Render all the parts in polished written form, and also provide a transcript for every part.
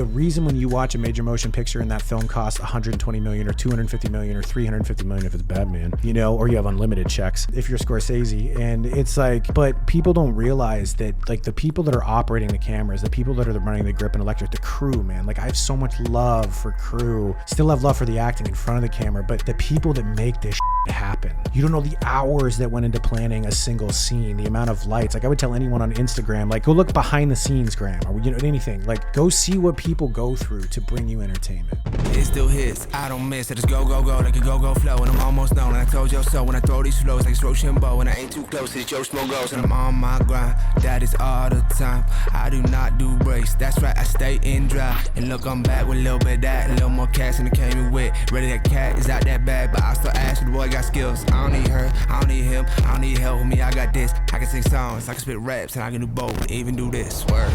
the reason when you watch a major motion picture and that film costs 120 million or 250 million or 350 million if it's Batman, you know, or you have unlimited checks if you're Scorsese. And it's like, but people don't realize that like the people that are operating the cameras, the people that are running the grip and electric, the crew, man, like I have so much love for crew, still have love for the acting in front of the camera, but the people that make this happen, you don't know the hours that went into planning a single scene, the amount of lights. Like I would tell anyone on Instagram, like go look behind the scenes, Graham, or you know, anything, like go see what people go through to bring you entertainment. It still hits, I don't miss it. It's go, go, go, like a go, go flow. And I'm almost done. And I told you so when I throw these flows like it's Rochambeau. And I ain't too close, it's Joe Smo goes. And I'm on my grind, that is all the time. I do not do breaks, that's right, I stay in dry. And look, I'm back with a little bit of that, a little more cash than it came in with. Ready, that cat is out that bag, but I still ask you, the boy got skills. I don't need her, I don't need him, I don't need help with me, I got this. I can sing songs, I can spit raps, and I can do both, even do this, word.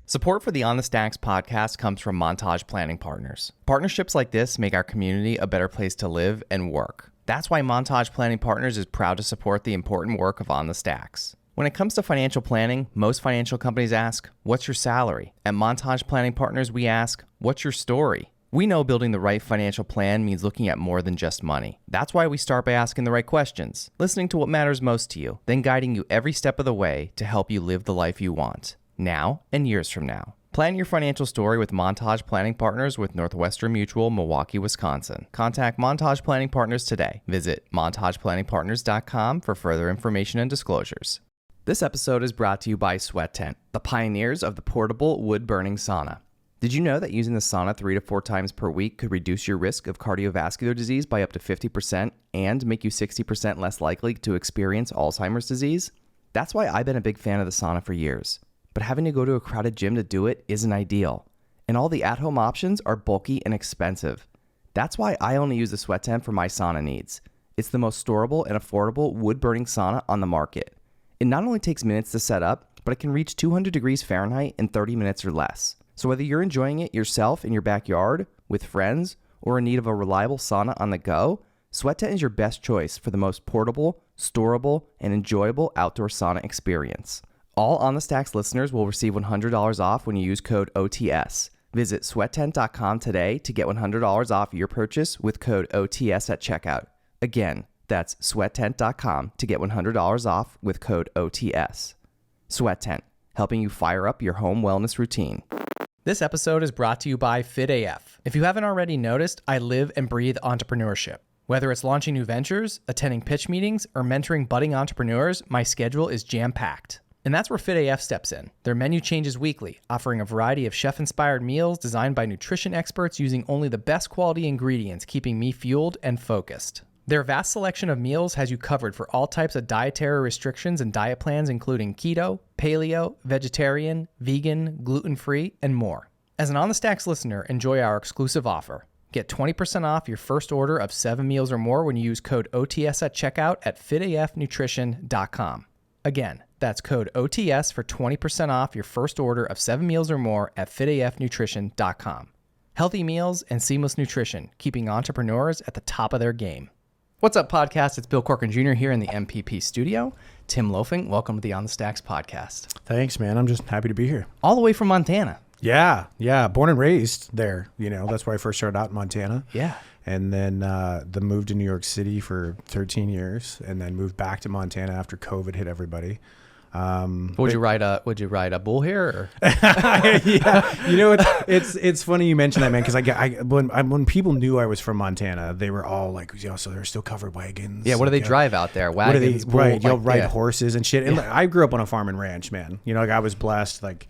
Support for the On the Stacks podcast comes from Montage Planning Partners. Partnerships like this make our community a better place to live and work. That's why Montage Planning Partners is proud to support the important work of On the Stacks. When it comes to financial planning, most financial companies ask, what's your salary? At Montage Planning Partners, we ask, what's your story? We know building the right financial plan means looking at more than just money. That's why we start by asking the right questions, listening to what matters most to you, then guiding you every step of the way to help you live the life you want, now and years from now. Plan your financial story with Montage Planning Partners with Northwestern Mutual, Milwaukee, Wisconsin. Contact Montage Planning Partners today. Visit montageplanningpartners.com for further information and disclosures. This episode is brought to you by Sweat Tent, the pioneers of the portable wood-burning sauna. Did you know that using the sauna 3 to 4 times per week could reduce your risk of cardiovascular disease by up to 50% and make you 60% less likely to experience Alzheimer's disease? That's why I've been a big fan of the sauna for years. But having to go to a crowded gym to do it isn't ideal. And all the at-home options are bulky and expensive. That's why I only use the Sweat Tent for my sauna needs. It's the most storable and affordable wood-burning sauna on the market. It not only takes minutes to set up, but it can reach 200 degrees Fahrenheit in 30 minutes or less. So whether you're enjoying it yourself in your backyard, with friends, or in need of a reliable sauna on the go, Sweat Tent is your best choice for the most portable, storable, and enjoyable outdoor sauna experience. All On the Stacks listeners will receive $100 off when you use code OTS. Visit sweattent.com today to get $100 off your purchase with code OTS at checkout. Again, that's sweattent.com to get $100 off with code OTS. Sweat Tent, helping you fire up your home wellness routine. This episode is brought to you by FitAF. If you haven't already noticed, I live and breathe entrepreneurship. Whether it's launching new ventures, attending pitch meetings, or mentoring budding entrepreneurs, my schedule is jam-packed. And that's where FitAF steps in. Their menu changes weekly, offering a variety of chef-inspired meals designed by nutrition experts using only the best quality ingredients, keeping me fueled and focused. Their vast selection of meals has you covered for all types of dietary restrictions and diet plans, including keto, paleo, vegetarian, vegan, gluten-free, and more. As an On the Stacks listener, enjoy our exclusive offer. Get 20% off your first order of 7 meals or more when you use code OTS at checkout at fitafnutrition.com. Again, that's code OTS for 20% off your first order of 7 meals or more at fitafnutrition.com. Healthy meals and seamless nutrition, keeping entrepreneurs at the top of their game. What's up, podcast? It's Bill Corcoran Jr. here in the MPP Studio. Tim Lofing, welcome to the On the Stacks podcast. Thanks, man. I'm just happy to be here. All the way from Montana. Yeah. Born and raised there. You know, that's where I first started out in Montana. Yeah. And then moved to New York City for 13 years, and then moved back to Montana after COVID hit everybody. Would you ride a bull here? Or? Yeah, you know, it's funny you mention that, man, because when people knew I was from Montana, they were all like, you know, so they're still covered wagons. Yeah, what do they drive out there? Wagons, you'll ride horses and shit. And I grew up on a farm and ranch, man. You know, like I was blessed, like.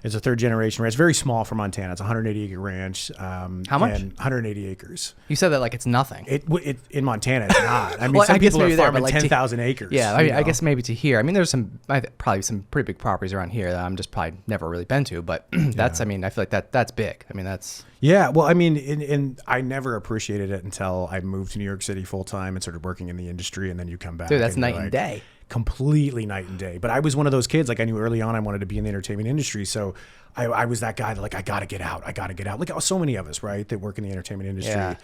It's a third generation ranch. It's very small for Montana. It's a 180 acre ranch. How much? 180 acres. You said that like it's nothing. It in Montana, it's not. I mean, well, some people are farming like 10,000 acres. Yeah, I guess maybe to here. I mean, there's probably some pretty big properties around here that I'm just probably never really been to. But that's, yeah. I mean, I feel like that's big. I mean, that's. Yeah, well, I mean, and I never appreciated it until I moved to New York City full time and started working in the industry, and then you come back. Dude, that's night and day. Completely night and day. But I was one of those kids, like I knew early on I wanted to be in the entertainment industry. So I was that guy that like, I got to get out. Like so many of us, right, that work in the entertainment industry. Yeah.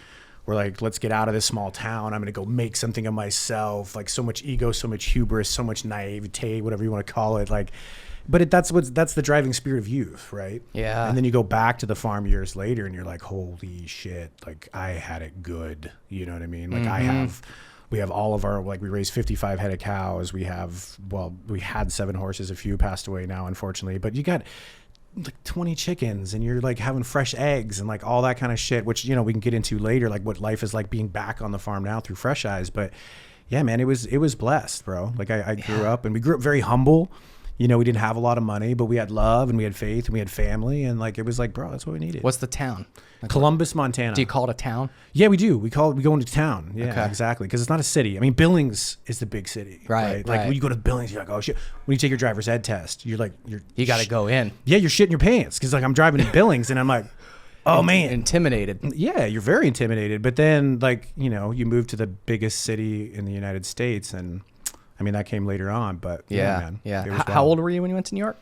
we're like, let's get out of this small town. I'm going to go make something of myself. Like so much ego, so much hubris, so much naivete, whatever you want to call it. Like, but that's the driving spirit of youth, right? Yeah. And then you go back to the farm years later and you're like, holy shit, like I had it good. You know what I mean? Like we have all of our, like we raised 55 head of cows. We had 7 horses, a few passed away now, unfortunately, but you got like 20 chickens and you're like having fresh eggs and like all that kind of shit, which, you know, we can get into later, like what life is like being back on the farm now through fresh eyes. But yeah, man, it was blessed, bro. Like I grew up, and we grew up very humble. You know, we didn't have a lot of money, but we had love and we had faith and we had family, and like it was like, bro, that's what we needed. What's the town? Like, Columbus, Montana. Do you call it a town? Yeah, we do. We go into town. Yeah, Okay. exactly. Because it's not a city. I mean, Billings is the big city. Right. Like when you go to Billings, you're like, oh shit. When you take your driver's ed test, you're like, You got to go in. Yeah, you're shitting your pants. Because like I'm driving to Billings and I'm like, oh man. Intimidated. Yeah, you're very intimidated. But then like, you know, you move to the biggest city in the United States, and I mean, that came later on, but man, yeah. it was How wild. old were you when you went to New York?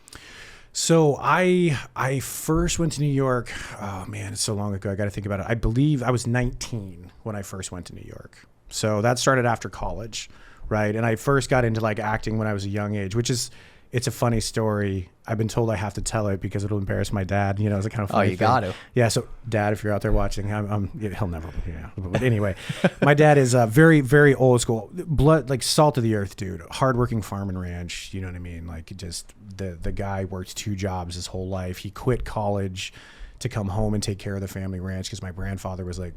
So I first went to New York. Oh man, it's so long ago. I got to think about it. I believe I was 19 when I first went to New York. So that started after college, right? And I first got into like acting when I was a young age, which is, it's a funny story. I've been told I have to tell it because it'll embarrass my dad. You know, it's a kind of funny you thing. got to. Yeah. So Dad, if you're out there watching, he'll never. Yeah. But anyway, my dad is very, very old school, blood, like salt of the earth, dude. Hardworking farm and ranch. You know what I mean? Like just the guy worked 2 jobs his whole life. He quit college to come home and take care of the family ranch because my grandfather was like,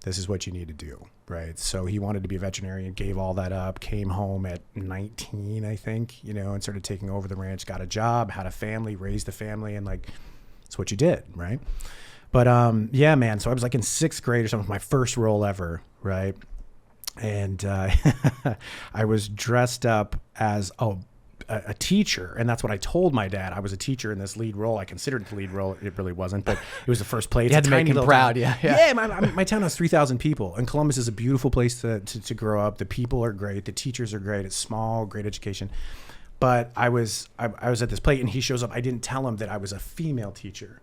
this is what you need to do, right? So he wanted to be a veterinarian, gave all that up, came home at 19, I think, you know, and started taking over the ranch, got a job, had a family, raised a family, and like, that's what you did, right? But yeah, man, so I was like in 6th grade or something, my first role ever, right? And I was dressed up as a teacher, and that's what I told my dad. I was a teacher in this lead role. I considered it the lead role. It really wasn't, but it was the first play. It's You had a to make tiny him little proud, town. yeah. My town has 3,000 people, and Columbus is a beautiful place to grow up. The people are great. The teachers are great. It's small, great education. But I was at this play, and he shows up. I didn't tell him that I was a female teacher.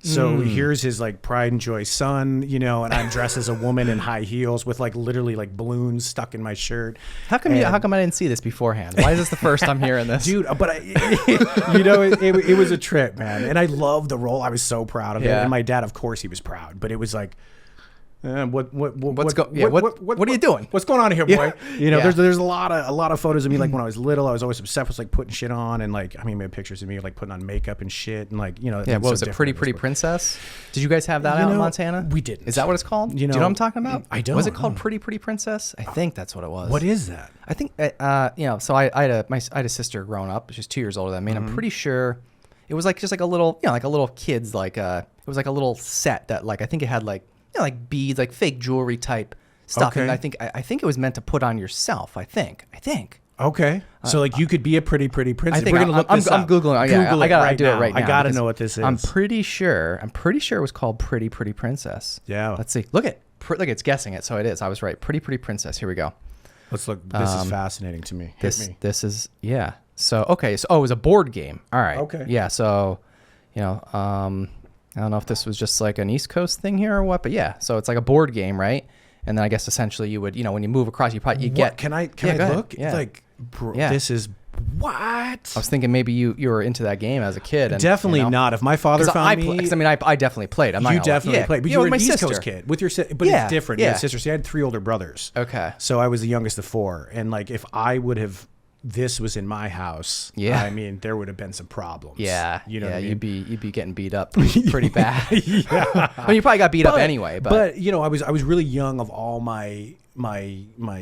So here's his like pride and joy son, you know, and I'm dressed as a woman in high heels with like literally like balloons stuck in my shirt. How come I didn't see this beforehand? Why is this the first I'm hearing this? Dude, but you know, it was a trip, man. And I loved the role. I was so proud of it. And my dad, of course, he was proud, but it was like, what are you doing? What's going on here, boy? Yeah. You know, Yeah. there's a lot of photos of me. Like when I was little, I was always obsessed with like putting shit on, and like, I mean, we had pictures of me like putting on makeup and shit, and like, you know, Yeah, what was it? Pretty Princess? Did you guys have that out in Montana? We didn't. Is that what it's called? You know, Do you know what I'm talking about? I don't. Was it called Pretty Princess? I think that's what it was. What is that? I think, you know, so I had a sister growing up. She's 2 years older than me. And I'm pretty sure it was like just like a little, you know, like a little kid's like it was like a little set that like I think it had like, you know, like beads, like fake jewelry type stuff. Okay. And I think it was meant to put on yourself. I think. Okay. So like you could be a pretty princess. I think We're gonna look this I'm up. googling. Yeah, Google I gotta right do now. it right now. I gotta because know what this is. I'm pretty sure it was called Pretty Princess. Yeah. Let's see. Look, it's guessing it. So it is. I was right. Pretty Princess. Here we go. Let's look. This is fascinating to me. Hit me. This is yeah. So okay. So it was a board game. All right. Okay. Yeah. So, you know, I don't know if this was just like an East Coast thing here or what, but yeah. So it's like a board game, right? And then I guess essentially you would, you know, when you move across, you get. Can I go ahead. look? Yeah. Like, bro, Yeah. this is what? I was thinking maybe you were into that game as a kid. And, Definitely you know, not. If my father found me, because I mean, I definitely played. I'm not you gonna lie. definitely Yeah. played, but Yeah, you were with an my East sister. Coast kid with your but Yeah, it's different. yeah. You had sisters. So I had 3 older brothers. Okay. So I was the youngest of 4, and like if I would have, this was in my house. Yeah. I mean, there would have been some problems. Yeah, you know. yeah, what I mean? you'd be getting beat up pretty bad. Yeah, I mean, you probably got beat up anyway. But you know, I was really young of all my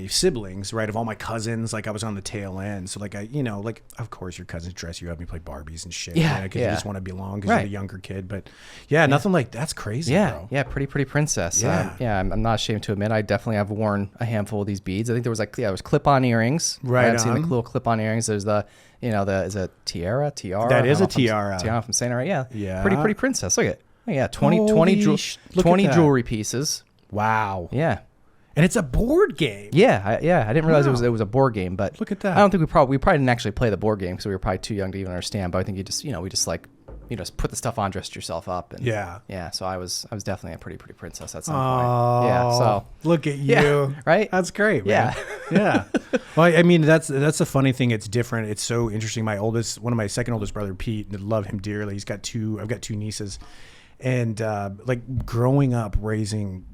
siblings, right? Of all my cousins, like I was on the tail end. So like you know, like of course your cousins dress you up, and you play Barbies and shit. Yeah, because you just want to belong because Right. you're a younger kid. But yeah, nothing like that's crazy. yeah, bro. yeah, Pretty Princess. Yeah. I'm not ashamed to admit I definitely have worn a handful of these beads. I think there was there was clip-on earrings. Right I've seen the on. little clip-on earrings. There's is it tiara? That is a tiara. I don't know if I'm saying it right. Yeah, Yeah. Pretty Princess. Look at 20 Holy look at 20 that. jewelry pieces. Wow. Yeah. And it's a board game. Yeah, I didn't realize Wow. it was a board game, but Look at that. I don't think we probably didn't actually play the board game because we were probably too young to even understand. But I think we just like put the stuff on, dressed yourself up. And Yeah. So I was definitely a pretty princess at some Oh, point. Yeah. So look at you. Yeah, right? That's great, man. Yeah. Well, I mean, that's the funny thing. It's different. It's so interesting. One of my second oldest brother, Pete, I love him dearly. I've got two nieces, and like growing up raising,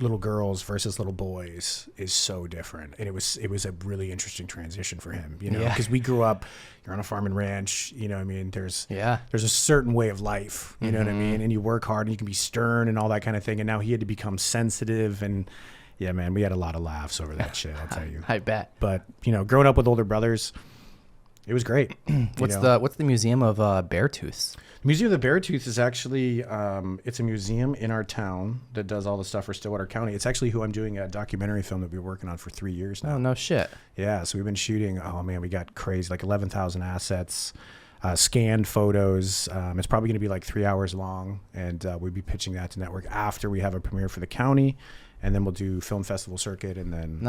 little girls versus little boys is so different. And it was a really interesting transition for him, because we grew up, you're on a farm and ranch, there's a certain way of life, you know what I mean? And you work hard and you can be stern and all that kind of thing. And now he had to become sensitive, and yeah, man, we had a lot of laughs over that shit, I'll tell you. I bet. But, growing up with older brothers, it was great. What's the Museum of Beartooths? The Museum of the Beartooth is actually, it's a museum in our town that does all the stuff for Stillwater County. It's actually who I'm doing a documentary film that we've been working on for 3 years now. Oh, no shit. Yeah, so we've been shooting, we got crazy, like 11,000 assets, scanned photos. It's probably going to be like 3 hours long, and we'll be pitching that to network after we have a premiere for the county, and then we'll do film festival circuit, and then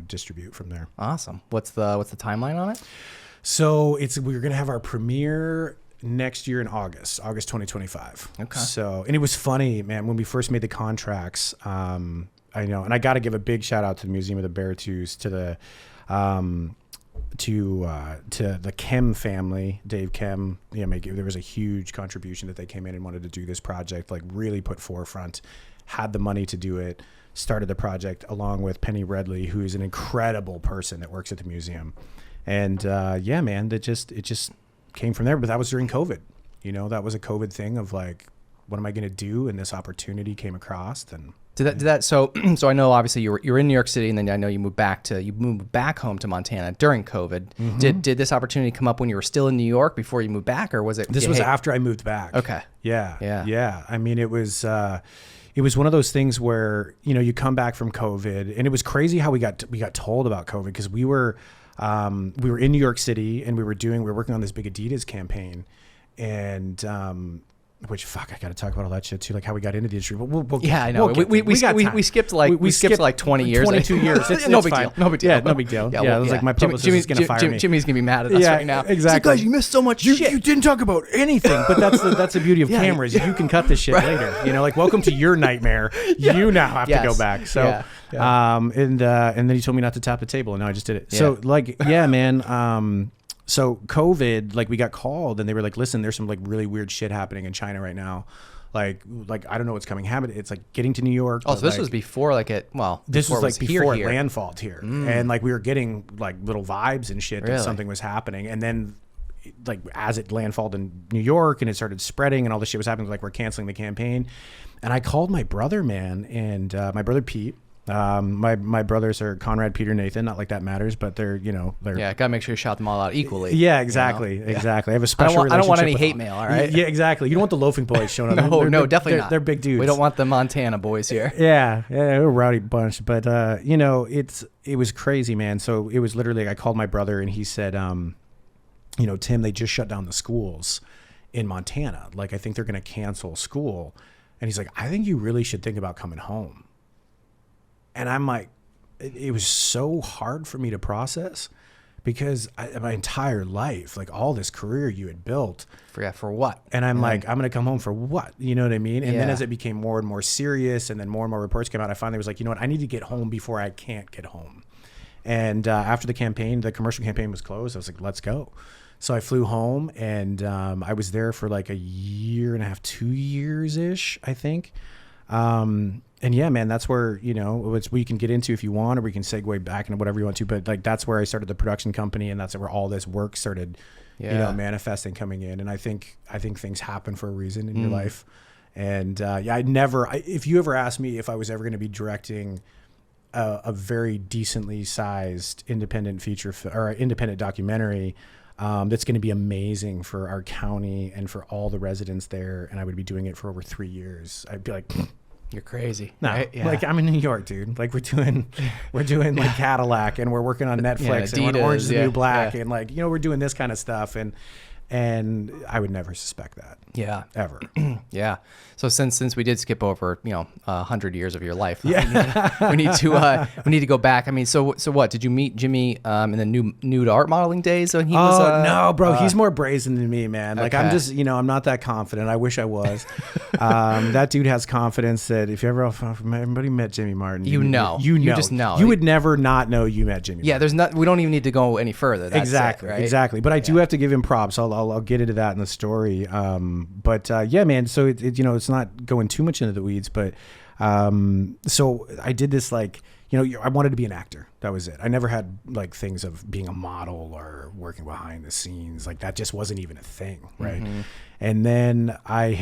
distribute from there. Awesome. What's the timeline on it? So we're going to have our premiere next year in August 2025. Okay. So, and it was funny, man, when we first made the contracts, I know, and I got to give a big shout out to the Museum of the Beartooths, to the Kem family, Dave Kem. There was a huge contribution that they came in and wanted to do this project, like really put forefront, had the money to do it, started the project along with Penny Redley, who is an incredible person that works at the museum. And man, it just came from there. But that was during COVID. That was a COVID thing of like, what am I going to do? And this opportunity came across. And did that so I know obviously you were in New York City, and then I know you moved back home to Montana during COVID. Mm-hmm. Did this opportunity come up when you were still in New York before you moved back, or was it? This was after I moved back. Okay. Yeah. I mean, it was one of those things where you come back from COVID, and it was crazy how we got told about COVID, because we were in New York City, and we were working on this big Adidas campaign, and which I got to talk about all that shit too, like how we got into the industry. But I know. We skipped like 20 years, 22 years. It's no big deal. No big deal. Yeah, no big deal. Yeah, it was like my publicist is gonna fire me. Jimmy's gonna be mad at us right now. Exactly. Like, guys, you missed so much shit. You didn't talk about anything. But that's the beauty of cameras. You can cut this shit later. Like, welcome to your nightmare. You now have to go back. So, and then he told me not to tap the table, and now I just did it. Yeah. So man. So COVID, like we got called, and they were like, listen, there's some like really weird shit happening in China right now. Like I don't know what's coming. It's like getting to New York. Oh, so this was before this was like before it here. landfalled here. And like we were getting like little vibes and shit that something was happening. And then like as it landfalled in New York and it started spreading and all this shit was happening, like we're canceling the campaign. And I called my brother, man, and my brother Pete. My brothers are Conrad, Peter, Nathan. Not like that matters, but they're gotta make sure you shout them all out equally. Yeah, exactly. I have a special relationship. I don't want any hate mail. All right. Yeah, exactly. You don't want the Lofing boys showing up. No, definitely not. They're big dudes. We don't want the Montana boys here. Yeah, they're a rowdy bunch. But it was crazy, man. So it was literally, I called my brother, and he said, Tim, they just shut down the schools in Montana. Like, I think they're gonna cancel school. And he's like, I think you really should think about coming home. And I'm like, it was so hard for me to process, because my entire life, like all this career you had built. For what? And I'm like, I'm going to come home for what? You know what I mean? And then as it became more and more serious, and then more and more reports came out, I finally was like, you know what? I need to get home before I can't get home. And after the commercial campaign was closed, I was like, let's go. So I flew home, and I was there for like a year and a half, 2 years-ish, I think. And yeah, man, that's where, it's we can get into if you want, or we can segue back into whatever you want to. But like, that's where I started the production company, and that's where all this work started, manifesting, coming in. And I think things happen for a reason in your life. And if you ever asked me if I was ever going to be directing a very decently sized independent feature or independent documentary, that's going to be amazing for our county and for all the residents there, and I would be doing it for over 3 years, I'd be like, you're crazy. No, right? Yeah. Like I'm in New York, dude. Like we're doing like Cadillac, and we're working on Netflix, Adidas, and Orange is the New Black, and like we're doing this kind of stuff, and And I would never suspect that. Yeah. Ever. Yeah. So since we did skip over, 100 years of your life, Yeah. we need to go back. I mean, so what did you meet Jimmy in the nude art modeling days when he was? No, bro, he's more brazen than me, man. Like Okay. I'm just, I'm not that confident. I wish I was. That dude has confidence that if everybody met Jimmy Martin, You just know. You would never not know you met Jimmy. Yeah. Martin. We don't even need to go any further. That's Exactly. it, right? Exactly. But I do have to give him props. I'll get into that in the story. Yeah, man. So it's not going too much into the weeds, but so I did this I wanted to be an actor. That was it. I never had like things of being a model or working behind the scenes. Like that just wasn't even a thing, right? Mm-hmm. And then I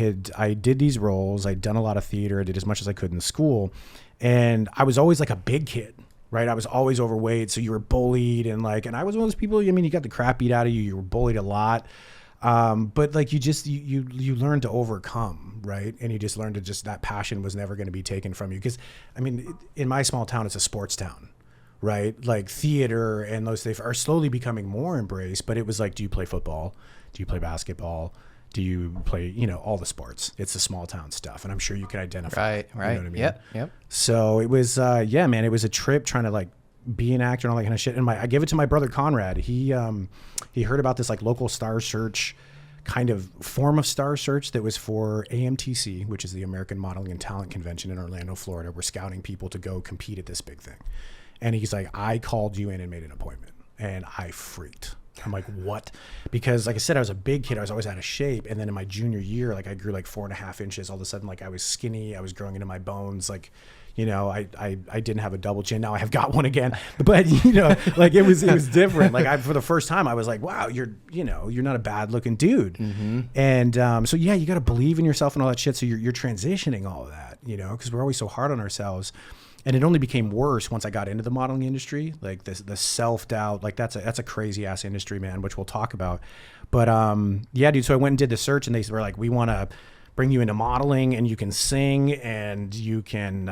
did these roles. I'd done a lot of theater. I did as much as I could in school, and I was always like a big kid. Right. I was always overweight. So you were bullied and I was one of those people, you got the crap beat out of you. You were bullied a lot. But like you learn to overcome, right? And you just learn to that passion was never going to be taken from you. Because in my small town, it's a sports town, right? Like theater and those things are slowly becoming more embraced. But it was like, do you play football? Do you play basketball? Do you play, all the sports? It's the small town stuff. And I'm sure you can identify. Right. You know what I mean? Yep. So it was, man, it was a trip trying to be an actor and all that kind of shit. And I gave it to my brother Conrad. He heard about this local star search kind of form of star search that was for AMTC, which is the American Modeling and Talent Convention in Orlando, Florida. We're scouting people to go compete at this big thing. And he's like, I called you in and made an appointment. And I freaked. I'm like, what? Because like I said, I was a big kid. I was always out of shape. And then in my junior year, I grew 4.5 inches. All of a sudden, I was skinny. I was growing into my bones. I didn't have a double chin. Now I have got one again. But, it was different. For the first time, I was like, wow, you're not a bad looking dude. Mm-hmm. And you got to believe in yourself and all that shit. So you're transitioning all of that, because we're always so hard on ourselves. And it only became worse once I got into the modeling industry. The self-doubt, that's a crazy ass industry, man, which we'll talk about. But dude, so I went and did the search and they were like, we want to bring you into modeling and you can sing and you can,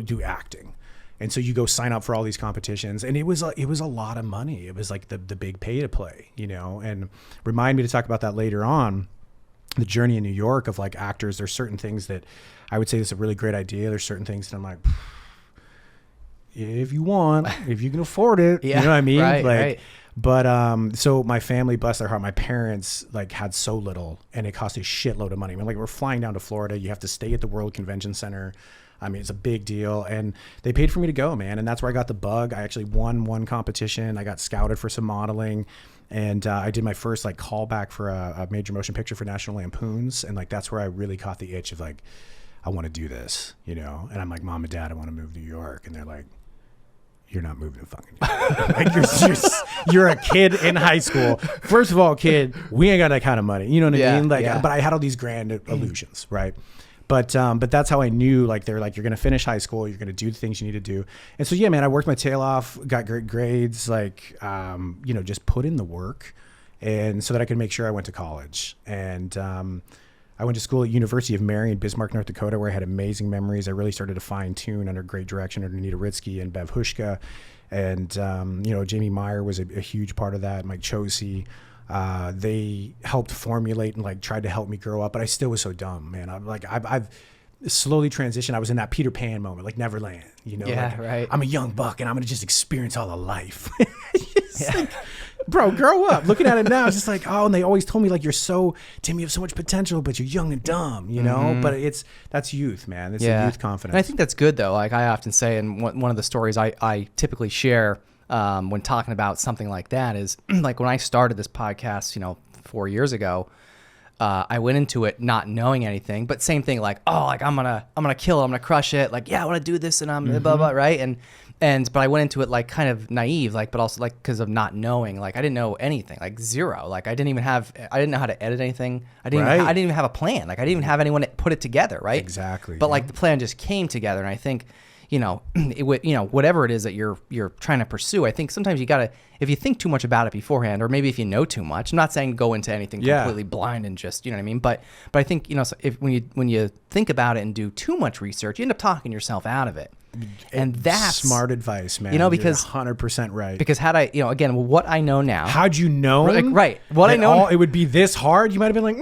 do acting. And so you go sign up for all these competitions and it was a lot of money. It was the big pay to play, and remind me to talk about that later on. The journey in New York of actors, there's certain things that I would say is a really great idea. There's certain things that I'm like, if you can afford it, yeah, you know what I mean? Right. But so my family, bless their heart, my parents had so little and it cost a shitload of money. We're flying down to Florida. You have to stay at the World Convention Center. It's a big deal. And they paid for me to go, man. And that's where I got the bug. I actually won one competition. I got scouted for some modeling. And I did my first callback for a major motion picture for National Lampoons. And that's where I really caught the itch of I want to do this, And I'm like, Mom and Dad, I want to move to New York. And they're like, you're not moving to fucking New York. You're a kid in high school. First of all, kid, we ain't got that kind of money. You know what I mean? But I had all these grand illusions, right? But that's how I knew, they're you're going to finish high school. You're going to do the things you need to do. And so, yeah, man, I worked my tail off, got great grades, just put in the work and so that I could make sure I went to college. And, I went to school at University of Mary in Bismarck, North Dakota, where I had amazing memories. I really started to fine tune under great direction under Nita Ritzky and Bev Hushka. And, Jamie Meyer was a huge part of that. Mike Chosey. They helped formulate and tried to help me grow up, but I still was so dumb, man. I've slowly transitioned. I was in that Peter Pan moment, Neverland, right. I'm a young buck and I'm going to just experience all of life. Bro, grow up. Looking at it now, it's just and they always told me you're so, Tim, you have so much potential, but you're young and dumb, Mm-hmm. But that's youth, man. It's a youth confidence. And I think that's good though. I often say, and one of the stories I typically share when talking about something like that is when I started this podcast, 4 years ago, I went into it not knowing anything, but same thing, I'm gonna kill it, I'm gonna crush it, I want to do this, and I'm blah blah, right? But I went into it kind of naive, but also because of not knowing, I didn't know anything, zero, I didn't know how to edit anything, I didn't even have a plan, I didn't even have anyone put it together, right? Exactly. But the plan just came together, and I think, whatever it is that you're trying to pursue, I think sometimes you gotta, if you think too much about it beforehand, or maybe if you know too much. I'm not saying go into anything completely blind and just, you know what I mean. But I think so if when you think about it and do too much research, you end up talking yourself out of it. And that's smart advice, man. You know, because you're 100% right. Because had I, again, what I know now. How'd you know? Right. What I know. It would be this hard. You might have been like,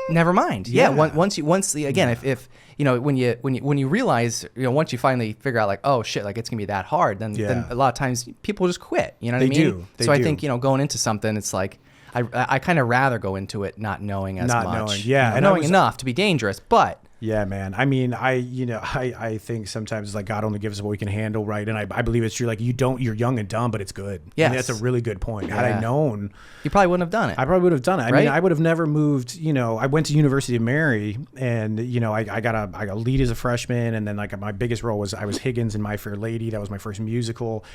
never mind. Yeah. Once again, if when you realize, once you finally figure out like, oh shit, like it's gonna be that hard, then a lot of times people just quit. You know what I mean? They so do. I think, going into something, it's like, I kind of rather go into it not knowing as much. And knowing enough to be dangerous, but. Yeah, man. I mean, I think sometimes it's like God only gives us what we can handle, right? And I believe it's true. Like you're young and dumb, but it's good. Yes. And that's a really good point. Had I known, you probably wouldn't have done it. I probably would have done it. I right? mean, I would have never moved. I went to University of Mary, and I got a lead as a freshman, and then like my biggest role was I was Higgins in My Fair Lady. That was my first musical,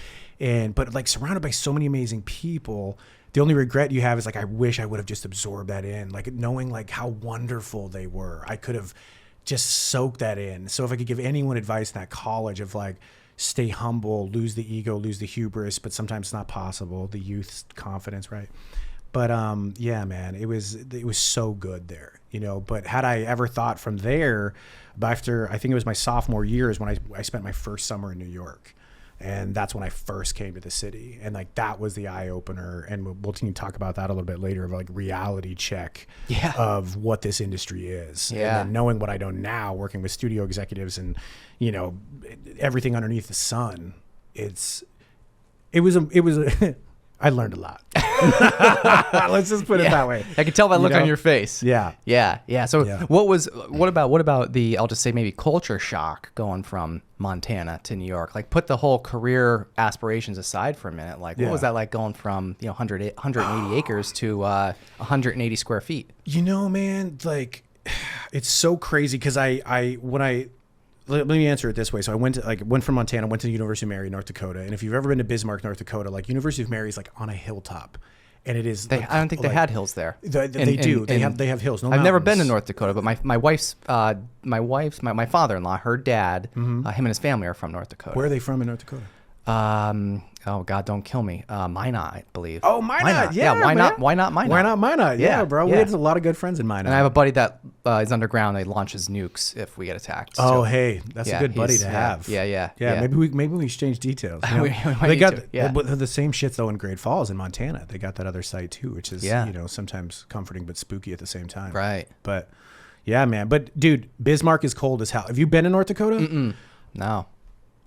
but like surrounded by so many amazing people. The only regret you have is like I wish I would have just absorbed that in, like knowing like how wonderful they were. I could have just soak that in. So if I could give anyone advice in that college of like, stay humble, lose the ego, lose the hubris, but sometimes it's not possible. The youth's confidence, right? But yeah, man, it was so good there, But had I ever thought from there, after I think it was my sophomore year is when I spent my first summer in New York. And that's when I first came to the city. And like, that was the eye opener. And we'll talk about that a little bit later of like reality check of what this industry is. Yeah. And then knowing what I know now, working with studio executives and, everything underneath the sun, I learned a lot. Let's just put it that way. I could tell by the look on your face. Yeah. So what about the, I'll just say maybe culture shock going from Montana to New York? Like put the whole career aspirations aside for a minute. Like what was that like going from, 180 acres to 180 square feet? Man, like it's so crazy because let me answer it this way. So I went from Montana, went to the University of Mary, North Dakota. And if you've ever been to Bismarck, North Dakota, like University of Mary is like on a hilltop. And it is. I don't think they had hills there. They do. They have hills. No, I've never been to North Dakota, but my father-in-law, her dad, him and his family are from North Dakota. Where are they from in North Dakota? Oh God, don't kill me. Minot, I believe. Oh, Minot. Yeah. Why not Minot? Why not Minot? Yeah, bro. Yeah. We had a lot of good friends in Minot. And I have a buddy that is underground. He launches nukes if we get attacked. Oh, hey, that's a good buddy to have. Yeah. Maybe we exchange details. They got the same shit though in Great Falls in Montana. They got that other site too, which is sometimes comforting but spooky at the same time. Right. But yeah, man. But dude, Bismarck is cold as hell. Have you been in North Dakota? No.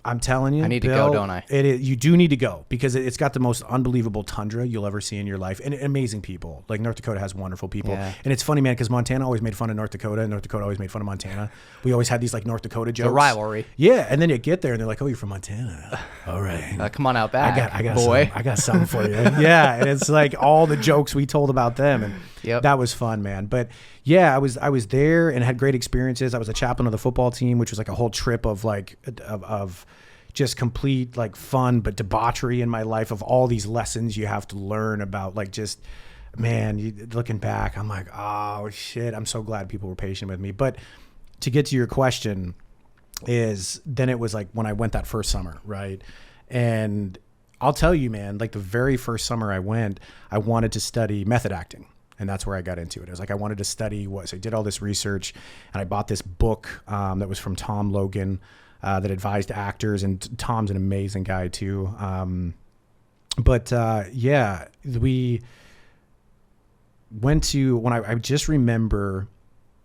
I'm telling you, I need to go, don't I? You do need to go because it's got the most unbelievable tundra you'll ever see in your life, and amazing people. Like North Dakota has wonderful people, and it's funny, man, because Montana always made fun of North Dakota, and North Dakota always made fun of Montana. We always had these like North Dakota jokes, the rivalry. Yeah, and then you get there, and they're like, "Oh, you're from Montana? All right, come on out back, I got boy. I got something for you." Yeah, and it's like all the jokes we told about them, and that was fun, man. But yeah, I was there and had great experiences. I was a chaplain of the football team, which was like a whole trip of like of just complete like fun but debauchery in my life of all these lessons you have to learn about like just looking back I'm like, oh shit, I'm so glad people were patient with me. But to get to your question is then it was like when I went that first summer, right? And I'll tell you, man, like the very first summer I went, I wanted to study method acting. And that's where I got into it. I was like, I wanted to study so I did all this research and I bought this book that was from Tom Logan that advised actors, and Tom's an amazing guy too. We went to, when I just remember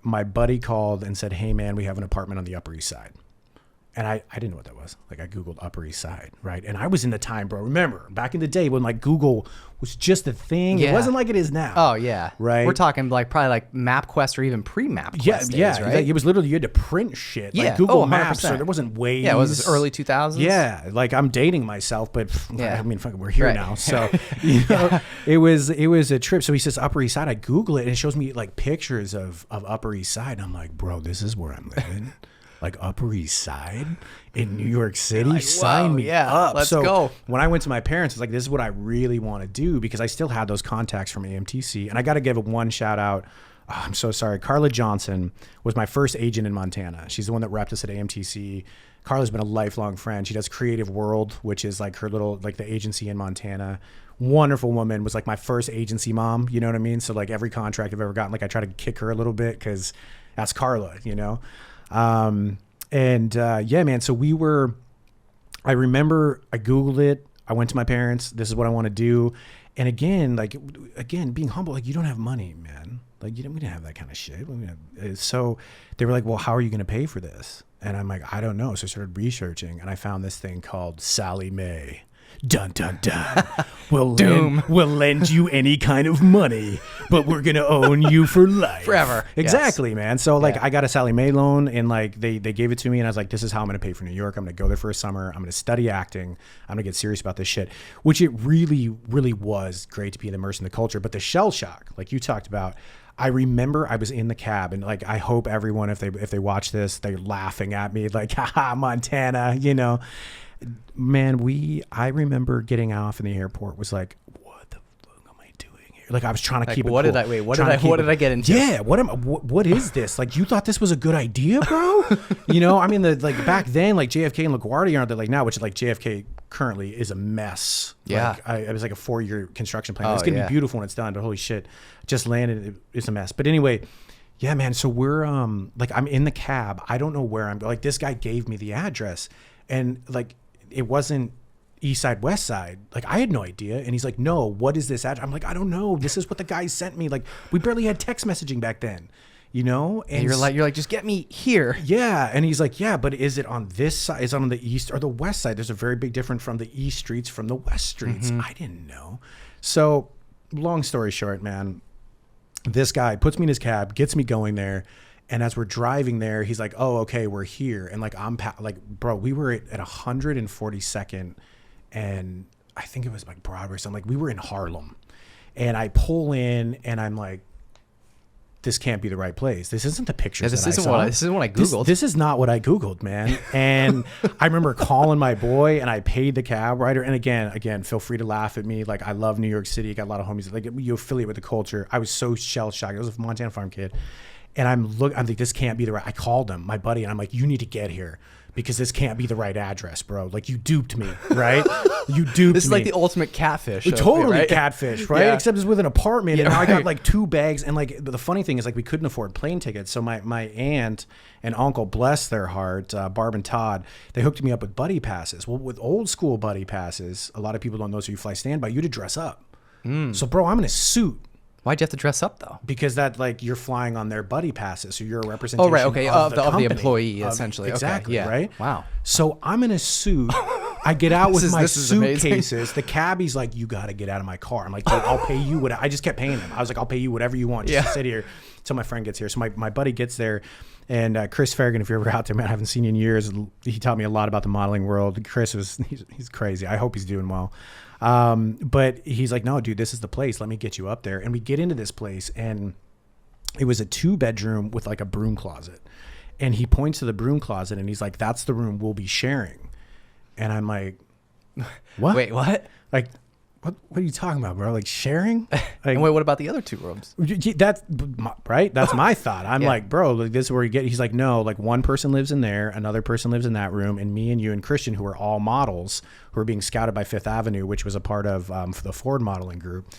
my buddy called and said, "Hey man, we have an apartment on the Upper East Side." And I didn't know what that was. Like I Googled Upper East Side, right? And I was in the time, bro. Remember, back in the day when like Google was just a thing. Yeah. It wasn't like it is now. Oh yeah. Right. We're talking like probably like MapQuest or even pre-MapQuest days, right? It was literally, you had to print shit. Yeah. Like Google 100%. Maps, so there wasn't Waze. Yeah, it was early 2000s. Yeah. Like I'm dating myself, but I mean, fucking, we're here now. So, it was a trip. So he says Upper East Side. I Google it and it shows me like pictures of Upper East Side. And I'm like, bro, this is where I'm living. Like Upper East Side in New York City, like, sign me up. Let's go. When I went to my parents, I was like, this is what I really want to do, because I still had those contacts from AMTC. And I got to give one shout out. Oh, I'm so sorry. Carla Johnson was my first agent in Montana. She's the one that repped us at AMTC. Carla's been a lifelong friend. She does Creative World, which is like her little, like the agency in Montana. Wonderful woman, was like my first agency mom. You know what I mean? So like every contract I've ever gotten, like I try to kick her a little bit because that's Carla, you know? Yeah, man. So we were I remember I Googled it. I went to my parents. This is what I want to do. And again, being humble, like, you don't have money, man. Like, we didn't have that kind of shit. So they were like, well, how are you going to pay for this? And I'm like, I don't know. So I started researching, and I found this thing called Sally Mae. Dun, dun, dun. We'll lend you any kind of money, but we're going to own you for life. Forever. Exactly, yes. man. So, like, I got a Sally Mae loan, and, like, they gave it to me, and I was like, this is how I'm going to pay for New York. I'm going to go there for a summer. I'm going to study acting. I'm going to get serious about this shit, which it really, really was great to be immersed in the culture. But the shell shock, like you talked about, I remember I was in the cab, and, like, I hope everyone, if they watch this, they're laughing at me, like, haha, Montana, you know. Man, I remember getting off in the airport was like, what the fuck am I doing here? Like, I was trying to keep it cool. What did I get into? Yeah, what is this? Like, you thought this was a good idea, bro? You know, I mean, like, back then, like, JFK and LaGuardia aren't they like now, which is like JFK currently is a mess. Yeah. Like, it was like a 4-year construction plan. It's gonna be beautiful when it's done, but holy shit, just landed, it's a mess. But anyway, yeah, man. So we're like, I'm in the cab. I don't know where I'm going. Like, this guy gave me the address, and like, it wasn't East Side, West Side. Like, I had no idea. And he's like, no, what is this address? I'm like, I don't know. This is what the guy sent me. Like, we barely had text messaging back then, you know? And you're like, just get me here. Yeah. And he's like, yeah, but is it on this side? Is it on the East or the West side? There's a very big difference from the East streets from the West streets. I didn't know. So long story short, man, this guy puts me in his cab, gets me going there. And as we're driving there, he's like, oh, okay, we're here. And like, bro, we were at 142nd, and I think it was like Broadway or something. Like, we were in Harlem, and I pull in, and I'm like, this can't be the right place. This isn't the pictures that I saw. This isn't what I Googled. This is not what I Googled, man. And I remember calling my boy, and I paid the cab rider. And again, feel free to laugh at me. Like, I love New York City. Got a lot of homies. Like, you affiliate with the culture. I was so shell shocked. I was a Montana farm kid. And I'm like, this can't be the right. I called him, my buddy, and I'm like, you need to get here because this can't be the right address, bro. Like, you duped me, right? You duped me. This is like the ultimate catfish. Totally right? catfish, right? Yeah. Except it's with an apartment, and Yeah, I got like 2 bags. And like, the funny thing is, like, we couldn't afford plane tickets. So my aunt and uncle, bless their heart, Barb and Todd, they hooked me up with buddy passes. Well, with old school buddy passes, a lot of people don't know, so you fly standby, you had to dress up. So, bro, I'm in a suit. Why'd you have to dress up though? Because that, like, you're flying on their buddy passes, so you're a representation. Oh, right, okay, of the company, employee, essentially. Exactly, okay, yeah. right? Wow. So I'm in a suit. I get out with my suitcases. Amazing. The cabbie's like, you got to get out of my car. I'm like, dude, I'll pay you what. I just kept paying him. I was like, I'll pay you whatever you want just to sit here until my friend gets here. So my buddy gets there, and Chris Farragon, if you're ever out there, man, I haven't seen you in years. He taught me a lot about the modeling world. Chris he's crazy. I hope he's doing well. But he's like, no, dude, this is the place. Let me get you up there. And we get into this place, and it was a 2-bedroom with like a broom closet. And he points to the broom closet, and he's like, that's the room we'll be sharing. And I'm like, what? Wait, what? Like, what are you talking about, bro? Like, sharing? Like, And wait, what about the other 2 rooms? that's right. That's my thought. I'm like, bro, like, this is where you get. He's like, no, like, one person lives in there, another person lives in that room, and me and you and Christian, who are all models, who are being scouted by Fifth Avenue, which was a part of the Ford modeling group.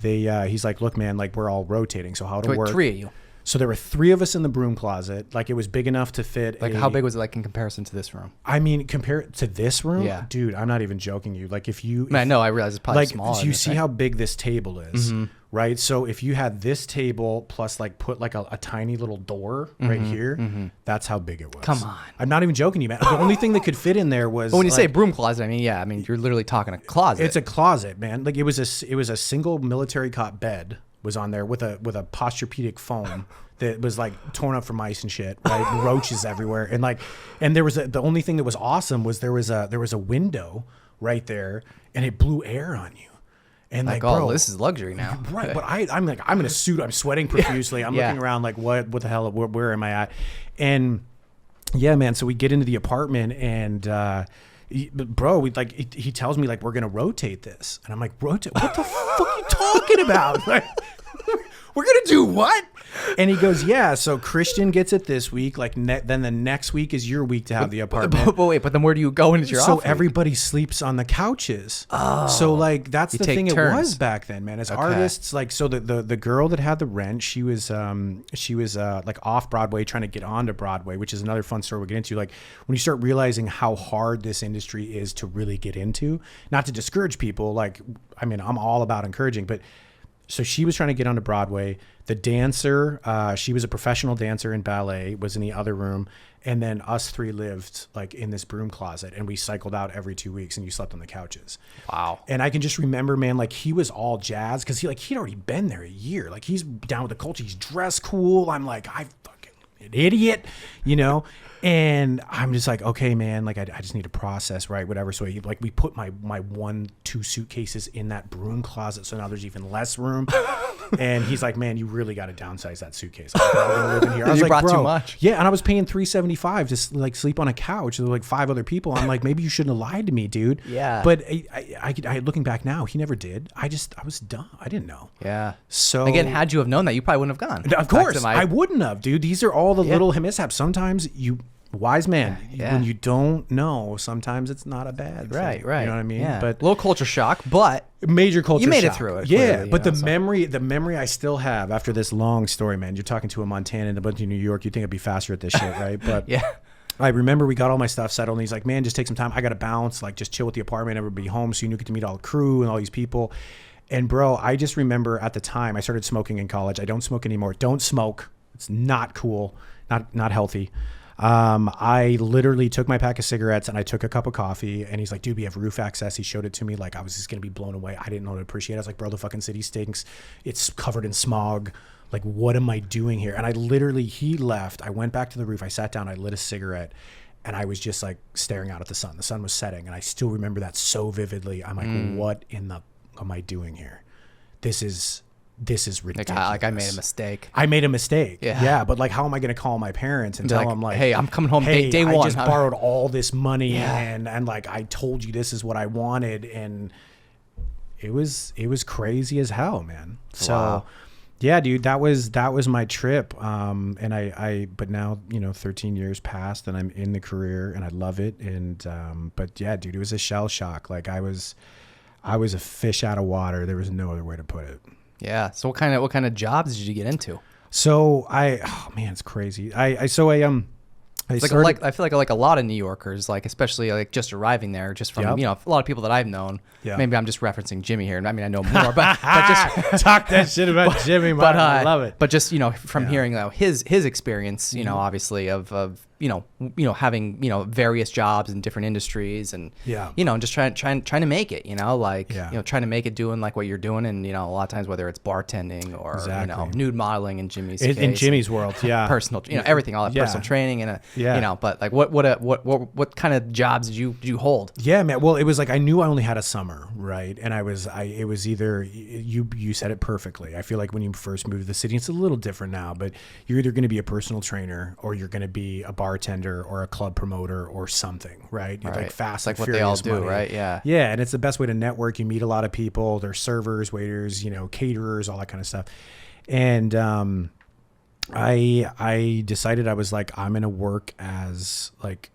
He's like, look, man, like, we're all rotating, so how to work? 3 of you. So there were 3 of us in the broom closet. Like, it was big enough to fit. Like, how big was it, like, in comparison to this room? I mean, compared to this room, Yeah. dude, I'm not even joking you. Like, if you, I know, I realize it's probably like, smaller. so you see how big this table is, right? So if you had this table plus, like, put like a tiny little door right here, that's how big it was. Come on. I'm not even joking you, man. The only thing that could fit in there was. But when you say like, broom closet, I mean, you're literally talking a closet. it's a closet, man. Like, it was a single military cot bed was on there with a Posturepedic foam. That was like torn up from ice and shit, right? Roaches everywhere, and there was the only thing that was awesome was there was a window right there, and it blew air on you, and like, oh, bro, this is luxury now, right? But I'm like, I'm in a suit, I'm sweating profusely, I'm looking around like, what the hell, where am I at? And yeah, man. So we get into the apartment, and bro, he tells me like, we're gonna rotate this, and I'm like, rotate? What the fuck are you talking about? Like, we're gonna do what? And he goes, yeah, so Christian gets it this week. Like then the next week is your week to have the apartment. But then where do you go into your So off everybody sleeps on the couches. So like that's the thing turns. it was back then, man. As artists, like so the girl that had the rent, she was like Off-Broadway trying to get onto Broadway, which is another fun story we'll get into. Like when you start realizing how hard this industry is to really get into, not to discourage people, like I mean I'm all about encouraging, but so she was trying to get onto Broadway. The dancer, she was a professional dancer in ballet, was in the other room. And then us three lived like in this broom closet, and we cycled out every 2 weeks, and you slept on the couches. Wow. And I can just remember, man, like he was all jazzed because he'd already been there a year. Like he's down with the culture. He's dressed cool. I'm like, I fucking an idiot, you know? And I'm just like, okay, man, like I just need to process, right? Whatever. So we put my 1-2 suitcases in that broom closet. So now there's even less room. And he's like, man, you really got to downsize that suitcase. I'm gonna live in here. I was You like, brought bro, too much. Yeah. And I was paying $375 to like sleep on a couch. There were like 5 other people. I'm like, maybe you shouldn't have lied to me, dude. Yeah. But I looking back now, he never did. I was dumb. I didn't know. Yeah. So again, had you have known that, you probably wouldn't have gone. of course, I wouldn't have, dude. These are all the little mishaps. Sometimes wise man, when you don't know, sometimes it's not a bad thing. Right. You know what I mean? Yeah. But little culture shock, but major culture you made shock. it through it. Yeah, clearly, but you the know, memory I still have after this long story, man. You're talking to a Montanan and a bunch of New York. You think I'd be faster at this shit, right? But yeah. I remember we got all my stuff settled, and he's like, man, just take some time. I got to bounce, like just chill with the apartment, everybody home, so you get to meet all the crew and all these people. And bro, I just remember at the time I started smoking in college. I don't smoke anymore. Don't smoke. It's not cool. Not healthy. I literally took my pack of cigarettes and I took a cup of coffee, and he's like, dude, we have roof access. He showed it to me. Like I was just going to be blown away. I didn't know to appreciate it. I was like, bro, the fucking city stinks. It's covered in smog. Like, what am I doing here? And he left. I went back to the roof. I sat down, I lit a cigarette, and I was just like staring out at the sun. The sun was setting, and I still remember that so vividly. I'm like, what in the am I doing here? This is ridiculous. Like I made a mistake. I made a mistake. Yeah. But like, how am I going to call my parents and tell them like, hey, I'm coming home day I one. just borrowed all this money and like, I told you this is what I wanted. And it was crazy as hell, man. So Wow. yeah, dude, that was my trip. And but now, 13 years passed and I'm in the career and I love it. And, but yeah, dude, it was a shell shock. Like I was a fish out of water. There was no other way to put it. Yeah. So what kind of jobs did you get into? So oh man, it's crazy. I I feel like a lot of New Yorkers, like especially like just arriving there, just from a lot of people that I've known. Yeah. Maybe I'm just referencing Jimmy here. I mean, I know more, but just talk that shit about Jimmy. Man. I love it. But just from hearing his experience, obviously of having various jobs in different industries and just trying to make it, trying to make it doing like what you're doing, and a lot of times whether it's bartending or nude modeling in Jimmy's case, in Jimmy's world, personal, everything, all that personal training and but like what kind of jobs did you hold? Yeah, man. Well, it was like I knew I only had a summer, right? And it was either you said it perfectly. I feel like when you first moved to the city, it's a little different now, but you're either going to be a personal trainer or you're going to be a bartender or a club promoter or something, right? Right. Like fast, like and what they all furious do, money. right? Yeah. Yeah, and it's the best way to network. You meet a lot of people. There's servers, waiters, caterers, all that kind of stuff. And I decided I was like, I'm gonna work as like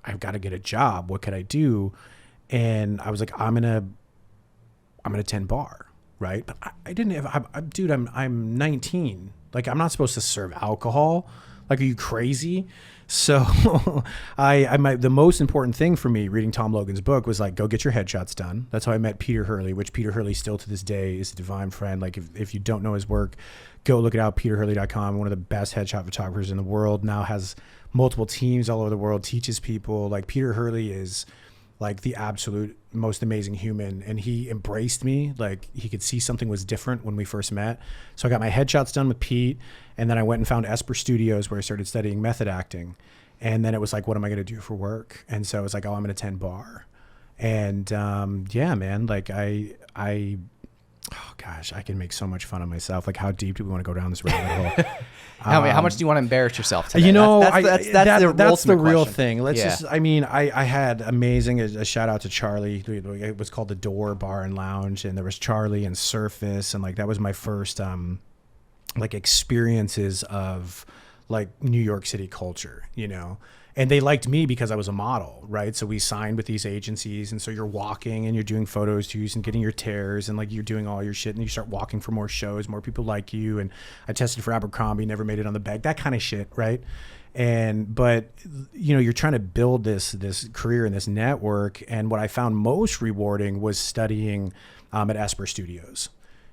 I've got to get a job. What could I do? And I was like, I'm gonna tend bar, right? But I didn't have. Dude, I'm 19. Like I'm not supposed to serve alcohol. Like, are you crazy? So the most important thing for me reading Tom Logan's book was like, go get your headshots done. That's how I met Peter Hurley, which Peter Hurley still to this day is a divine friend. Like if you don't know his work, go look it out, peterhurley.com. One of the best headshot photographers in the world, now has multiple teams all over the world, teaches people. Like Peter Hurley is like the absolute most amazing human, and he embraced me. Like he could see something was different when we first met. So I got my headshots done with Pete, and then I went and found Esper Studios where I started studying method acting. And then it was like, what am I going to do for work? And so I was like, oh, I'm going to tend bar. And yeah, man, like oh gosh, I can make so much fun of myself. Like, how deep do we want to go down this rabbit hole? How much do you want to embarrass yourself today? That's the real question. thing. I had a shout out to Charlie. It was called the Door Bar and Lounge, and there was Charlie and Surface, and like that was my first like experiences of like New York City culture, you know. And they liked me because I was a model, right? So we signed with these agencies, and so you're walking and you're doing photo shoots and getting your tears, and like you're doing all your shit, and you start walking for more shows, more people like you. And I tested for Abercrombie, never made it on the bag, that kind of shit, right? But you know, you're trying to build this career and this network. And what I found most rewarding was studying at Esper Studios,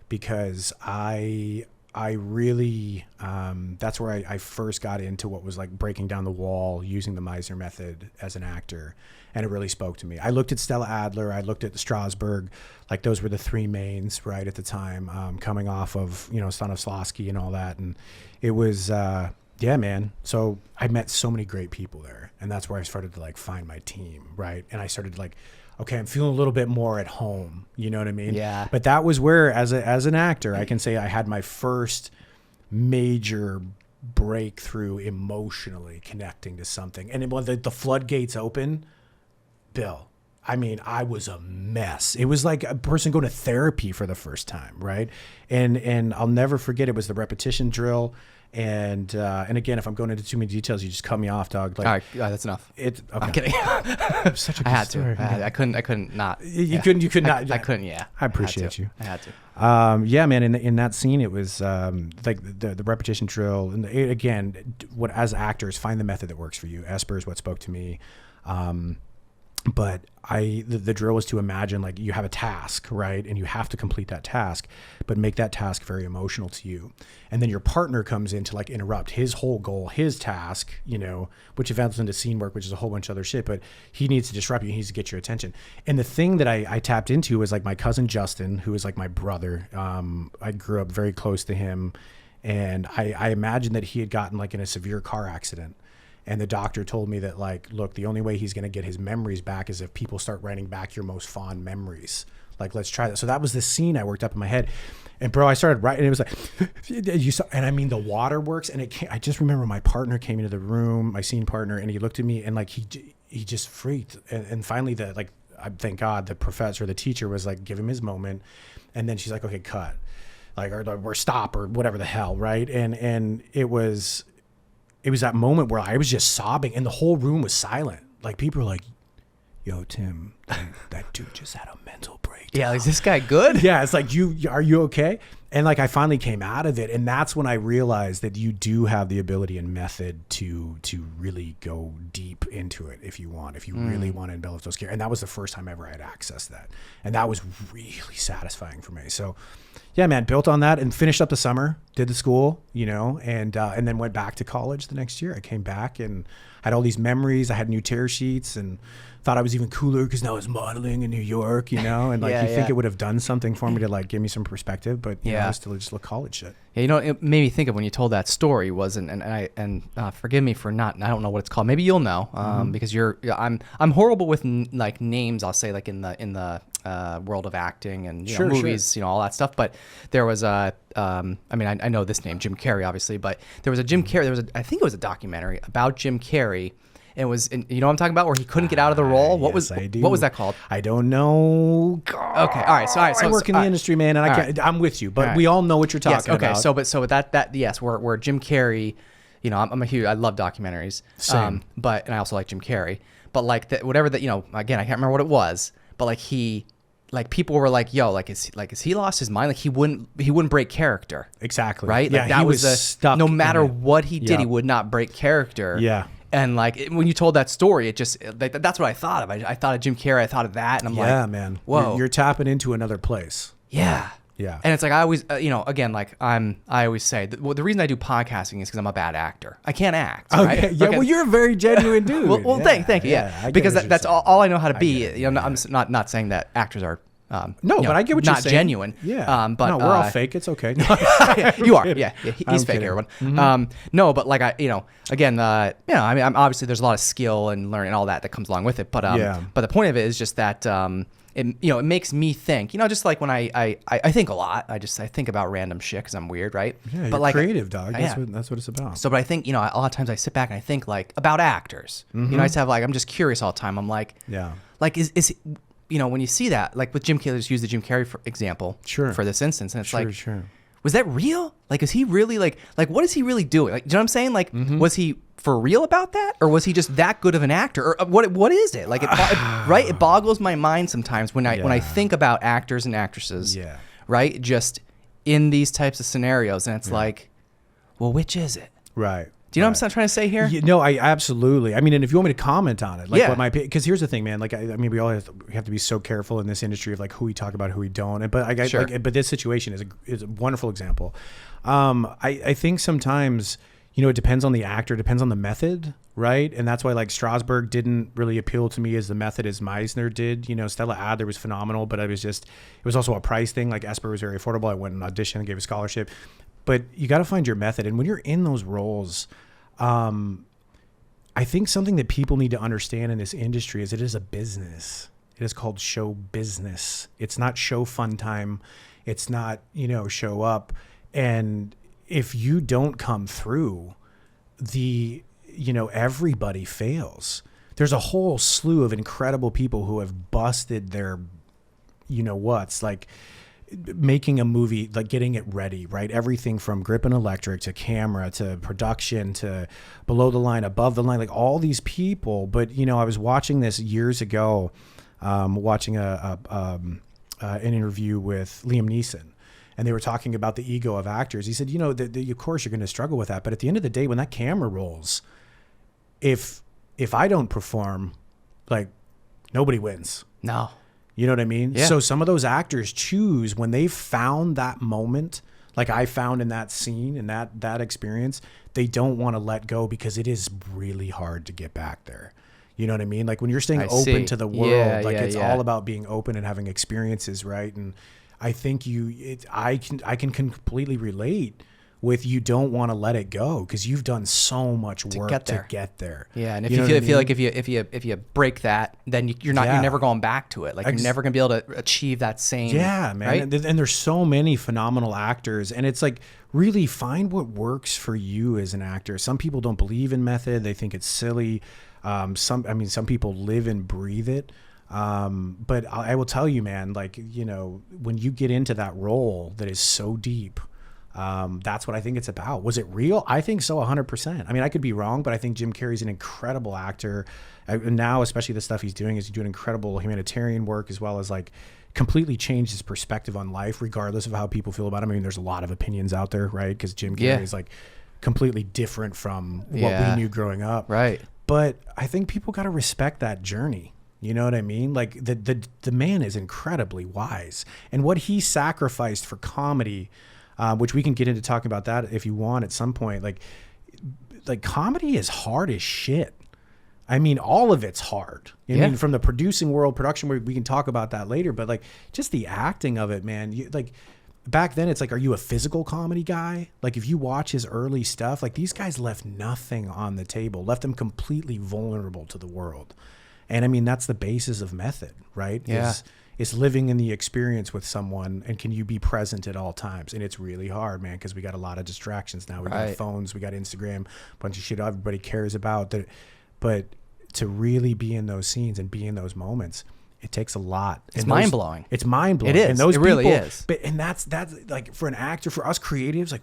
because I really, that's where I first got into what was like breaking down the wall, using the Meisner method as an actor. And it really spoke to me. I looked at Stella Adler, I looked at Strasberg, like those were the three mains, right, at the time, coming off of, you know, Stanislavski and all that. And it was, yeah, man. So I met so many great people there. And that's where I started to like find my team, right? And I started to like, okay, I'm feeling a little bit more at home. You know what I mean? Yeah. But that was where, as an actor, I can say I had my first major breakthrough emotionally connecting to something. And when the floodgates open, Bill, I mean, I was a mess. It was like a person going to therapy for the first time, right? And I'll never forget, it was the repetition drill. And again, if I'm going into too many details, you just cut me off, dog. Like, All right, that's enough. Okay. I'm kidding. Such a good I had story. to. I couldn't not. You could not. I couldn't. Yeah. I appreciate you. I had to. Yeah, man. In that scene, it was like the repetition drill, and again, what as actors find the method that works for you. Esper is what spoke to me. But the drill was to imagine like you have a task, right? And you have to complete that task, but make that task very emotional to you. And then your partner comes in to like interrupt his whole goal, his task, you know, which evolves into scene work, which is a whole bunch of other shit, but he needs to disrupt you. He needs to get your attention. And the thing that I tapped into was like my cousin, Justin, who is like my brother. I grew up very close to him. And I imagined that he had gotten like in a severe car accident. And the doctor told me that, like, look, the only way he's going to get his memories back is if people start writing back your most fond memories. Like, let's try that. So that was the scene I worked up in my head. And, bro, I started writing. And it was like, you saw, and I mean, the waterworks. And I just remember my partner came into the room, my scene partner, and he looked at me and, like, he just freaked. And finally, thank God, the professor, the teacher was like, give him his moment. And then she's like, okay, cut. Like, or stop, or whatever the hell, right? And it was that moment where I was just sobbing and the whole room was silent. Like people were like, yo, Tim, that dude just had a mental breakdown. Yeah, is this guy good? Yeah, it's like, are you okay? And like I finally came out of it, and that's when I realized that you do have the ability and method to really go deep into it if you really want to envelop those characters. And that was the first time ever I had accessed that, and that was really satisfying for me. So yeah, man, built on that and finished up the summer, did the school, you know, and then went back to college the next year. I came back and had all these memories. I had new tear sheets and thought I was even cooler because now I was modeling in New York, you know, and like think it would have done something for me to like give me some perspective, but you know, I was still just college shit. Yeah, you know, it made me think of when you told that story and forgive me for not, I don't know what it's called. Maybe you'll know because I'm horrible with like names. I'll say like in the world of acting and you know, movies, you know, all that stuff. But there was I mean, I know this name, Jim Carrey, obviously, but there was a Jim Carrey. I think it was a documentary about Jim Carrey. It was, you know what I'm talking about, where he couldn't get out of the role. What was that called? I don't know. God. Okay, all right. So I work in the industry, man, and I'm with you, but we all know what you're talking about. Okay, so that yes, where Jim Carrey, you know, I love documentaries. Same. And I also like Jim Carrey. But like whatever that, you know, again, I can't remember what it was, but like people were like, yo, is he lost his mind? Like he wouldn't break character. Exactly. Right? Yeah, like that he was stuck. No matter what he did, he would not break character. Yeah. And like when you told that story, it just that's what I thought of. I thought of Jim Carrey. I thought of that, and I'm like, yeah, man, whoa, you're tapping into another place. Yeah, yeah. And it's like I always, you know, again, like I always say, the reason I do podcasting is because I'm a bad actor. I can't act. Okay. Right? Yeah. Well, you're a very genuine dude. well, thank you. Yeah. Because that's all I know how to be. You know, I'm not saying that actors are. No, but I get what you're saying. Not genuine. Yeah. But no, we're all fake. It's okay. You are. Yeah. He's fake, everyone. Mm-hmm. No, but like you know, again, you know, I mean, obviously there's a lot of skill and learning and all that comes along with it. But but the point of it is just that it makes me think. You know, just like when I think a lot. I think about random shit because I'm weird, right? Yeah, but you're like creative, dog. That's what it's about. So, but I think, you know, a lot of times I sit back and I think like about actors. Mm-hmm. You know, I just have like I'm just curious all the time. I'm like, yeah, like is you know, when you see that, like with Jim Carrey, let's use the Jim Carrey example for this instance, and it's was that real? Like, is he really like what is he really doing? Like, do you know what I'm saying? Like, was he for real about that, or was he just that good of an actor, or what is it? Like, right? It boggles my mind sometimes when I think about actors and actresses. Yeah. Right. Just in these types of scenarios, and it's like, well, which is it? Right. Do you know what I'm trying to say here? Yeah, no, I absolutely. I mean, and if you want me to comment on it, like Yeah. what my, because here's the thing, man. Like, I mean, we have to be so careful in this industry of like who we talk about, who we don't. And Sure. but this situation is a wonderful example. I think sometimes, you know, it depends on the actor, depends on the method, right? And that's why like Strasberg didn't really appeal to me as the method as Meisner did. You know, Stella Adler was phenomenal, but it was also a price thing. Like Esper was very affordable. I went and auditioned and gave a scholarship. But you got to find your method. And when you're in those roles, I think something that people need to understand in this industry is it is a business. It is called show business. It's not show fun time. It's not, you know, show up. And if you don't come through, everybody fails. There's a whole slew of incredible people who have busted their, you know what's, like making a movie, like getting it ready, right? Everything from grip and electric to camera to production to below the line, above the line, like all these people. But, you know, I was watching this years ago, watching an interview with Liam Neeson, and they were talking about the ego of actors. He said, you know, of course you're going to struggle with that. But at the end of the day, when that camera rolls, if I don't perform, like nobody wins. No. You know what I mean? Yeah. So some of those actors choose when they've found that moment, like I found in that scene and that experience, they don't want to let go because it is really hard to get back there. You know what I mean? Like when you're staying open to the world, it's all about being open and having experiences, right? And I think I can completely relate with you don't want to let it go because you've done so much work to get there. Yeah, and if you feel like if you break that, then you're never going back to it. Like you're never going to be able to achieve that same. Yeah, man. Right? And there's so many phenomenal actors, and it's like really find what works for you as an actor. Some people don't believe in method; they think it's silly. Some people live and breathe it. But I will tell you, man. Like when you get into that role that is so deep. That's what I think it's about. Was it real? I think so, 100%. I mean, I could be wrong, but I think Jim Carrey's an incredible actor. Now, especially the stuff he's doing incredible humanitarian work, as well as like completely changed his perspective on life, regardless of how people feel about him. I mean, there's a lot of opinions out there, right? Because Jim Carrey is like completely different from what we knew growing up. Right. But I think people got to respect that journey. You know what I mean? Like the man is incredibly wise, and what he sacrificed for comedy, which we can get into talking about that if you want at some point. Like comedy is hard as shit. I mean, all of it's hard. I mean, from the production world, we can talk about that later. But like, just the acting of it, man. Like back then, it's like, are you a physical comedy guy? Like if you watch his early stuff, like these guys left nothing on the table, left them completely vulnerable to the world. And I mean, that's the basis of method, right? Yeah. Is living in the experience with someone, and can you be present at all times? And it's really hard, man, because we got a lot of distractions now. We got phones, we got Instagram, a bunch of shit everybody cares about. But to really be in those scenes and be in those moments, it takes a lot. It's mind blowing. It's mind blowing. It is. And those it really people, is. But that's like for an actor, for us creatives, like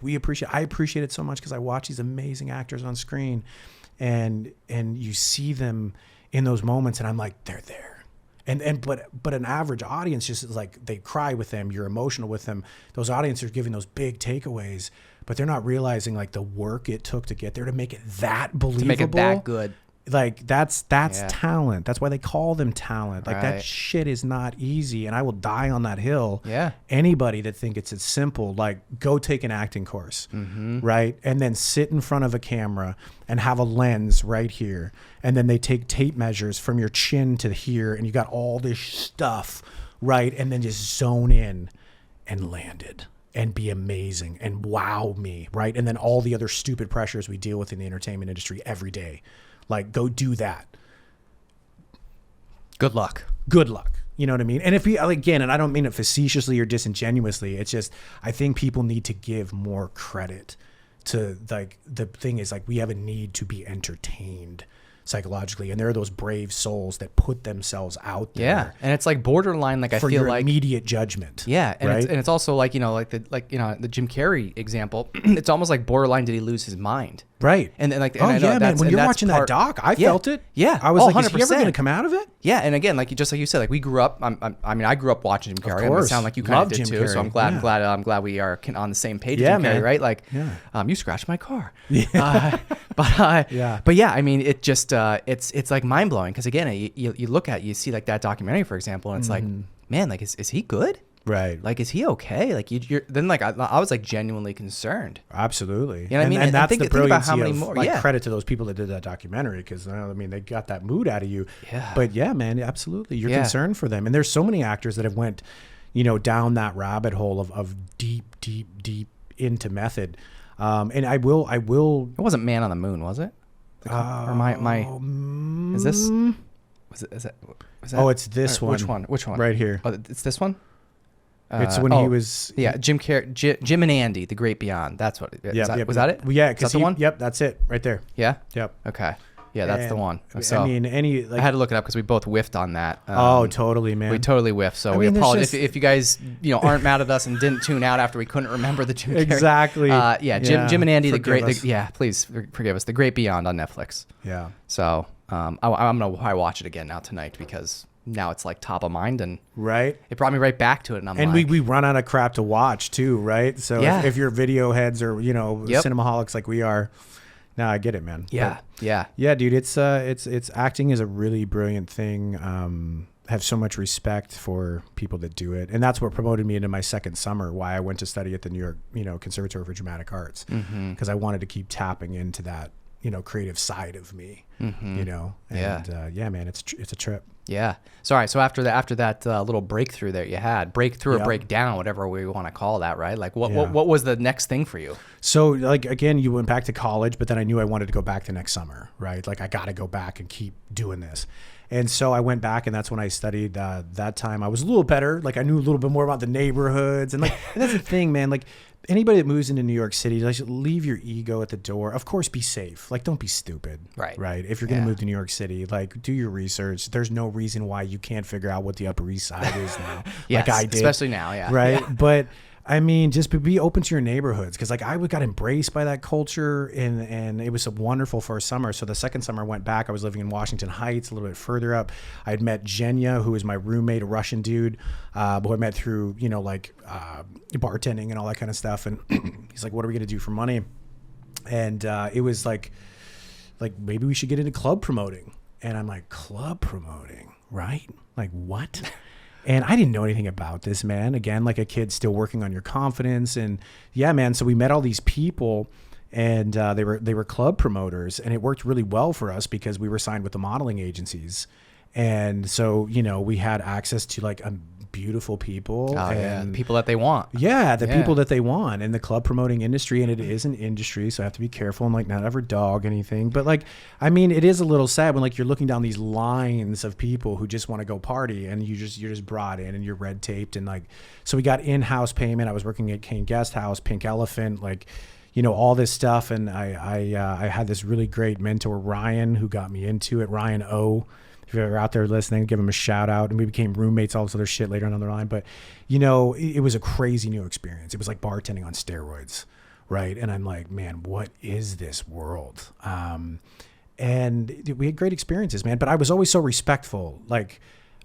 I appreciate it so much because I watch these amazing actors on screen, and you see them in those moments, and I'm like, they're there. But an average audience just is like, they cry with them, you're emotional with them. Those audiences are giving those big takeaways, but they're not realizing like the work it took to get there to make it that believable. To make it that good. Like that's talent. That's why they call them talent. Like that shit is not easy, and I will die on that hill. Yeah. Anybody that think it's as simple, like go take an acting course, right? And then sit in front of a camera and have a lens right here, and then they take tape measures from your chin to here, and you got all this stuff, right? And then just zone in and land it and be amazing and wow me, right? And then all the other stupid pressures we deal with in the entertainment industry every day. Like, go do that. Good luck. Good luck. You know what I mean? And if we, again, and I don't mean it facetiously or disingenuously, it's just, I think people need to give more credit to, like, the thing is, like, we have a need to be entertained. psychologically, and they're those brave souls that put themselves out there. Yeah, and it's like borderline, like I for feel your like immediate judgment. Yeah, and right? it's also like the Jim Carrey example. It's almost like borderline. Did he lose his mind? Right. And like, oh and I know yeah, man. When you're that's watching that doc, I felt it. Yeah, I was like, is he ever 100%. going to come out of it? Yeah, and again, like just like you said, like we grew up. I grew up watching Jim Carrey. course. It sound like you kind of did Love Jim too. So Carrey. I'm glad we are on the same page. Yeah, with Jim Carrey, man. right? Like, Yeah. you scratched my car. Yeah. But yeah, I mean, it just it's like mind blowing because again, you look at you see like that documentary for example, and it's like, man, like is he good? Right. Like, is he okay? Like, you're then like I was like genuinely concerned. Absolutely. You know what I mean? And that's think the about brilliancy how many of more. like Yeah. credit to those people that did that documentary because I mean they got that mood out of you. Yeah. But yeah, man, absolutely, you're Yeah. concerned for them, and there's so many actors that have went, down that rabbit hole of deep into method. And I will. It wasn't Man on the Moon, was it? Or my is this? Is that? Oh, it's this one. Which one? Right here. Oh, it's this one. It's when he was. Jim Carrey, Jim and Andy, The Great Beyond. That's what. Was that it? Yeah, because the one. Yep, that's it right there. Yeah. Yep. Okay. Yeah, that's the And, one. So I mean, I had to look it up because we both whiffed on that. Totally, man. We totally whiffed. So I we mean, there's apologize just- if you guys aren't mad at us and didn't tune out after we couldn't remember the Jim Carrey. Exactly. Jim and Andy, Forgive us. please forgive us. The Great Beyond on Netflix. Yeah. So I'm gonna probably watch it again now tonight because now it's like top of mind and Right. it brought me right back to it. And And like, we run out of crap to watch too, right? So Yeah. if you're video heads or Yep. cinemaholics like we are, no, I get it, man. yeah, But, yeah, dude. It's acting is a really brilliant thing. Have so much respect for people that do it, and that's what promoted me into my second summer. Why I went to study at the New York, Conservatory for Dramatic Arts, because I wanted to keep tapping into that, creative side of me, and yeah, man, it's a trip. Yeah. Sorry. So after that little breakthrough that you had, breakthrough or Yep. breakdown, whatever we want to call that, right? Like what Yeah. was the next thing for you? So like, again, you went back to college, but then I knew I wanted to go back the next summer, right? Like I got to go back and keep doing this. And so I went back, and that's when I studied. That time I was a little better. Like I knew a little bit more about the neighborhoods, and and that's the thing, man. Like anybody that moves into New York City, like leave your ego at the door. Of course, be safe. Like don't be stupid. Right. Right. If you're gonna Yeah. move to New York City, like do your research. There's no reason why you can't figure out what the Upper East Side is now. Yes, like I did, especially now. Yeah. right. Yeah. But I mean, just be open to your neighborhoods, because like I got embraced by that culture, and it was a wonderful first summer. So the second summer I went back, I was living in Washington Heights, a little bit further up. I had met Zhenya, who was my roommate, a Russian dude, who I met through bartending and all that kind of stuff. And he's like, "What are we gonna do for money?" And it was like maybe we should get into club promoting. And I'm like, club promoting, right? Like what? And I didn't know anything about this, man. Again, like a kid still working on your confidence. And yeah, man. So we met all these people, and they were club promoters, and it worked really well for us because we were signed with the modeling agencies. And so, we had access to like beautiful people. Oh, and people that they want. Yeah, the Yeah. people that they want in the club promoting industry, and it is an industry, so I have to be careful and like not ever dog anything. But like, I mean, it is a little sad when like you're looking down these lines of people who just want to go party, and you're just brought in and you're red taped, and like, so we got in-house payment. I was working at Kane Guest House, Pink Elephant, like, all this stuff, and I had this really great mentor, Ryan, who got me into it. Ryan O. If you're ever out there listening, give him a shout out. And we became roommates, all this other shit later on the line. But, it was a crazy new experience. It was like bartending on steroids, right? And I'm like, man, what is this world? And we had great experiences, man. But I was always so respectful. Like,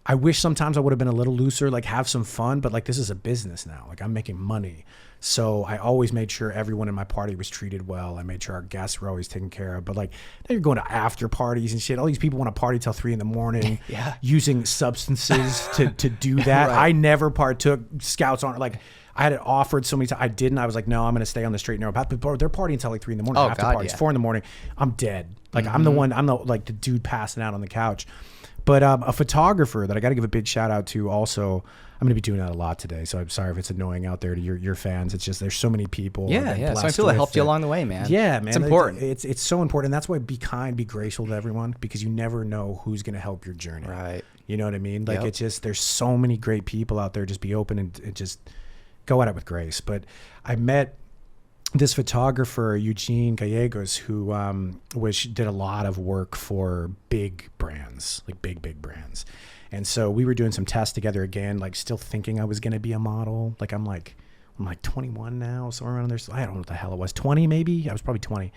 I wish sometimes I would have been a little looser, like have some fun. But like, this is a business now. Like, I'm making money. So I always made sure everyone in my party was treated well. I made sure our guests were always taken care of. But like, now you're going to after parties and shit. All these people want to party till 3 a.m. Yeah. using substances to do that. Right. I never partook. Scouts aren't like, I had it offered so many times. I didn't. I was like, no, I'm going to stay on the straight and narrow path. But they're partying until like 3 a.m. Oh, after God, parties, yeah. 4 a.m. I'm dead. Like I'm the dude passing out on the couch. But a photographer that I got to give a big shout out to also. I'm going to be doing that a lot today, so I'm sorry if it's annoying out there to your fans. It's just there's so many people. Yeah, yeah. So I feel it helped you along the way, man. Yeah, man. It's important. It's so important. That's why be kind, be graceful to everyone, because you never know who's going to help your journey. Right. You know what I mean? Like Yep. it's just there's so many great people out there. Just be open and just go at it with grace. But I met this photographer, Eugene Gallegos, who did a lot of work for big brands, like big brands. And so we were doing some tests together again, like still thinking I was going to be a model. Like I'm like 21 now, somewhere around there. So I don't know what the hell it was, 20 maybe. I was probably 20.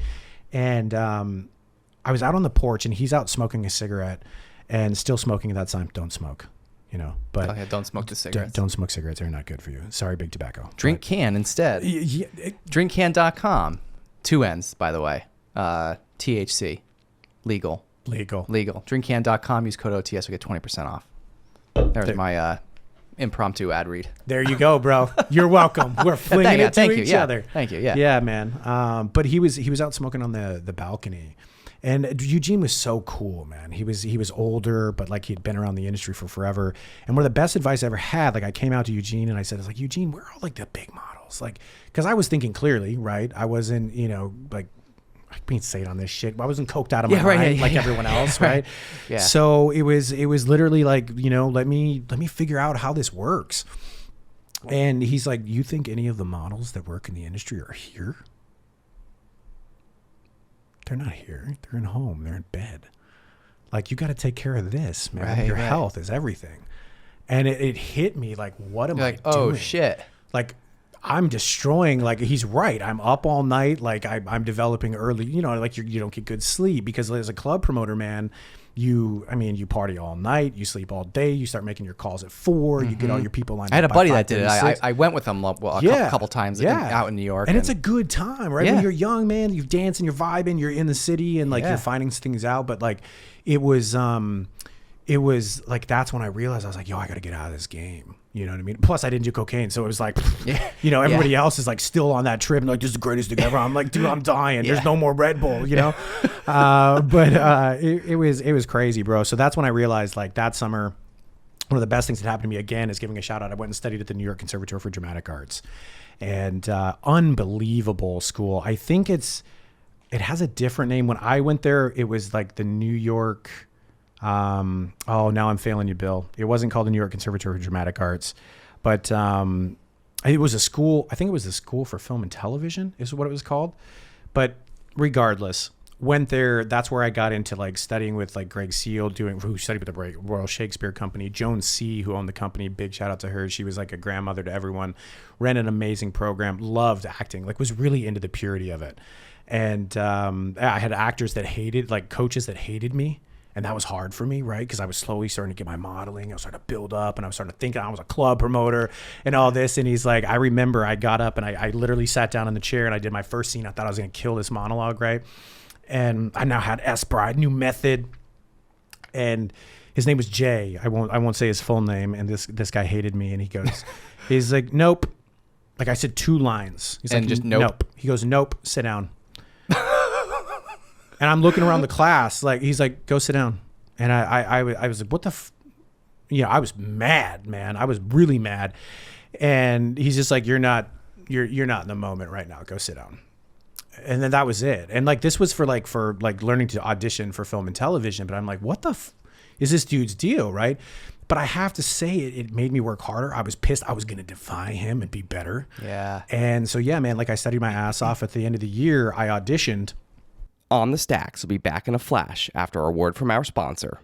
And I was out on the porch and he's out smoking a cigarette and still smoking at that time. Don't smoke. You know, but don't smoke the cigarettes. Don't smoke cigarettes. They're not good for you. Sorry, big tobacco. Drink can instead. Drinkcan.com. 2 N's, by the way. THC. Legal. Drinkcan.com. Use code OTS. We get 20% off. There's my impromptu ad read. There you go, bro. You're welcome. We're flinging it to each other. Thank you. Yeah. Yeah, man. But he was out smoking on the balcony. And Eugene was so cool, man. He was older, but like he'd been around the industry for forever. And one of the best advice I ever had, like I came out to Eugene and I said, like, Eugene, where are all like the big models? Like, cause I was thinking clearly, right? I wasn't, you know, like I can't say it on this shit. I wasn't coked out of my mind like everyone else, right? Yeah. So it was literally like, you know, let me figure out how this works. And he's like, you think any of the models that work in the industry are here? They're not here. They're in home. They're in bed. Like, you got to take care of this, man. Your health is everything. And it hit me like, what am I doing? Oh, shit. Like, I'm destroying, like, he's right. I'm up all night. Like, I'm developing early, you know, like you don't get good sleep because as a club promoter, man, you party all night, you sleep all day, you start making your calls at 4, you get all your people lined up. I had a buddy that did it. I went with him a couple times out in New York. And it's a good time, right? When you're young, man, you're dancing, you're vibing, you're in the city and like you're finding things out. But like it was like, that's when I realized I was like, yo, I got to get out of this game. You know what I mean? Plus I didn't do cocaine. So it was like, you know, everybody else is like still on that trip and like, this is the greatest thing ever. I'm like, dude, I'm dying. There's no more Red Bull, you know? But it was crazy, bro. So that's when I realized like that summer, one of the best things that happened to me again is giving a shout out. I went and studied at the New York Conservatory for Dramatic Arts and unbelievable school. I think it has a different name. When I went there, it was like the New York, now I'm failing you, Bill. It wasn't called the New York Conservatory for Dramatic Arts, but it was a school. I think it was the School for Film and Television is what it was called. But regardless, went there. That's where I got into like studying with like Greg Seal, who studied with the Royal Shakespeare Company. Joan C., who owned the company, big shout out to her. She was like a grandmother to everyone. Ran an amazing program. Loved acting. Like was really into the purity of it. And I had actors that hated, like coaches that hated me. And that was hard for me, right? Because I was slowly starting to get my modeling. I was starting to build up and I was starting to think I was a club promoter and all this. And he's like, I remember I got up and I literally sat down in the chair and I did my first scene. I thought I was going to kill this monologue, right? And I now had Bride, new method. And his name was Jay. I won't say his full name. And this guy hated me. And he goes, he's like, nope. Like I said 2 lines. He's like, just nope. He goes, nope, sit down. And I'm looking around the class, like he's like, "Go sit down." And I was like, "What the?" I was mad, man. I was really mad. And he's just like, "You're not in the moment right now. Go sit down." And then that was it. And like this was for learning to audition for film and television. But I'm like, "What the is this dude's deal?" Right? But I have to say it made me work harder. I was pissed. I was going to defy him and be better. Yeah. And so yeah, man. Like I studied my ass off. At the end of the year, I auditioned. On the Stacks will be back in a flash after a word from our sponsor.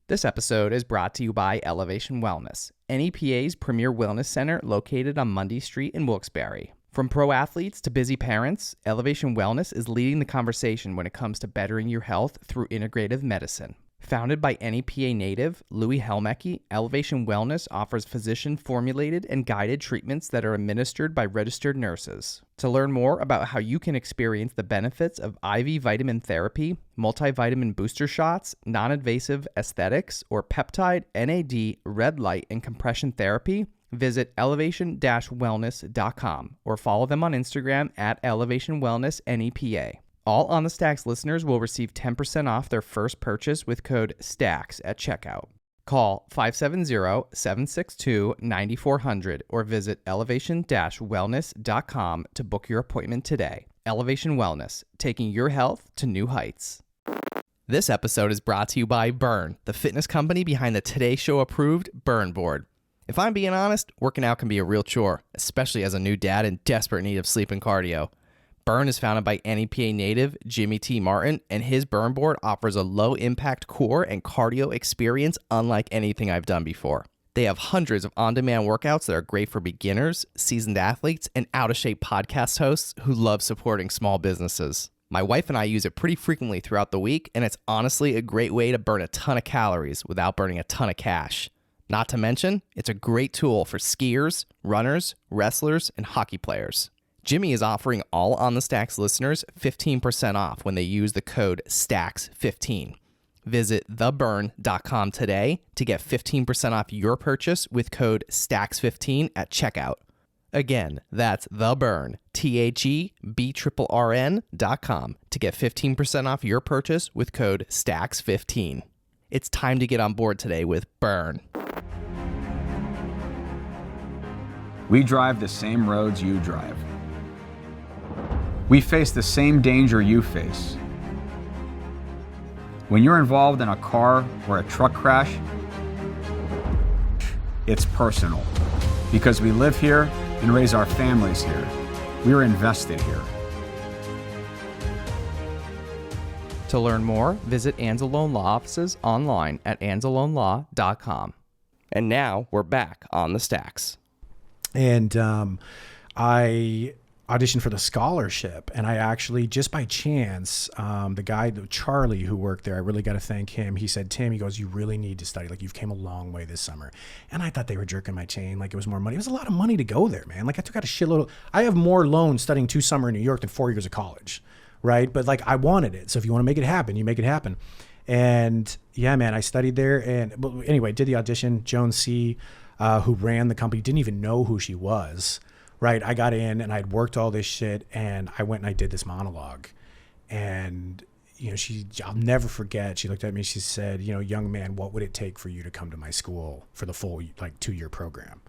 This episode is brought to you by Elevation Wellness, NEPA's premier wellness center located on Mundy Street in Wilkes-Barre. From pro athletes to busy parents, Elevation Wellness is leading the conversation when it comes to bettering your health through integrative medicine. Founded by NEPA native Louis Helmecke, Elevation Wellness offers physician-formulated and guided treatments that are administered by registered nurses. To learn more about how you can experience the benefits of IV vitamin therapy, multivitamin booster shots, non-invasive aesthetics, or peptide, NAD, red light, and compression therapy, visit elevation-wellness.com or follow them on Instagram at Elevation Wellness NEPA. All On the Stacks listeners will receive 10% off their first purchase with code STACKS at checkout. Call 570-762-9400 or visit elevation-wellness.com to book your appointment today. Elevation Wellness, taking your health to new heights. This episode is brought to you by Burn, the fitness company behind the Today Show approved Burn board. If I'm being honest, working out can be a real chore, especially as a new dad in desperate need of sleep and cardio. Burn is founded by NEPA native Jimmy T. Martin, and his burn board offers a low-impact core and cardio experience unlike anything I've done before. They have hundreds of on-demand workouts that are great for beginners, seasoned athletes, and out-of-shape podcast hosts who love supporting small businesses. My wife and I use it pretty frequently throughout the week, and it's honestly a great way to burn a ton of calories without burning a ton of cash. Not to mention, it's a great tool for skiers, runners, wrestlers, and hockey players. Jimmy is offering all On the Stacks listeners 15% off when they use the code STACKS15. Visit theburn.com today to get 15% off your purchase with code STACKS15 at checkout. Again, that's theburn, THEBRRN.com to get 15% off your purchase with code STACKS15. It's time to get on board today with Burn. We drive the same roads you drive. We face the same danger you face. When you're involved in a car or a truck crash, it's personal. Because we live here and raise our families here. We're invested here. To learn more, visit Anzalone Law offices online at anzalonelaw.com. And now we're back on the stacks. And I auditioned for the scholarship, and I actually, just by chance, the guy, Charlie, who worked there, I really got to thank him. He said, Tim, he goes, you really need to study. Like, you've came a long way this summer. And I thought they were jerking my chain. Like, it was more money. It was a lot of money to go there, man. Like, I took out a shitload. I have more loans studying 2 summers in New York than 4 years of college, right? But like, I wanted it. So if you want to make it happen, you make it happen. And yeah, man, I studied there. And but anyway, did the audition. Joan C., who ran the company, didn't even know who she was. Right. I got in and I'd worked all this shit, and I went and I did this monologue, and, you know, I'll never forget. She looked at me, she said, you know, young man, what would it take for you to come to my school for the full, like, 2-year program?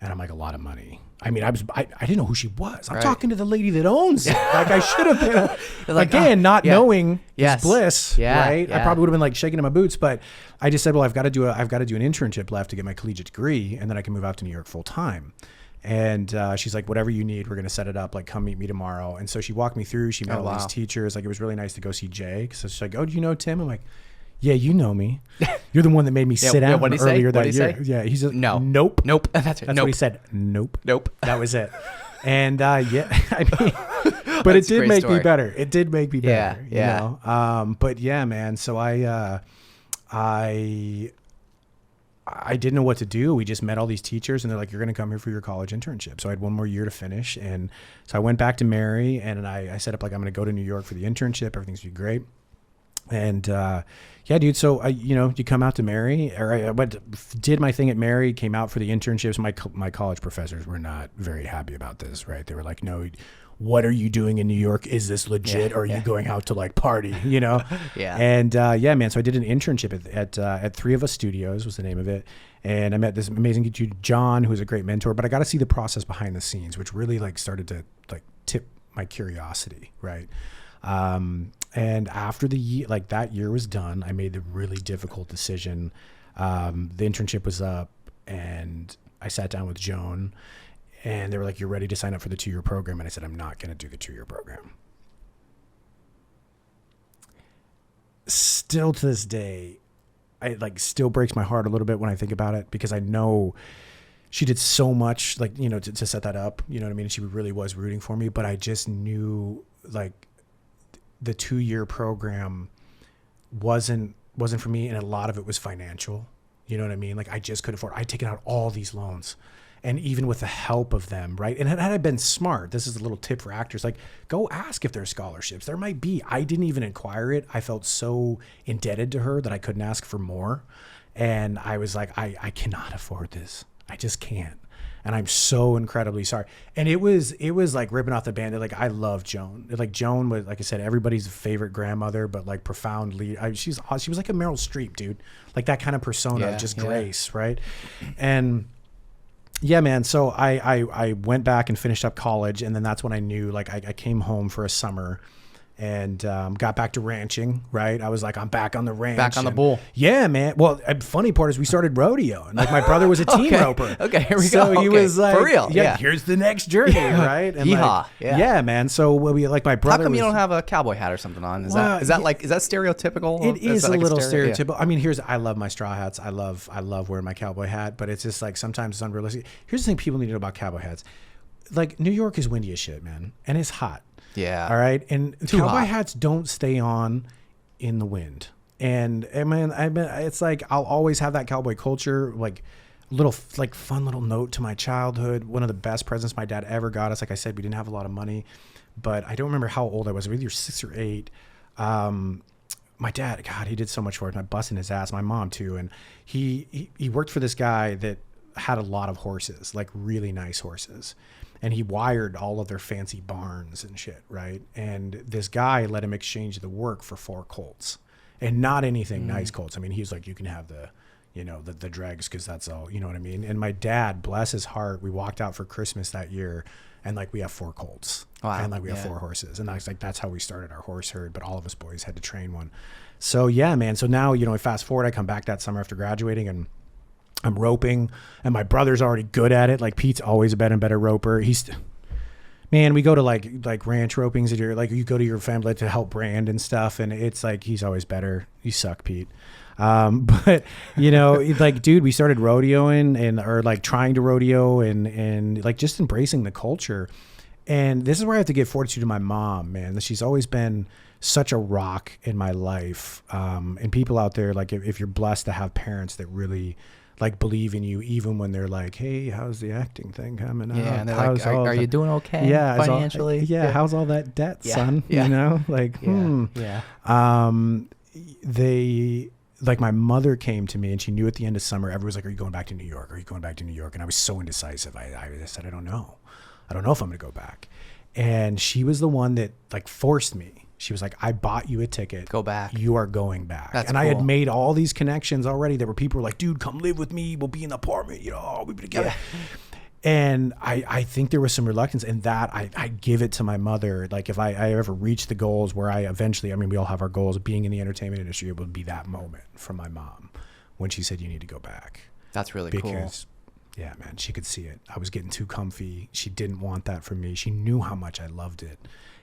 And I'm like, a lot of money. I mean, I didn't know who she was. I'm talking to the lady that owns it. Like, I should have been, like, again, not knowing is bliss, right? I probably would have been like shaking in my boots, but I just said, well, I've got to do an internship left to get my collegiate degree, and then I can move out to New York full time. And she's like, whatever you need, we're going to set it up. Like, come meet me tomorrow. And so she walked me through. She met all these teachers. Like, it was really nice to go see Jay. So she's like, oh, do you know Tim? I'm like, yeah, you know me. You're the one that made me sit down earlier that year. Yeah, he's like, nope. That's what he said. Nope. That was it. And yeah, I mean, but it did make me better. It did make me better. Yeah. You know? But yeah, man. So I didn't know what to do. We just met all these teachers, and they're like, you're going to come here for your college internship. So I had 1 more year to finish. And so I went back to Mary, and I set up, like, I'm going to go to New York for the internship. Everything's going to be great. And yeah, dude. So you come out to Mary, or I did my thing at Mary, came out for the internships. My college professors were not very happy about this, right? They were like, no, what are you doing in New York? Is this legit? Or are you going out to, like, party, you know? And yeah, man. So I did an internship at 3 of Us Studios was the name of it. And I met this amazing dude, John, who's a great mentor, but I got to see the process behind the scenes, which really, like, started to, like, tip my curiosity. Right. And after the year, like, that year was done, I made the really difficult decision. The internship was up, and I sat down with Joan, and they were like, you're ready to sign up for the 2-year program. And I said, I'm not going to do the 2-year program. Still to this day, it still breaks my heart a little bit when I think about it, because I know she did so much, like, you know, to set that up, you know what I mean? She really was rooting for me, but I just knew, like, the 2-year program wasn't for me. And a lot of it was financial. You know what I mean? Like, I just couldn't afford. I'd taken out all these loans. And even with the help of them, right? And had I been smart, this is a little tip for actors, like, go ask if there's scholarships. There might be. I didn't even inquire it. I felt so indebted to her that I couldn't ask for more. And I was like, I cannot afford this. I just can't. And I'm so incredibly sorry. And it was like ripping off the Band-Aid. Like, I love Joan. Like, Joan was, like I said, everybody's favorite grandmother, but, like, profoundly, she was like a Meryl Streep, dude. Like, that kind of persona, just grace, right? And yeah, man. So I went back and finished up college, and then that's when I knew, like, I came home for a summer, and got back to ranching, right? I was like, I'm back on the ranch. Back on the bull. Yeah, man. Well, funny part is we started rodeoing. Like my brother was a team roper. Okay, here we so go. he Okay. was like, For real. Yeah. here's the next journey, right? And Yeehaw. like, Yeah. man. So we like my brother. How come you was- don't have a cowboy hat or something on? Is Well, that stereotypical? It is that a like little stereo- yeah. stereotypical. I mean, I love my straw hats. I love wearing my cowboy hat, but it's just like sometimes it's unrealistic. Here's the thing people need to know about cowboy hats. Like New York is windy as shit, man, and it's hot. Yeah. All right. And Too cowboy hot. hats don't stay on in the wind. And I mean, it's like I'll always have that cowboy culture, like little like fun little note to my childhood. One of the best presents my dad ever got us. Like I said, we didn't have a lot of money, but I don't remember how old I was. I was either 6 or 8. My dad, God, he did so much for us. I'm busting his ass. My mom too. And he worked for this guy that had a lot of horses, like really nice horses. And he wired all of their fancy barns and shit, right? And this guy let him exchange the work for 4 colts, and not anything nice colts. I mean, he was like, you can have the dregs because that's all, you know what I mean? And my dad, bless his heart, we walked out for Christmas that year, and like we have 4 colts. Wow. And like we have 4 horses. And I was like, that's how we started our horse herd, but all of us boys had to train one. So yeah, man. So now, fast forward, I come back that summer after graduating, and I'm roping, and my brother's already good at it. Like Pete's always a better and better roper. Man, we go to like ranch ropings, and you're like, you go to your family to help brand and stuff, and it's like he's always better. You suck, Pete. But like, dude, we started rodeoing or like trying to rodeo and like just embracing the culture. And this is where I have to give fortitude to my mom, man. She's always been such a rock in my life. And people out there, like if you're blessed to have parents that really like believe in you, even when they're like, hey, how's the acting thing coming up? Yeah, and they're like, are you doing okay? Yeah, financially? How's all that debt, son? Yeah. Like, Yeah. They, like, my mother came to me, and she knew at the end of summer, everyone was like, are you going back to New York? Are you going back to New York? And I was so indecisive. I said, I don't know. I don't know if I'm going to go back. And she was the one that like forced me. She was like, I bought you a ticket. Go back. You are going back. That's and I had cool. made all these connections already. There were people who were like, dude, come live with me. We'll be in the apartment. We'll be together. Yeah. And I think there was some reluctance in that. I give it to my mother. Like if I ever reach the goals where I eventually, I mean, we all have our goals of being in the entertainment industry. It would be that moment from my mom when she said, you need to go back. That's really cool. Because, yeah, man, she could see it. I was getting too comfy. She didn't want that from me. She knew how much I loved it.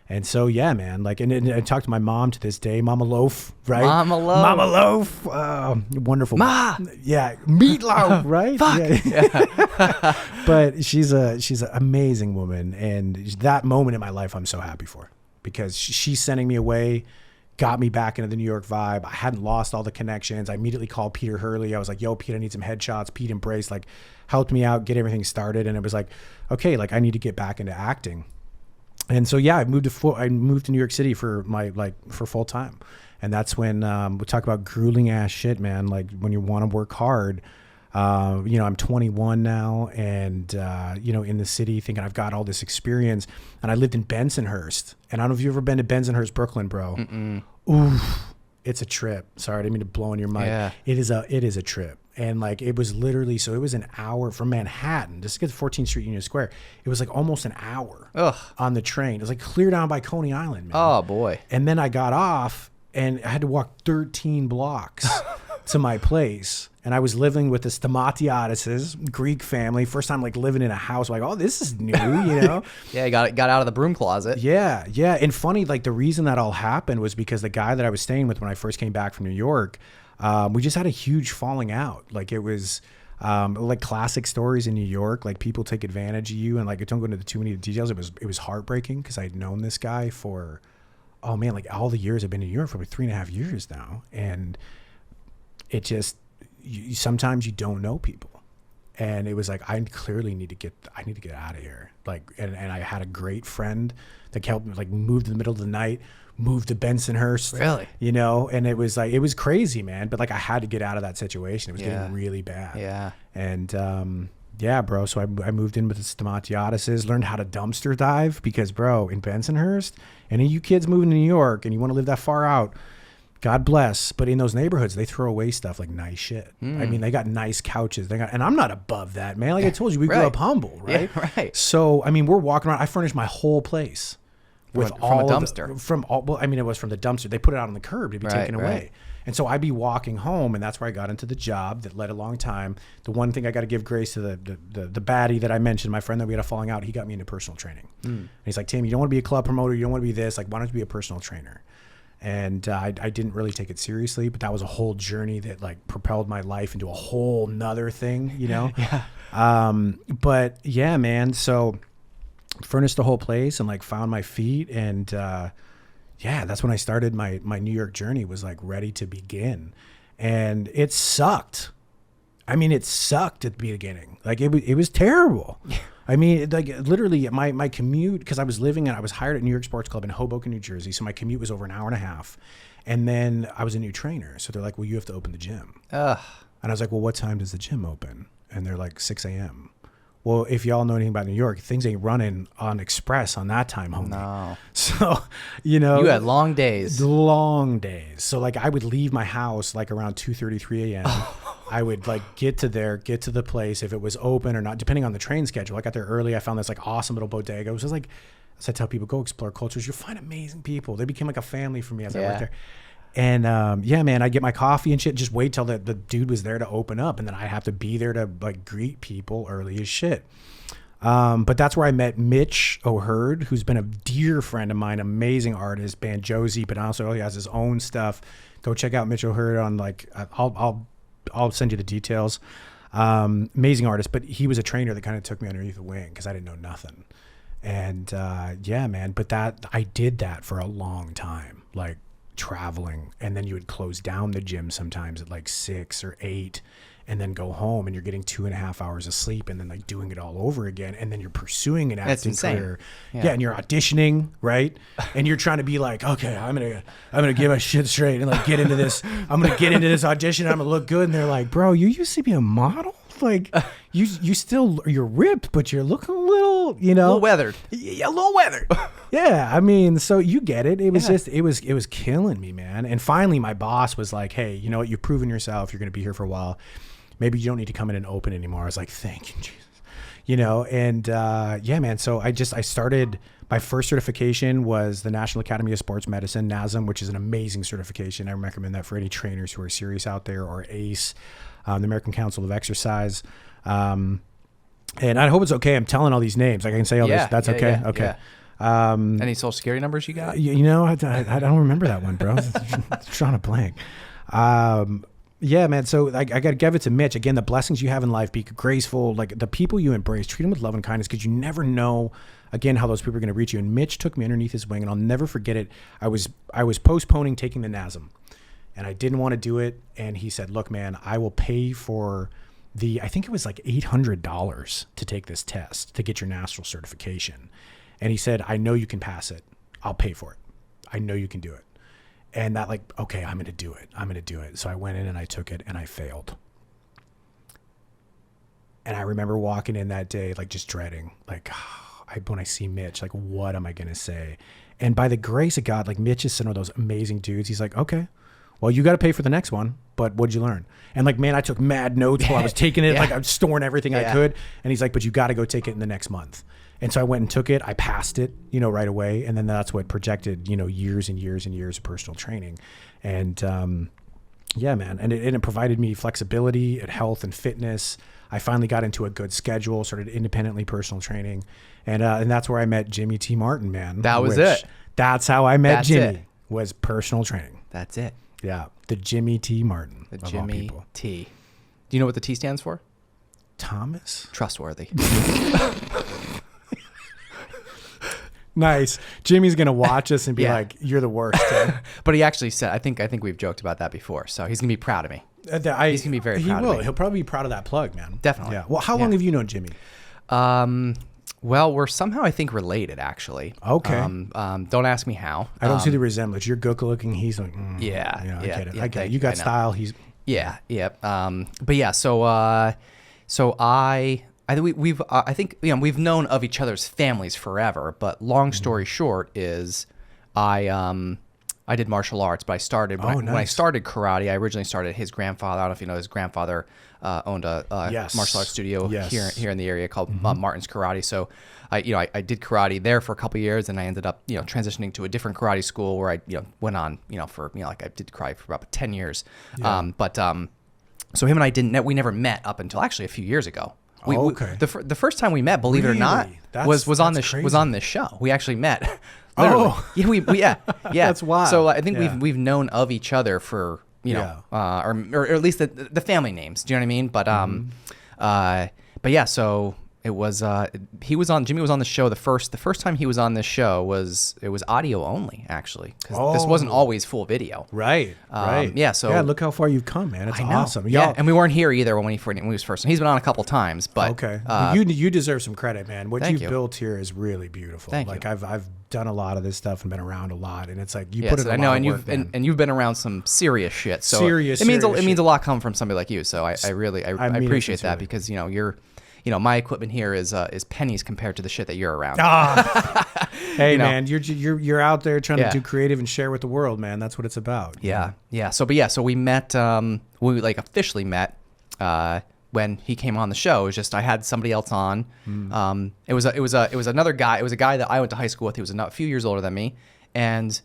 And so, yeah, man, like, and I talked to my mom to this day, Mama Loaf, right? Mama Loaf. Wonderful. Ma. Yeah. Meatloaf, right? Fuck. Yeah. But she's an amazing woman. And that moment in my life, I'm so happy for, because she's sending me away, got me back into the New York vibe. I hadn't lost all the connections. I immediately called Peter Hurley. I was like, yo, Pete, I need some headshots. Pete embraced, like, helped me out, get everything started. And it was like, okay, like I need to get back into acting. And so, yeah, I moved to New York City for for full time. And that's when we talk about grueling ass shit, man. Like when you want to work hard, I'm 21 now, and in the city thinking I've got all this experience. And I lived in Bensonhurst, and I don't know if you've ever been to Bensonhurst, Brooklyn, bro. Oof, it's a trip. Sorry, I didn't mean to blow in your mind. Yeah. It is a trip. And like, it was literally, so it was an hour from Manhattan just to get to 14th Street Union Square. It was like almost an hour on the train. It was like clear down by Coney Island, man. Oh boy. And then I got off and I had to walk 13 blocks to my place. And I was living with the Stamatiadises, Greek family. First time like living in a house, like, oh, this is new, Yeah, you got out of the broom closet. Yeah. And funny, like the reason that all happened was because the guy that I was staying with when I first came back from New York, we just had a huge falling out. Like it was like classic stories in New York, like people take advantage of you. And like, I don't go into too many details. It was heartbreaking because I had known this guy for, oh man, like all the years I've been in New York for like 3.5 years now. And it just, sometimes you don't know people. And it was like, I clearly need to get out of here. Like, and I had a great friend that helped me, like move to the middle of the night, moved to Bensonhurst. Really? And it was like, it was crazy, man. But like, I had to get out of that situation. It was getting really bad. Yeah. And, yeah, bro. So I moved in with the Stamatiadises, learned how to dumpster dive because, bro, in Bensonhurst, any of you kids moving to New York and you want to live that far out, God bless. But in those neighborhoods, they throw away stuff like nice shit. I mean, they got nice couches. And I'm not above that, man. Like I told you, we grew up humble, right? Yeah, right. So, I mean, we're walking around. I furnished my whole place. with from all a of dumpster. well, I mean, it was from the dumpster. They put it out on the curb to be Right, taken away. right. And so I'd be walking home, and that's where I got into the job that led a long time. The one thing I got to give grace to the baddie that I mentioned, my friend that we had a falling out, he got me into personal training. And he's like, Tim, you don't want to be a club promoter. You don't want to be this. Like, why don't you be a personal trainer? And I didn't really take it seriously, but that was a whole journey that like propelled my life into a whole nother thing, you know? But yeah, man. So furnished the whole place and like found my feet, and yeah, that's when I started my New York journey, was like ready to begin. And it sucked. I mean, it sucked at the beginning. Like it was terrible. I mean, like literally my commute, because I was hired at New York Sports Club in Hoboken, New Jersey. So my commute was over an hour and a half. And then I was a new trainer. So they're like, well, you have to open the gym. And I was like, well, what time does the gym open? And they're like 6 a.m. Well, if y'all know anything about New York, things ain't running on express on that time, homie. No. So, you know. You had long days. Long days. So, like, I would leave my house, like, around 2:33 a.m. I would, like, get to the place, if it was open or not, depending on the train schedule. I got there early. I found this, like, awesome little bodega. It was just, like, as I tell people, go explore cultures. You'll find amazing people. They became, like, a family for me as I worked there. And yeah, man, I'd get my coffee and shit, just wait till the dude was there to open up, and then I'd have to be there to like greet people early as shit. But that's where I met Mitch O'Hurd, who's been a dear friend of mine, amazing artist, band Josie, but also he has his own stuff. Go check out Mitch O'Hurd on like, I'll send you the details. Amazing artist, but he was a trainer that kind of took me underneath the wing because I didn't know nothing. And yeah, man, but I did that for a long time, like traveling, and then you would close down the gym sometimes at like 6 or 8 and then go home, and you're getting 2.5 hours of sleep, and then like doing it all over again, and then you're pursuing an acting career. Yeah, and you're auditioning, right? And you're trying to be like, okay, I'm gonna get my shit straight and like get into this. I'm gonna get into this audition. I'm gonna look good, and they're like, bro, you used to be a model. Like you're ripped, but you're looking a little, you know, a little weathered. Yeah, a little weathered. Yeah, I mean, so you get it. It was just, it was killing me, man. And finally, my boss was like, "Hey, you know what? You've proven yourself. You're going to be here for a while. Maybe you don't need to come in and open anymore." I was like, "Thank you, Jesus." You know, and yeah, man. So I started. My first certification was the National Academy of Sports Medicine, NASM, which is an amazing certification. I recommend that for any trainers who are serious out there, or ACE. The American Council of Exercise. And I hope it's okay. I'm telling all these names. Like I can say all this. That's okay. Yeah, okay. Yeah. Any social security numbers you got? You know, I don't remember that one, bro. It's drawing a blank. Yeah, man. So I got to give it to Mitch. Again, the blessings you have in life, be graceful. Like the people you embrace, treat them with love and kindness, because you never know, again, how those people are going to reach you. And Mitch took me underneath his wing, and I'll never forget it. I was postponing taking the NASM. And I didn't want to do it. And he said, look, man, I will pay for I think it was like $800 to take this test to get your national certification. And he said, I know you can pass it. I'll pay for it. I know you can do it. And that, like, okay, I'm going to do it. I'm going to do it. So I went in and I took it, and I failed. And I remember walking in that day, like just dreading, like when I see Mitch, like, what am I going to say? And by the grace of God, like Mitch is one of those amazing dudes. He's like, okay, well, you got to pay for the next one, but what'd you learn? And like, man, I took mad notes while I was taking it. Like I was storing everything I could. And he's like, but you got to go take it in the next month. And so I went and took it. I passed it, you know, right away. And then that's what projected, you know, years and years and years of personal training. And yeah, man. And it provided me flexibility and health and fitness. I finally got into a good schedule, started independently personal training. And that's where I met Jimmy T. Martin, man. That was it. That's how I met Jimmy, was personal training. That's it. Yeah, the Jimmy T. Martin. The Jimmy T. Do you know what the T stands for? Thomas? Trustworthy. Nice. Jimmy's going to watch us and be like, you're the worst. But he actually said, I think we've joked about that before, so he's going to be proud of me. He's going to be very proud of me. He'll probably be proud of that plug, man. Definitely. Yeah. Well, how long have you known Jimmy? Well, we're somehow, I think, related, actually. Okay. Don't ask me how. I don't see the resemblance. You're good looking. He's like, I get it. I get it. You got style. He's. Yeah. But yeah, so I think we've known of each other's families forever. But long story short is, I I did martial arts, but I started when I nice. started karate. I originally started his grandfather. I don't know if you know, his grandfather owned a martial arts studio here in the area called Martin's Karate. So I did karate there for a couple of years, and I ended up transitioning to a different karate school where I went on for like I did karate for about 10 years. Yeah. So him and I we never met up until actually a few years ago. Okay. The first time we met, believe it or not, was on this show. We actually met. Literally. Oh. Yeah. That's wild. So I think Yeah. we've known of each other for or at least the family names. Do you know what I mean? But yeah. So it was Jimmy was on the show. The first time he was on this show was audio only, actually, because this wasn't always full video. Right. Yeah. So look how far you've come, man. It's I know. awesome. Yeah. And we weren't here either when he was first. And he's been on a couple times, but okay. You deserve some credit, man. What you've you. built here is really beautiful. Thank like you. I've done a lot of this stuff and been around a lot, and it's like you yes, put it. I know, and you've been around some serious shit. So Serious it means shit. a lot coming from somebody like you. So I really I mean it appreciate that, sincerely. because you're. My equipment here is pennies compared to the shit that you're around. Hey, man, you're out there trying Yeah. to do creative and share with the world, man. That's what it's about. Yeah. So we met. We like officially met when he came on the show. It was just I had somebody else on. It was another guy. It was a guy that I went to high school with. He was a few years older than me, and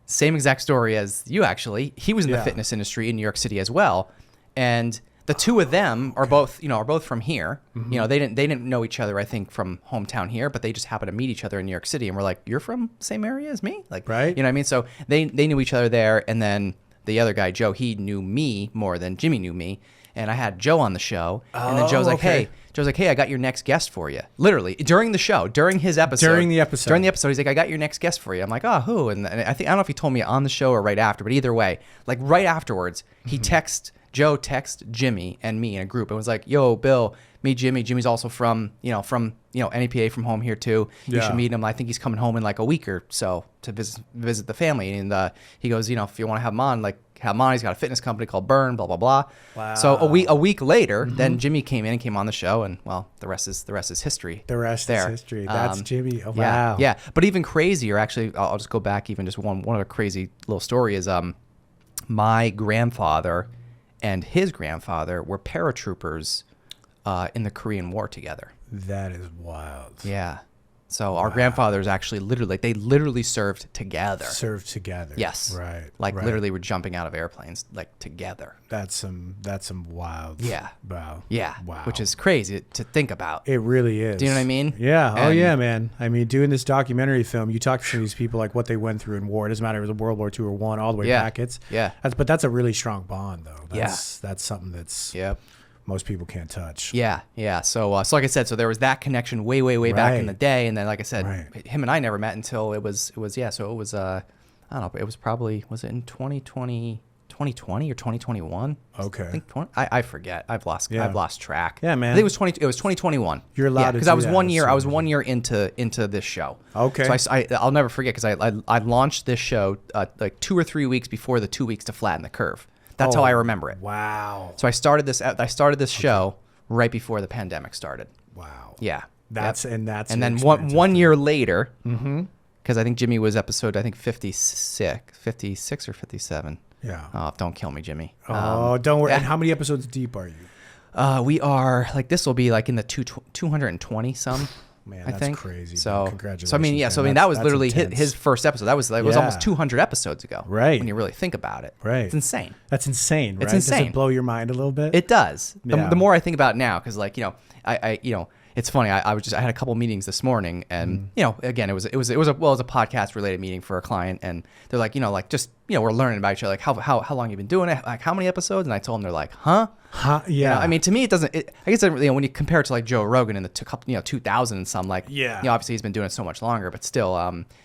same exact story as you. Actually, he was in the fitness industry in New York City as well, and the two of them are both from here. They didn't know each other, I think, from hometown here, but they just happened to meet each other in New York City, and we're like, "You're from the same area as me?" Like, right? You know what I mean? So they knew each other there, and then the other guy, Joe, he knew me more than Jimmy knew me, and I had Joe on the show, and then Joe's like, "Hey, I got your next guest for you." Literally during the show, during the episode, he's like, "I got your next guest for you." I'm like, "Oh, who?" And I don't know if he told me on the show or right after, but either way, like right afterwards, Joe texted Jimmy and me in a group. It was like, "Yo, Bill, meet Jimmy. Jimmy's also from NEPA, from home here too. You should meet him. I think he's coming home in like a week or so to visit the family." And he goes, "If you want to have him on, like have him on. He's got a fitness company called Burn, blah blah blah." Wow. So a week later, then Jimmy came on the show, and well, the rest is history. The rest is history. That's Jimmy. Oh, yeah, wow. Yeah. But even crazier, actually, I'll just go back even just one other crazy little story is my grandfather and his grandfather were paratroopers in the Korean War together. That is wild. Yeah. So our grandfathers actually literally served together. Served together. Yes. Right. Like right. literally were jumping out of airplanes like together. That's some wild. Yeah. Wow. Yeah. Wow. Which is crazy to think about. It really is. Do you know what I mean? Yeah. Oh And- yeah, man. I mean, doing this documentary film, you talk to some of these people like what they went through in war. It doesn't matter if it was World War II or I, all the way back. But that's a really strong bond, though. That's something that's most people can't touch. Yeah. So like I said, so there was that connection way back in the day, and then like I said, him and I never met until it was So it was I don't know. It was probably was it in 2020 or 2021? Okay. I think 20. I forget. I've lost track. Yeah, man. I think it was 2021. You're allowed to because do I was that 1 year. I was as 1 year into this show. Okay. So I'll never forget because I launched this show like 2 or 3 weeks before the 2 weeks to flatten the curve. That's how I remember it. Wow. So I started this show right before the pandemic started. Wow. Yeah. And then one year later, because I think Jimmy was episode 56 or 57. Yeah. Oh, don't kill me, Jimmy. Don't worry. And how many episodes deep are you? We are like this will be like in the 220 some. Man, I that's think. crazy. So congratulations. So I mean, man. that was That's literally intense. his first episode. That was almost 200 episodes ago. Right. When you really think about it. Right. It's insane. That's insane, right? It's insane. Does it blow your mind a little bit? It does. Yeah. The more I think about it now, because like I it's funny. I had a couple meetings this morning, and again, it was a podcast related meeting for a client, and they're like, we're learning about each other, like how long you been doing it, like how many episodes, and I told them, they're like, huh? Yeah. I mean, to me, it doesn't. I guess when you compare it to like Joe Rogan in the 2000 and some, like, obviously he's been doing it so much longer, but still,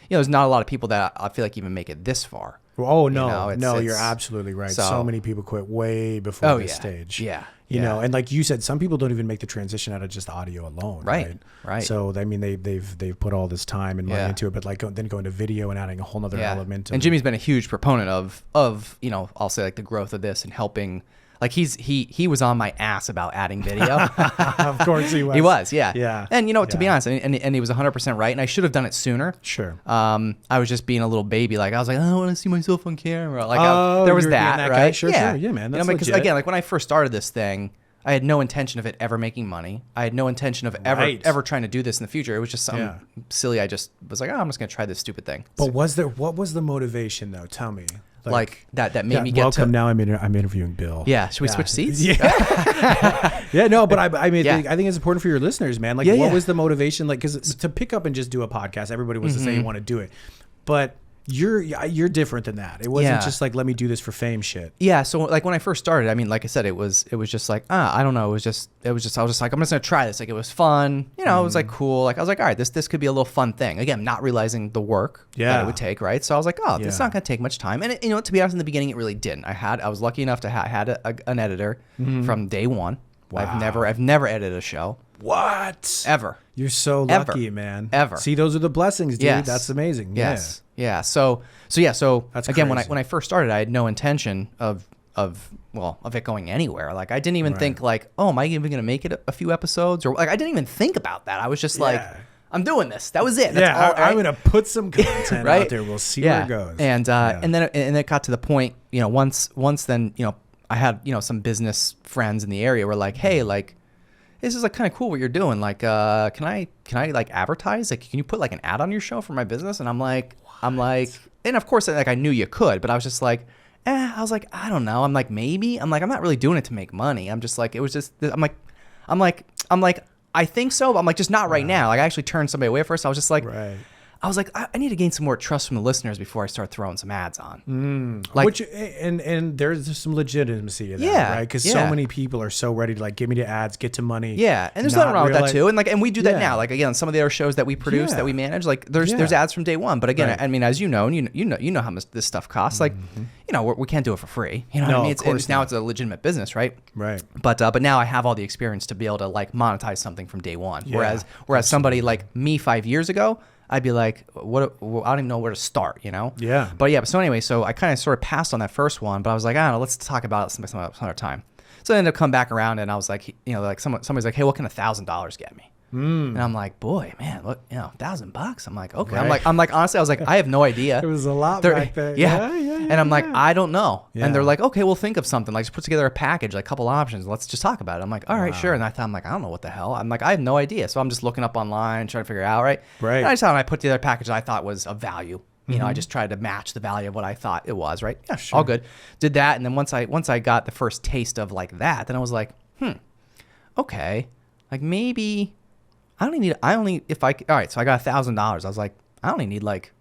there's not a lot of people that I feel like even make it this far. Oh no, you're absolutely right. So many people quit way before this stage. Yeah. You know, and like you said, some people don't even make the transition out of just audio alone. Right. So I mean, they've put all this time and money into it, but like then going to video and adding a whole other element. And Jimmy's been a huge proponent of I'll say like the growth of this and helping Like he was on my ass about adding video. Of course he was. He was, yeah. Yeah. And to be honest, and he was 100% right, and I should have done it sooner. Sure. I was just being a little baby. Like I was like, I don't want to see myself on camera. Like Oh, there was you were that, being that right? guy? Sure, yeah. sure. Yeah, man, that's because legit. again, like when I first started this thing, I had no intention of it ever making money. I had no intention of ever trying to do this in the future. It was just something silly. I just was like, I'm just gonna try this stupid thing. But what was the motivation though? Tell me. Like that made me get welcome. to. Now I'm interviewing Bill. Yeah, should we switch seats? Yeah. Yeah, no, but I mean, Yeah. I think it's important for your listeners, man. Like, what was the motivation? Like, because to pick up and just do a podcast, everybody wants to say you want to do it, but you're different than that. It wasn't just like, let me do this for fame shit. Yeah. So like when I first started, I mean, like I said, it was just like, I don't know. I was just like, I'm just going to try this. Like it was fun. It was like cool. Like I was like, all right, this could be a little fun thing. Again, not realizing the work that it would take. Right. So I was like, this is not going to take much time. And it, to be honest, in the beginning, it really didn't. I was lucky enough to had an editor from day one. Wow. I've never edited a show. What? Ever. You're so lucky, man. Ever. See, those are the blessings, dude. Yes. That's amazing. Yes. Yeah. So That's again, crazy. when I first started, I had no intention of it going anywhere. Like I didn't even think like, oh, am I even going to make it a few episodes? Or like I didn't even think about that. I was just like, I'm doing this. That was it. That's all, I'm going to put some content right? out there. We'll see where it goes. And then it got to the point, once then, I had, some business friends in the area were like, hey, like, this is like kind of cool what you're doing. Like, can I like advertise? Like, can you put like an ad on your show for my business? And I'm like, and of course, like I knew you could, but I was just like, I was like, I don't know. I'm like, maybe. I'm like, I'm not really doing it to make money. I'm just like, it was just, I'm like, I think so, but I'm like, just not right now. Like I actually turned somebody away first. I was just like, I was like, I need to gain some more trust from the listeners before I start throwing some ads on. Like, and there's some legitimacy to that, right? Because so many people are so ready to like, give me the ads, get to money. Yeah, and there's nothing wrong with that too. And we do that now. Like again, some of the other shows that we produce that we manage, like there's ads from day one. But again, I mean, as you know, and you know how much this stuff costs. Like, we can't do it for free. You know what I mean? It's now it's a legitimate business, right? Right. But now I have all the experience to be able to like monetize something from day one. Whereas somebody like me 5 years ago, I'd be like, what? I don't even know where to start, Yeah. But so anyway, so I kind of sort of passed on that first one, but I was like, I don't know, let's talk about it some other time. So I ended up coming back around, and I was like, like somebody's like, hey, what can $1,000 get me? And I'm like, boy, man, what, $1,000? I'm like, okay. Right. I'm like, honestly, I was like, I have no idea. It was a lot back then. Yeah. And I'm like, I don't know. And they're like, okay, we'll think of something. Like, just put together a package, like a couple options. Let's just talk about it. I'm like, all right, sure. And I'm like, I don't know what the hell. I'm like, I have no idea. So I'm just looking up online, trying to figure it out, right? Right. And I decided I put together a package that I thought was of value. I just tried to match the value of what I thought it was, right? Yeah, sure. All good. Did that. And then once I got the first taste of like that, then I was like, okay, like maybe all right, so I got $1,000. I was like, I only need like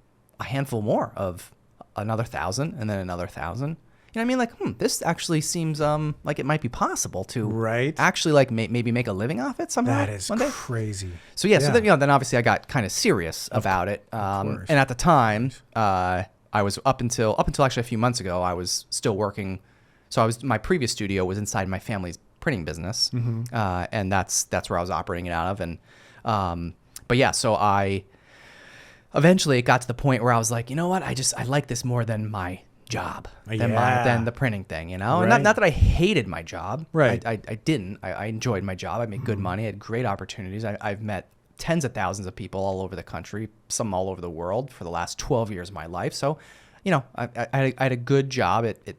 a handful more of another 1,000 and then another 1,000. You know what I mean? Like, this actually seems like it might be possible to actually like maybe make a living off it somehow. That is one day. crazy. So so then obviously I got kind of serious about it. And at the time, I was up until actually a few months ago, I was still working. So my previous studio was inside my family's printing business, and that's where I was operating it out of. And so I eventually it got to the point where I was like, you know what, I like this more than my job, than the printing thing, and not that I hated my job, right? I didn't. I enjoyed my job. I made good money. I had great opportunities. I've met tens of thousands of people all over the country, some all over the world for the last 12 years of my life. So, I had a good job. It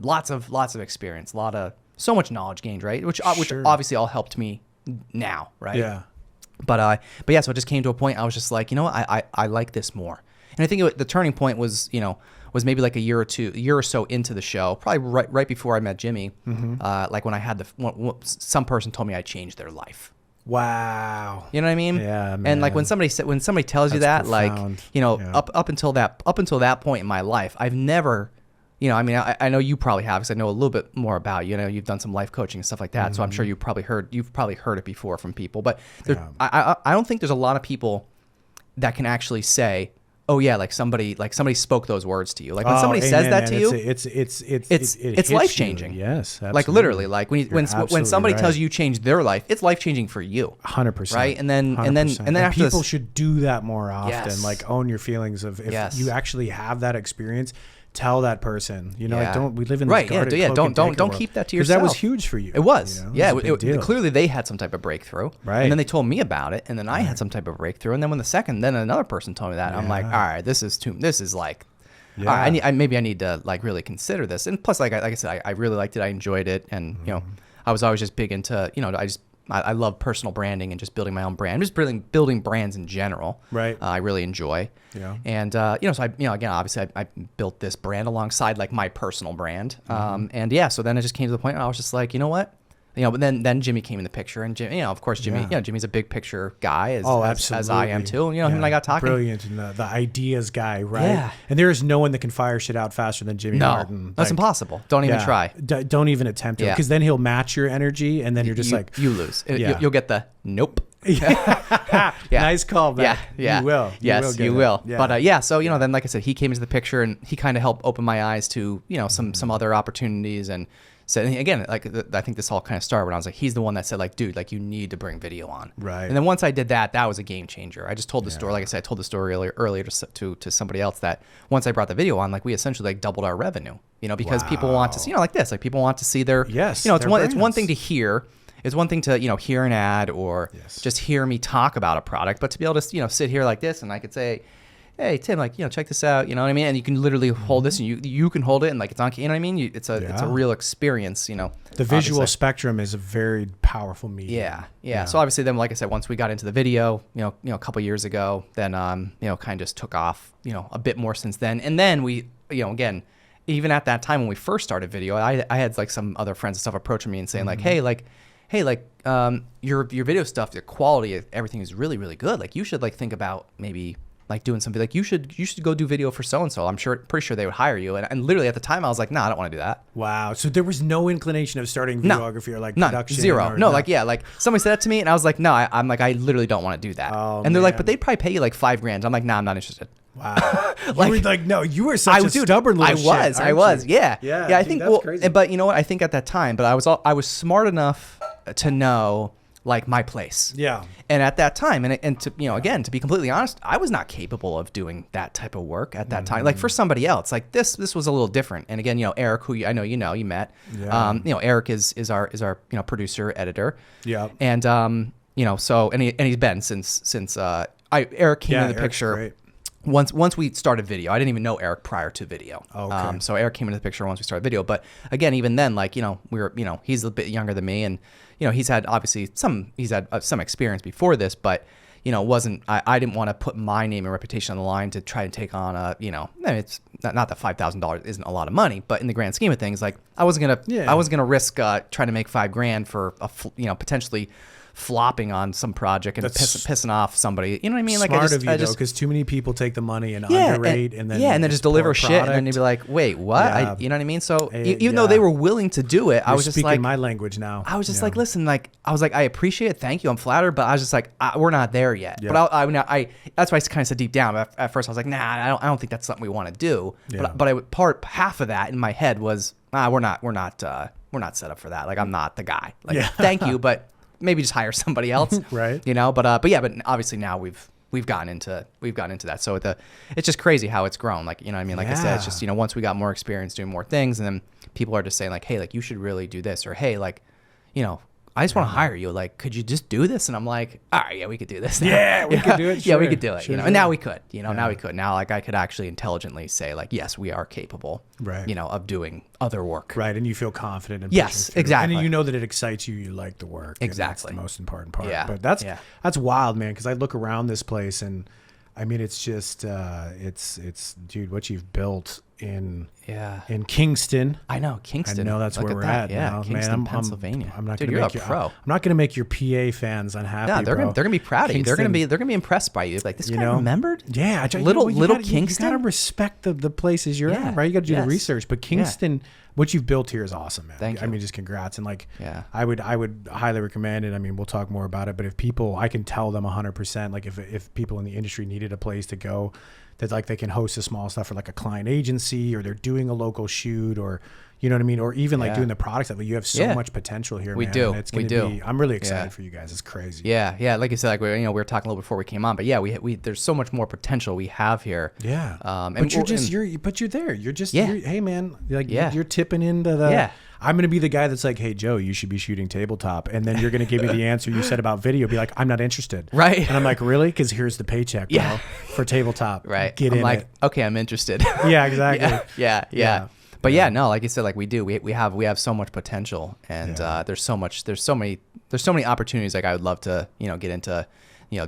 lots of experience, so much knowledge gained, right? Which obviously all helped me now, right? Yeah. But so it just came to a point I was just like, I like this more. And I think the turning point was was maybe like a year or so into the show, probably right before I met Jimmy. Like when I had some person told me I changed their life. Wow. You know what I mean? Yeah, man. And like when somebody tells you that, profound. Like, up until that point in my life, I've never, I mean, I know you probably have, because I know a little bit more about you. You've done some life coaching and stuff like that. So I'm sure you've probably heard it before from people. But I don't think there's a lot of people that can actually say, oh yeah, like somebody spoke those words to you. Like when somebody says that to you, it's life changing. Yes, absolutely. Like literally, like when somebody tells you changed their life, it's life changing for you. 100%. Right, and then after people should do that more often. Yes. Like own your feelings of if you actually have that experience. tell that person, you know, Yeah. like don't, we live in this Right, guarded yeah, cloak don't and dagger don't world. keep that to 'Cause yourself. that was huge for you. It was, you know? yeah. It was a big deal. Clearly, they had some type of breakthrough, Right. And then they told me about it, and then I had some type of breakthrough, and then then another person told me that. I'm like, all right, this is like, all right, maybe I need to like really consider this. And plus, like I said, I really liked it, I enjoyed it, and you know, I was always just big into, you know, I love personal branding and just building my own brand, just building brands in general. Right. I really enjoy. Yeah. And you know, so again, obviously, I built this brand alongside like my personal brand. And yeah, so then it just came to the point where I was just like, you know what, you know. But then Jimmy came in the picture, and Jimmy, you know, of course, Jimmy, you know, Jimmy's a big picture guy, as I am too. You know, him and I got talking. Brilliant, and the ideas guy, right? Yeah. And there is no one that can fire shit out faster than Jimmy Martin. That's impossible. Don't even try. Don't even attempt it, because then he'll match your energy, and then you're just like, you lose. Yeah. You'll get the nope. Nice call back. Yeah. You will. Yes, you get will. it. Yeah. But yeah, so you know, then like I said, he came into the picture, and he kind of helped open my eyes to, you know, some other opportunities. And so again, like I think this all kind of started when I was like, he's the one that said like, dude, like you need to bring video on. Right. And then once I did that, that was a game changer. I just told the story, like I said, I told the story earlier to somebody else, that once I brought the video on, like we essentially like doubled our revenue, you know, because people want to see, you know, like this, like people want to see their, Yes, you know, it's their one brands. thing to hear. It's one thing to, you know, hear an ad or just hear me talk about a product, but to be able to, you know, sit here like this and I could say, hey, Tim, like, you know, check this out, you know what I mean? And you can literally hold this, and you can hold it, and like it's on, you know what I mean? It's a real experience, you know. The visual spectrum is a very powerful medium. Yeah. So obviously then, like I said, once we got into the video, you know, a couple years ago, then, you know, kind of just took off, you know, a bit more since then. And then we, you know, again, even at that time when we first started video, I had like some other friends and stuff approaching me and saying like, hey, your video stuff, the quality, everything is really, really good. Like you should like think about maybe like doing something, like you should go do video for so-and-so. I'm pretty sure they would hire you. And literally at the time I was like, no, I don't want to do that. Wow. So there was no inclination of starting videography or like production? Zero. No, like, yeah, like somebody said that to me and I was like, no, I'm like, I literally don't want to do that. And they're like, but they'd probably pay you like $5,000. I'm like, nah, I'm not interested. Wow. You were such a stubborn little shit. I was. Yeah. I think, that's crazy. but you know what? I think at that time, but I was smart enough to know like my place. Yeah. And at that time, and to, you know, again, to be completely honest, I was not capable of doing that type of work at that time. Like for somebody else, like this was a little different. And again, you know, Eric, who I know you met, you know, Eric is our you know, producer, editor. Yeah. And you know, so and he's been since Eric came in the picture. Great. Once we started video. I didn't even know Eric prior to video. Okay. So Eric came into the picture once we started video. But again, even then, like, you know, you know, he's a bit younger than me, and you know, he's had some experience before this, but you know, I didn't want to put my name and reputation on the line to try and take on a, you know, it's not that $5,000 isn't a lot of money, but in the grand scheme of things, like I wasn't gonna risk trying to make $5,000 for you know, potentially flopping on some project and pissing off somebody. You know what I mean? Like smart of you, though, because too many people take the money and underrate and then just deliver shit, and then you'd be like, wait, what? Yeah. You know what I mean? So even though they were willing to do it, I was just speaking like, my language now. I was just like, listen, like I was like, I appreciate it, thank you, I'm flattered, but I was just like, we're not there yet. Yeah. But I that's why I kind of said deep down. At first, I was like, nah, I don't think that's something we want to do. Yeah. But half of that in my head was, we're not set up for that. Like I'm not the guy. Like thank you, but maybe just hire somebody else. Right. You know, but obviously now we've gotten into that. So it's just crazy how it's grown. Like, you know what I mean? Like I said, it's just, you know, once we got more experience doing more things, and then people are just saying like, hey, like you should really do this, or hey, like, you know, I just want to hire you. Like, could you just do this? And I'm like, all right, yeah, we could do this now. Yeah, we could do it. Yeah, we Sure. could do it. Sure, you know, sure. and now we could. You know, now we could. Now, like, I could actually intelligently say, like, yes, we are capable. Right. You know, of doing other work. Right, and you feel confident. In Yes, pushing through. exactly. And you know that it excites you. You like the work. and Exactly. that's the most important part. Yeah. But that's wild, man. Because I look around this place, and I mean, it's just it's dude, what you've built in Kingston. I know, Kingston. I know that's Look where we're that. at. Yeah, now. Kingston, Man, Pennsylvania. I'm not Dude, gonna you're make a you, pro. I'm not gonna make your PA fans unhappy. Yeah, they're gonna be proud of you. They're gonna be impressed by you. Like, this guy remembered. Yeah, little Kingston. Kingston. You gotta respect the places you're at, right? You gotta do the research. But Kingston, what you've built here is awesome, man. Thank you. I mean, just congrats. And like, Yeah. I would highly recommend it. I mean, we'll talk more about it. But if people, I can tell them 100%. Like if people in the industry needed a place to go that like they can host a small stuff for like a client agency, or they're doing a local shoot, or you know what I mean, or even like doing the product stuff. You have so much potential here. We man, do. and it's gonna be, I'm really excited for you guys. It's crazy. Yeah. Like you said, like we were talking a little before we came on, but yeah, we there's so much more potential we have here. Yeah. But you're there. You're just hey man, like you're tipping into the. Yeah. I'm going to be the guy that's like, hey, Joe, you should be shooting tabletop. And then you're going to give me the answer you said about video. Be like, I'm not interested. Right. And I'm like, really? Because here's the paycheck, bro, for tabletop. Right. Get I'm in like, it. okay, I'm interested. Yeah, exactly. Yeah. But no, like you said, like we do. We have so much potential, and there's so many opportunities. Like I would love to, get into,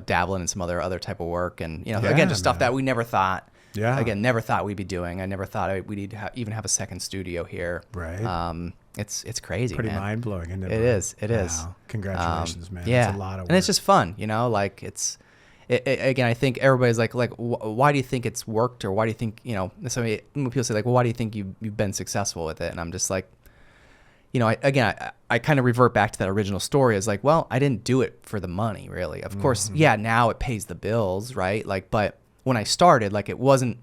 dabbling in some other type of work, and again, just stuff that we never thought. Yeah. Again, never thought we'd be doing. I never thought we'd even have a second studio here. Right. It's crazy. Pretty man. mind blowing, isn't it? It is. Wow. Congratulations, man. Yeah. It's a lot of work. And it's just fun, like again, I think everybody's like, why do you think it's worked, or why do you think, when people say like, well, why do you think you've been successful with it? And I'm just like, I kind of revert back to that original story as like, well, I didn't do it for the money, really. Of course, now it pays the bills, right? Like, but when I started, like it wasn't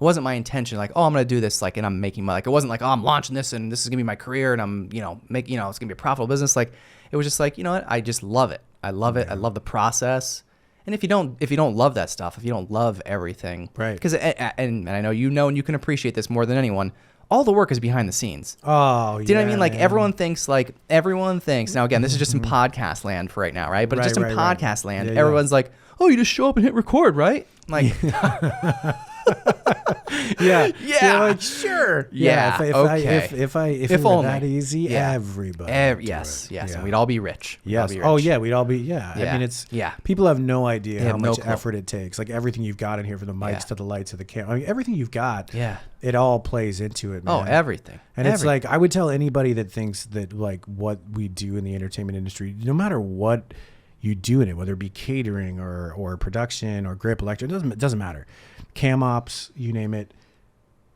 my intention, like, oh, I'm going to do this, like, and I'm making money. Like, it wasn't like, oh, I'm launching this and this is going to be my career and I'm, it's going to be a profitable business. Like, it was just like, you know what? I just love it. I love it. I love the process. And if you don't love that stuff, if you don't love everything, right? Because and I know and you can appreciate this more than anyone. All the work is behind the scenes. Oh, do you know what I mean? Like everyone thinks. Now again, this is just in podcast land for right now, right? But just in podcast land, everyone's like, oh, you just show up and hit record, right? I'm like, yeah, like, sure, yeah. If it were that easy, everybody. Yes, and we'd all be rich. Yes. We'd all be. Yeah. I mean, people have no idea how much effort it takes. Like everything you've got in here, from the mics to the lights to the camera. I mean, everything you've got. Yeah. It all plays into it, man. Oh, everything. And it's like, I would tell anybody that thinks that like what we do in the entertainment industry, no matter what you do in it, whether it be catering or production or grip electric, it doesn't matter. Cam ops, you name it,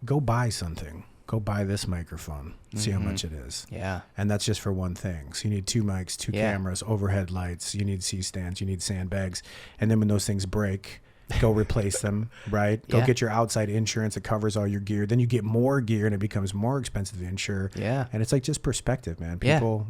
go buy something. Go buy this microphone. See how much it is. Yeah. And that's just for one thing. So you need 2 mics, 2 cameras, overhead lights. You need C-stands. You need sandbags. And then when those things break, go replace them, right? Go get your outside insurance that covers all your gear. Then you get more gear and it becomes more expensive to insure. Yeah. And it's like just perspective, man. People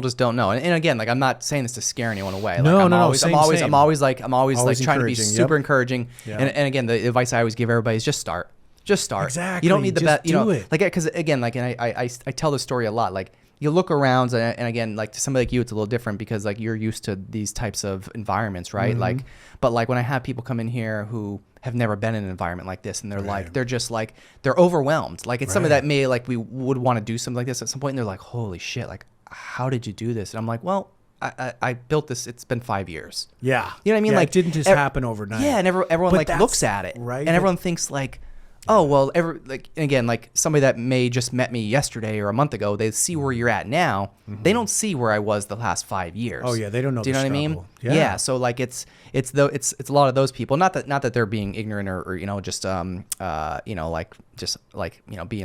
just don't know. And again, like I'm not saying this to scare anyone away. Like, No. I'm always trying to be super encouraging. Yep. And again, the advice I always give everybody is just start. Just start. Exactly. You don't need the best, do it. Like, because again, like, and I tell this story a lot. Like, you look around, and again, like to somebody like you, it's a little different because like you're used to these types of environments, right? Mm-hmm. Like, but like when I have people come in here who have never been in an environment like this, and they're like, they're just like, they're overwhelmed. Like, it's something that may like we would want to do something like this at some point, and they're like, holy shit, like, how did you do this? And I'm like, well, I built this. It's been 5 years. Yeah. You know what I mean? Yeah, like, it didn't just happen overnight. Yeah, and everyone like looks at it, right? And everyone thinks like, oh, well, and again, like somebody that may just met me yesterday or a month ago, they see where you're at now. Mm-hmm. They don't see where I was the last 5 years. Oh yeah, they don't know. Do you know what I mean? Yeah. So like it's a lot of those people. Not that they're being ignorant or just being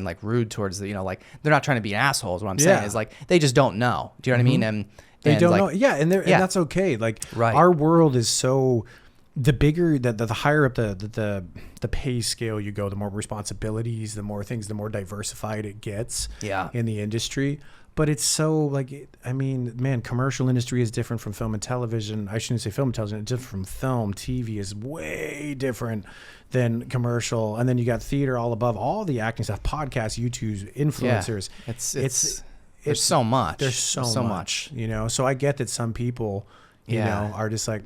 like rude towards the, like they're not trying to be an asshole. Is what I'm saying is like they just don't know. Do you know what I mean? And they don't know. Yeah, and that's okay. Like our world is so. The bigger, the higher up the pay scale you go, the more responsibilities, the more things, the more diversified it gets in the industry. But it's so like, I mean, man, commercial industry is different from film and television. I shouldn't say film and television, it's different from film. TV is way different than commercial. And then you got theater all above, all the acting stuff, podcasts, YouTubes, influencers. Yeah. There's so much. There's so much, So I get that some people, are just like,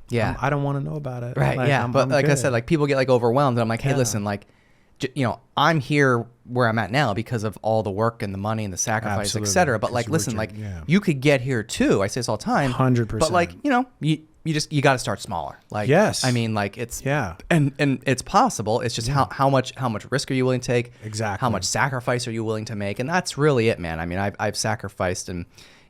yeah, I don't want to know about it. Right. Like, but like I said, like people get like overwhelmed, and I'm like, hey, listen, like, I'm here where I'm at now because of all the work and the money and the sacrifice, etc. But like, listen, like you could get here too. I say this all the time. 100%. But like, you got to start smaller. Like, yes. I mean, like it's and it's possible. It's just how much risk are you willing to take? Exactly. How much sacrifice are you willing to make? And that's really it, man. I mean, I've sacrificed and.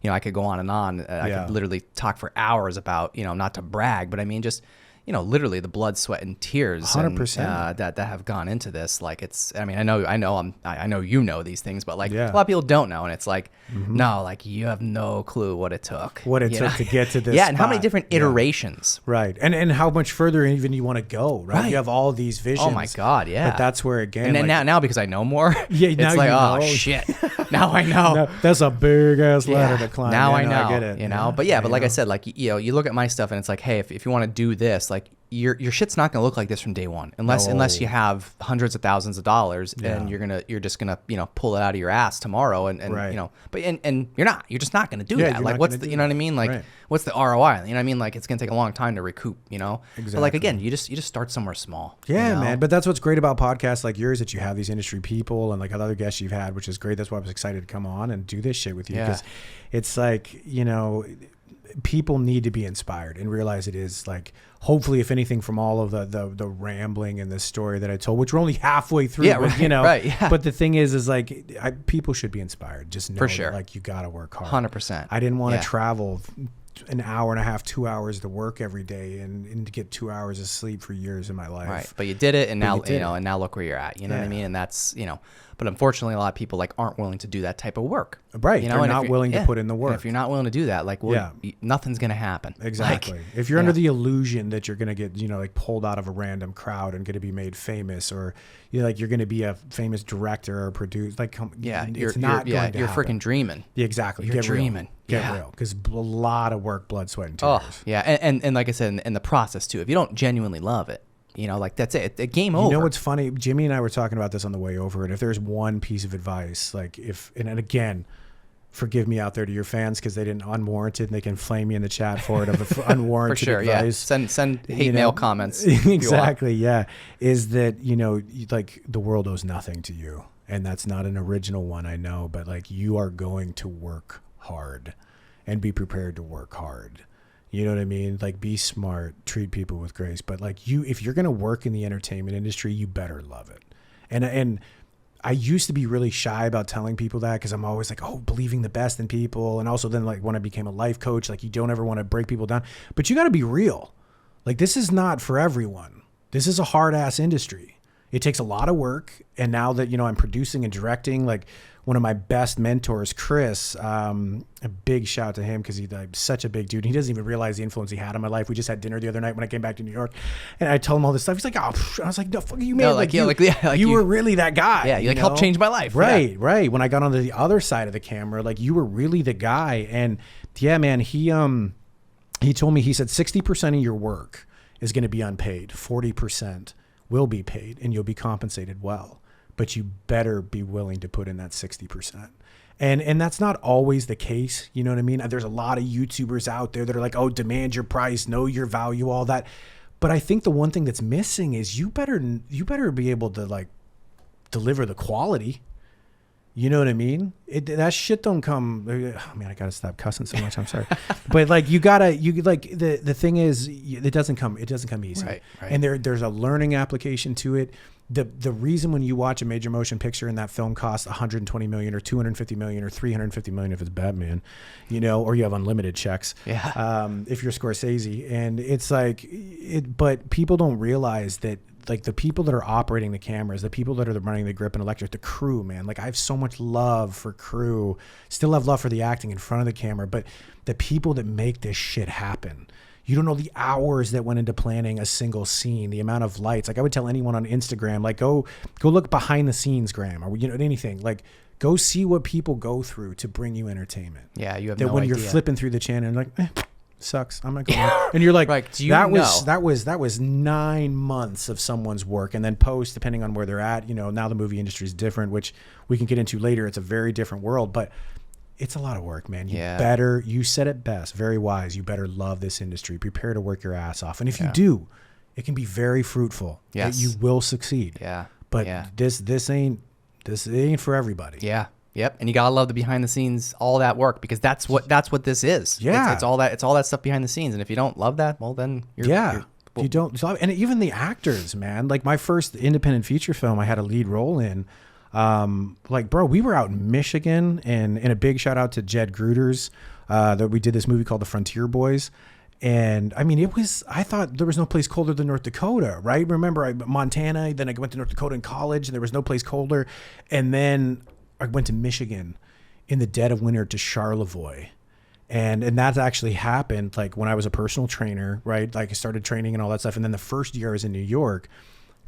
I could go on and on. I could literally talk for hours about, not to brag, but I mean, just, you know, literally the blood, sweat, and tears 100%. that have gone into this. Like, it's, I mean, I know you know these things, but like Yeah. a lot of people don't know. And it's like, no, like you have no clue what it took. What it took to get to this Yeah. And how many spot. different iterations. Right. And how much further even you want to go, right? You have all these visions. Oh my God. Yeah. But that's where, again, and then like, now because I know more, Yeah, it's now like, you oh know. shit. Now I know. no, that's a big ass ladder to climb. Now Yeah, I no, know, I get it. you know. But but like I said, like, you know, you look at my stuff and it's like, hey, if you want to do this, like your shit's not gonna look like this from day one, unless you have hundreds of thousands of dollars and you're just gonna, you know, pull it out of your ass tomorrow and Right. you know, but and you're just not gonna do Yeah, that. you're Like, not what's gonna the, do you know what I that. mean? Like, Right. what's the ROI? You know what I mean? Like, it's gonna take a long time to recoup, you know. But like, Exactly. again, you just start somewhere small. Yeah, you know? man. But that's what's great about podcasts like yours, that you have these industry people and like other guests you've had, which is great. That's why I was excited to come on and do this shit with you, because it's like, you know, people need to be inspired and realize it is like, hopefully, if anything, from all of the rambling and the story that I told, which we're only halfway through, Yeah, but, right, you know, right, yeah. But the thing is like, people should be inspired. Just know For sure. that, like, you got to work hard. 100%. I didn't want to Yeah. travel an hour and a half, 2 hours to work every day and to get 2 hours of sleep for years in my life. Right. But you did it, and now, you did you know, it. and now look where you're at. You know what I Yeah. mean? And that's, you know, but unfortunately, a lot of people like aren't willing to do that type of work. Right. You know, They're and if not you're- willing to put in the And work. if you're not willing to do that, like, well, nothing's gonna happen. Exactly. Like, If you're under the illusion that you're going to get, you know, like pulled out of a random crowd and going to be made famous, or you're going to be a famous director or producer, like, it's not going to you're happen. freaking dreaming. Yeah, exactly. You're Get dreaming. Real. Get Yeah. real. Because a lot of work, blood, sweat, and tears. Oh, yeah. And like I said, in the process too, if you don't genuinely love it, you know, like, that's it. Game over. You know what's funny? Jimmy and I were talking about this on the way over, and if there's one piece of advice, like and again, forgive me out there to your fans because they didn't unwarranted, and they can flame me in the chat for it, of unwarranted for sure. advice. Yeah. Send hate you know? mail comments. if you want. Exactly. Yeah. Is that, you know, like, the world owes nothing to you. And that's not an original one, I know, but like, you are going to work hard and be prepared to work hard. You know what I mean? Like, be smart, treat people with grace, but like, if you're going to work in the entertainment industry, you better love it. And I used to be really shy about telling people that, because I'm always like, oh, believing the best in people. And also then, like, when I became a life coach, like, you don't ever want to break people down, but you got to be real. Like, this is not for everyone. This is a hard ass industry. It takes a lot of work. And now that, you know, I'm producing and directing, like, one of my best mentors, Chris, a big shout out to him, because he's such a big dude. He doesn't even realize the influence he had on my life. We just had dinner the other night when I came back to New York, and I told him all this stuff. He's like, oh, pff. I was like, no, fuck you, man. No, like, you were really that guy. Yeah, you like, helped change my life. Right, Yeah. right. When I got onto the other side of the camera, like, you were really the guy. And yeah, man, he told me, he said 60% of your work is going to be unpaid. 40% will be paid, and you'll be compensated well. But you better be willing to put in that 60%. And that's not always the case. You know what I mean? There's a lot of YouTubers out there that are like, oh, demand your price, know your value, all that. But I think the one thing that's missing is you better be able to, like, deliver the quality. You know what I mean? That shit don't come. Oh man, I gotta stop cussing so much. I'm sorry, but like, you like, the thing is, it doesn't come easy. Right. And there's a learning application to it. The reason when you watch a major motion picture and that film costs 120 million or 250 million or 350 million if it's Batman, you know, or you have unlimited checks. Yeah. If you're Scorsese, and it's like, but people don't realize that, like, the people that are operating the cameras, the people that are running the grip and electric, the crew, man, like, I have so much love for crew, still have love for the acting in front of the camera, but the people that make this shit happen, you don't know the hours that went into planning a single scene, the amount of lights. Like, I would tell anyone on Instagram, like, go look behind the scenes, Graham, or, you know, anything, like, go see what people go through to bring you entertainment. Yeah, you have that no when idea. you're flipping through the channel and like, sucks, I'm not going. And you're like, Right, do you that know? was 9 months of someone's work, and then post, depending on where they're at. You know, now the movie industry is different, which we can get into later. It's a very different world, but it's a lot of work, man. You said it best, very wise. You better love this industry. Prepare to work your ass off, and if you do, it can be very fruitful. Yes. You will succeed. Yeah. But yeah. this ain't for everybody. Yeah. Yep. And you gotta love the behind the scenes, all that work, because that's what this is. Yeah. It's all that stuff behind the scenes. And if you don't love that, well, then you're you don't. And even the actors, man. Like, my first independent feature film, I had a lead role in. Like, bro, we were out in Michigan, and a big shout out to Jed Gruters, that we did this movie called The Frontier Boys. And I mean, I thought there was no place colder than North Dakota, right? Remember, Montana, then I went to North Dakota in college and there was no place colder. And then I went to Michigan in the dead of winter to Charlevoix. And that actually happened like when I was a personal trainer, right? Like I started training and all that stuff. And then the first year I was in New York,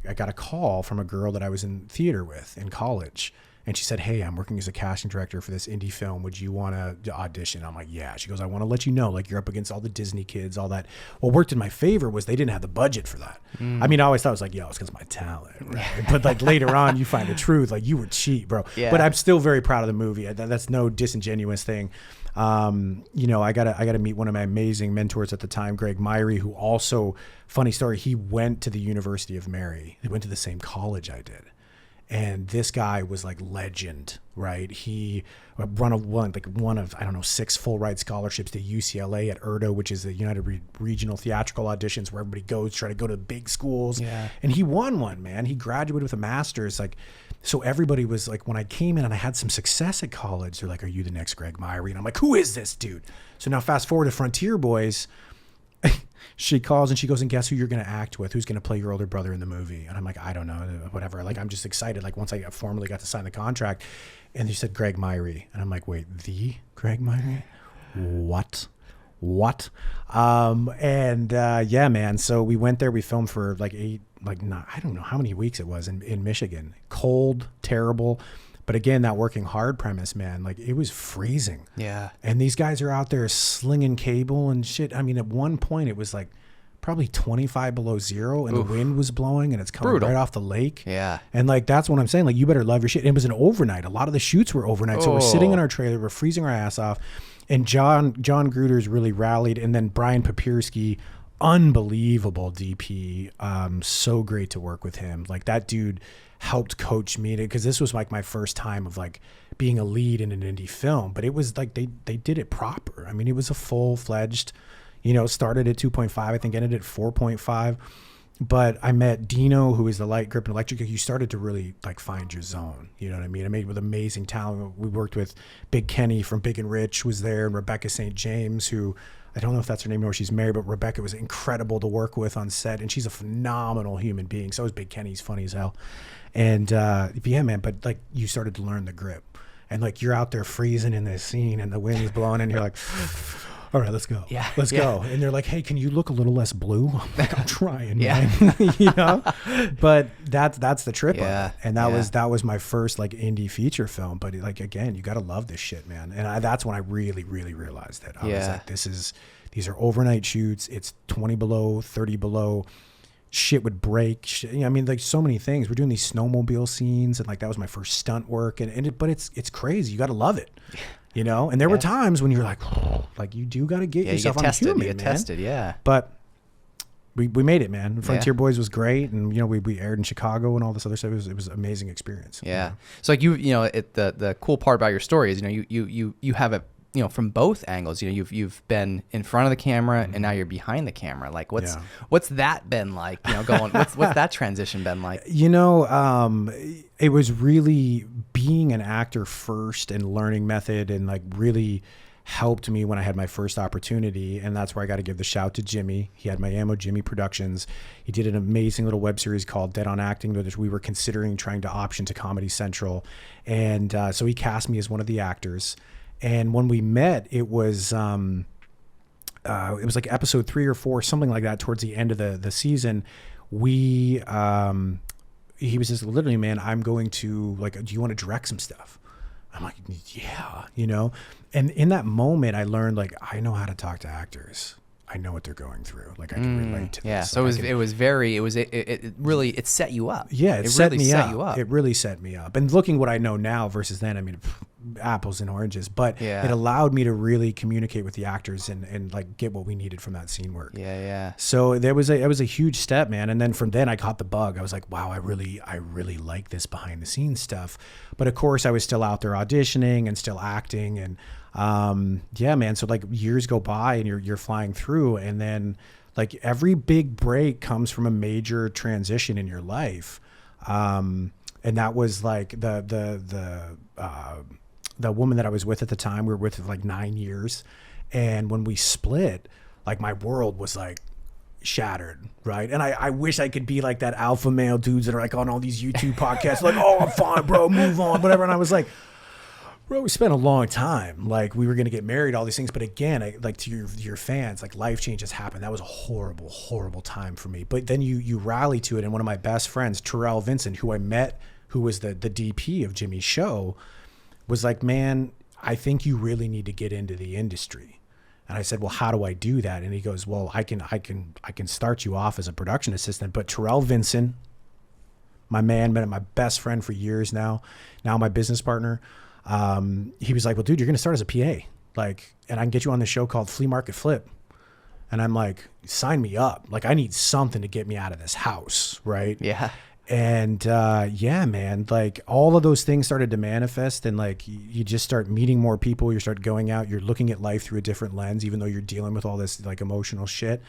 I got a call from a girl that I was in theater with in college. And she said, hey, I'm working as a casting director for this indie film. Would you want to audition? I'm like, yeah. She goes, I want to let you know, like, you're up against all the Disney kids, all that. What worked in my favor was they didn't have the budget for that. I mean, I always thought it was like, yo, it's because of my talent. Right? But like later on, you find the truth. Like, you were cheap, bro. Yeah. But I'm still very proud of the movie. That's no disingenuous thing. You know, I gotta meet one of my amazing mentors at the time, Greg Myrie, who also, funny story, he went to the University of Mary. He went to the same college I did. And this guy was like legend, right? He one of I don't know 6 full ride scholarships to UCLA at URDO, which is the United Regional Theatrical Auditions, where everybody goes try to go to big schools. Yeah. And he won one, man. He graduated with a master's. Like, so everybody was like, when I came in and I had some success at college, they're like, "Are you the next Greg Myrie?" And I'm like, "Who is this dude?" So now fast forward to Frontier Boys. She calls and she goes, and guess who you're going to act with? Who's going to play your older brother in the movie? And I'm like, I don't know, whatever. Like, I'm just excited. Like, once I formally got to sign the contract, and she said, Greg Myrie. And I'm like, wait, the Greg Myrie? What? Yeah, man. So we went there. We filmed for like I don't know how many weeks it was in Michigan. Cold, terrible. But again, that working hard premise, man, like it was freezing. Yeah. And these guys are out there slinging cable and shit. I mean, at one point it was like probably 25 below zero and the wind was blowing and it's coming right off the lake. Yeah. And like, that's what I'm saying. Like, you better love your shit. It was an overnight. A lot of the shoots were overnight. So we're sitting in our trailer, we're freezing our ass off. And John Gruters really rallied. And then Brian Papirski, unbelievable DP. So great to work with him. Like, that dude helped coach me because this was like my first time of like being a lead in an indie film, but it was like they did it proper. I mean, it was a full-fledged, you know, started at 2.5, I think ended at 4.5. But I met Dino, who is the light grip and electric. You started to really like find your zone. You know what I mean? I made with amazing talent. We worked with Big Kenny from Big and Rich was there, and Rebecca St. James, who I don't know if that's her name or she's married, but Rebecca was incredible to work with on set, and she's a phenomenal human being. So is Big Kenny. He's funny as hell. And yeah, man, but like you started to learn the grip, and like you're out there freezing in this scene and the wind's blowing and you're like, all right, let's go. Yeah. Let's go. And they're like, hey, can you look a little less blue? I'm like, I'm trying, Yeah. man. You know? But that's the trip. Yeah. Of it. And that was my first like indie feature film. But like, again, you got to love this shit, man. And that's when I really, really realized it. I was like, these are overnight shoots. It's 20 below, 30 below. Shit would break. I mean, like so many things. We're doing these snowmobile scenes, and like that was my first stunt work. But it's crazy. You got to love it, you know. And there were times when you're like you do got to get yourself on tested, human, you get man. tested, yeah. But we made it, man. Frontier Boys was great, and you know we aired in Chicago and all this other stuff. It was an amazing experience. Yeah. You know? So like you know, the cool part about your story is, you know, you have it, you know, from both angles. You know, you've been in front of the camera and now you're behind the camera. Like what's that been like? You know, what's that transition been like? You know, it was really being an actor first and learning method, and like really helped me when I had my first opportunity. And that's where I got to give the shout to Jimmy. He had my ammo, Jimmy Productions. He did an amazing little web series called Dead on Acting, which we were considering trying to option to Comedy Central. And so he cast me as one of the actors. And when we met, it was like episode 3 or 4, something like that. Towards the end of the season, he was just literally, man, I'm going to like, do you want to direct some stuff? I'm like, yeah, you know. And in that moment, I learned like I know how to talk to actors. I know what they're going through. Like I can relate to this. Yeah. So like, it really set you up. Yeah, it set really me set up. you up. It really set me up. And looking what I know now versus then, I mean, apples and oranges. But it allowed me to really communicate with the actors and like get what we needed from that scene work. Yeah, yeah. So it was a huge step, man. And then from then I caught the bug. I was like, wow, I really like this behind the scenes stuff. But of course, I was still out there auditioning and still acting and. Yeah, man. So like years go by and you're flying through, and then like every big break comes from a major transition in your life. And that was like the woman that I was with at the time. We were with for like 9 years. And when we split, like my world was like shattered, right? And I wish I could be like that alpha male dudes that are like on all these YouTube podcasts, like, oh, I'm fine, bro, move on, whatever. And I was like, bro, we spent a long time. Like, we were going to get married, all these things. But again, like to your fans, like life changes happen. That was a horrible, horrible time for me. But then you rally to it. And one of my best friends, Terrell Vincent, who I met, who was the DP of Jimmy's show, was like, man, I think you really need to get into the industry. And I said, well, how do I do that? And he goes, well, I can start you off as a production assistant. But Terrell Vincent, my man, been my best friend for years now my business partner, he was like, well, dude, you're going to start as a PA. Like, and I can get you on this show called Flea Market Flip. And I'm like, sign me up. Like, I need something to get me out of this house. Right. Yeah. And, yeah, man, like all of those things started to manifest, and like, you just start meeting more people. You start going out, you're looking at life through a different lens, even though you're dealing with all this like emotional shit.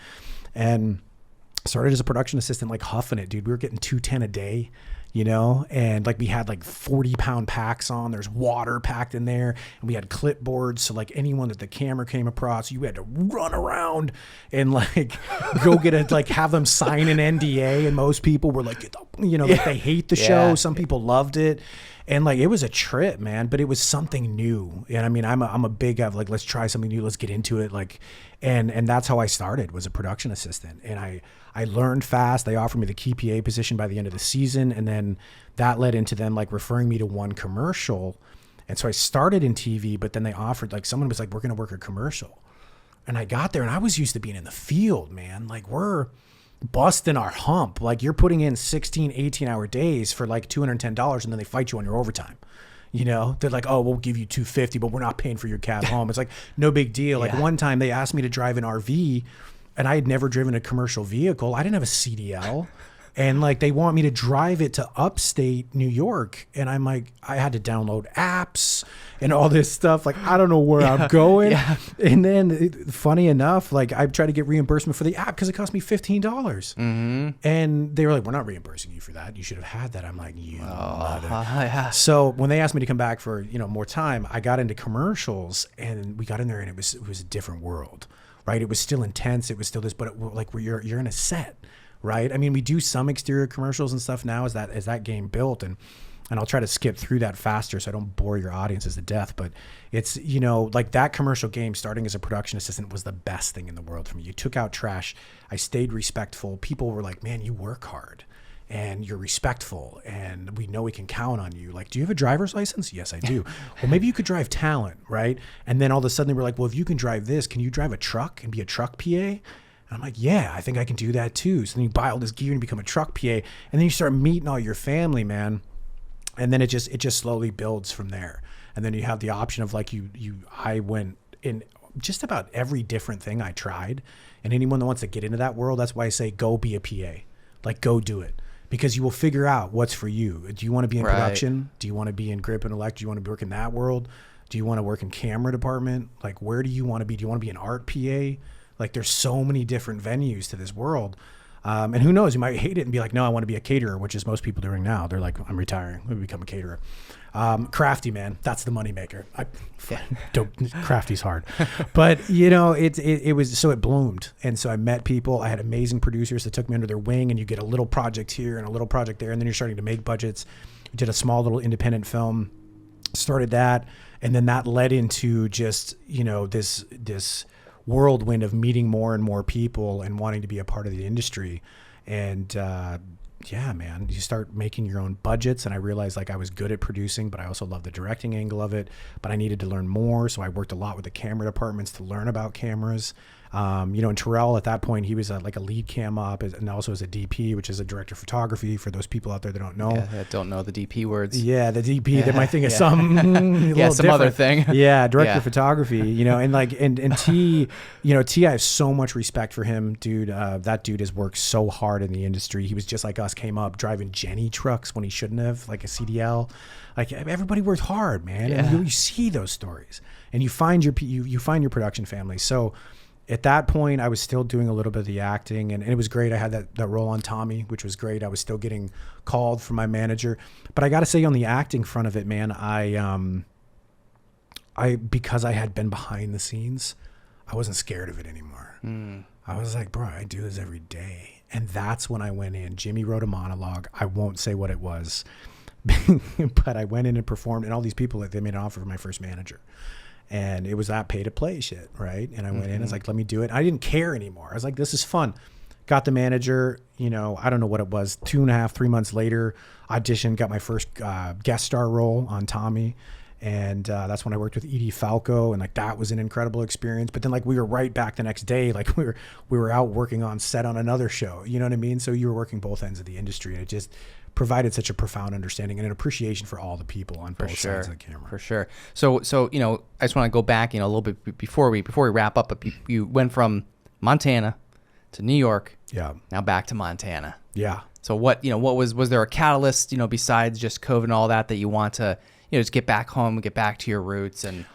And started as a production assistant, like huffing it, dude. We were getting $210 a day, you know, and like we had like 40-pound packs on, there's water packed in there, and we had clipboards. So like anyone that the camera came across, you had to run around and like go get a, like have them sign an NDA. And most people were like, you know, like they hate the show. Some people loved it. And like, it was a trip, man, but it was something new. And I mean, I'm a big, like, let's try something new. Let's get into it. Like, and that's how I started, was a production assistant. And I learned fast. They offered me the key PA position by the end of the season. And then that led into them like referring me to one commercial. And so I started in TV, but then they offered, like, someone was like, we're going to work a commercial. And I got there and I was used to being in the field, man. Like, we're busting our hump. Like, you're putting in 16, 18-hour days for like $210, and then they fight you on your overtime. You know, they're like, oh, we'll give you $250, but we're not paying for your cab home. It's like, no big deal. Like, one time they asked me to drive an RV, and I had never driven a commercial vehicle. I didn't have a CDL. And like, they want me to drive it to upstate New York. And I'm like, I had to download apps and all this stuff. Like, I don't know where I'm going. And then funny enough, like, I tried to get reimbursement for the app because it cost me $15. Mm-hmm. And they were like, we're not reimbursing you for that. You should have had that. I'm like, So when they asked me to come back for, you know, more time, I got into commercials, and we got in there, and it was a different world, right? It was still intense. It was still this, but like, where you're in a set. Right. I mean, we do some exterior commercials and stuff now as that game built, and I'll try to skip through that faster so I don't bore your audiences to death. But it's, you know, like that commercial game, starting as a production assistant, was the best thing in the world for me. You took out trash. I stayed respectful. People were like, man, you work hard and you're respectful, and we know we can count on you. Like, do you have a driver's license? Yes, I do. Well, maybe you could drive talent. Right. And then all of a sudden they were like, well, if you can drive this, can you drive a truck and be a truck PA? And I'm like, yeah, I think I can do that too. So then you buy all this gear and you become a truck PA, and then you start meeting all your family, man. And then it just slowly builds from there. And then you have the option of like, I went in just about every different thing I tried. And anyone that wants to get into that world, that's why I say, go be a PA. Like, go do it, because you will figure out what's for you. Do you want to be in production? Do you want to be in grip and elect? Do you want to work in that world? Do you want to work in camera department? Like, where do you want to be? Do you want to be an art PA? Like, there's so many different venues to this world. And who knows, you might hate it and be like, no, I want to be a caterer, which is most people doing now. They're like, I'm retiring. I'm going to become a caterer. Crafty, man. That's the moneymaker. Crafty's hard. But, you know, it was, so it bloomed. And so I met people. I had amazing producers that took me under their wing, and you get a little project here and a little project there. And then you're starting to make budgets. We did a small little independent film, started that. And then that led into just, you know, this whirlwind of meeting more and more people and wanting to be a part of the industry. And yeah, man, you start making your own budgets. And I realized, like, I was good at producing, but I also loved the directing angle of it, but I needed to learn more. So I worked a lot with the camera departments to learn about cameras. You know, and Terrell at that point, he was like a lead cam op, and also as a DP, which is a director of photography, for those people out there that don't know. Yeah, that don't know the DP words. Yeah, the DP, they might think of some some other thing. Yeah, director of photography, you know, and like, and T, you know, T, I have so much respect for him, dude. That dude has worked so hard in the industry. He was just like us, came up driving Jenny trucks when he shouldn't have, like a CDL. Like, everybody worked hard, man. Yeah. And you see those stories, and you find your production family. So at that point, I was still doing a little bit of the acting, and it was great. I had that role on Tommy, which was great. I was still getting called from my manager. But I got to say, on the acting front of it, man, I because I had been behind the scenes, I wasn't scared of it anymore. I was like, bro, I do this every day. And that's when I went in. Jimmy wrote a monologue. I won't say what it was, but I went in and performed, and all these people, they made an offer for my first manager. And it was that pay to play shit, right? And I went in, I was like, let me do it. I didn't care anymore. I was like, this is fun. Got the manager, you know, I don't know what it was, 2.5, 3 months later, auditioned, got my first guest star role on Tommy. And that's when I worked with Edie Falco, and like that was an incredible experience. But then like we were right back the next day, like we were out working on set on another show. You know what I mean? So you were working both ends of the industry, and it just provided such a profound understanding and an appreciation for all the people on both sides of the camera. For sure. So you know, I just want to go back, you know, a little bit before we wrap up. But you went from Montana to New York. Yeah. Now back to Montana. Yeah. So what was there a catalyst, you know, besides just COVID and all that you want to, you know, just get back home, get back to your roots? And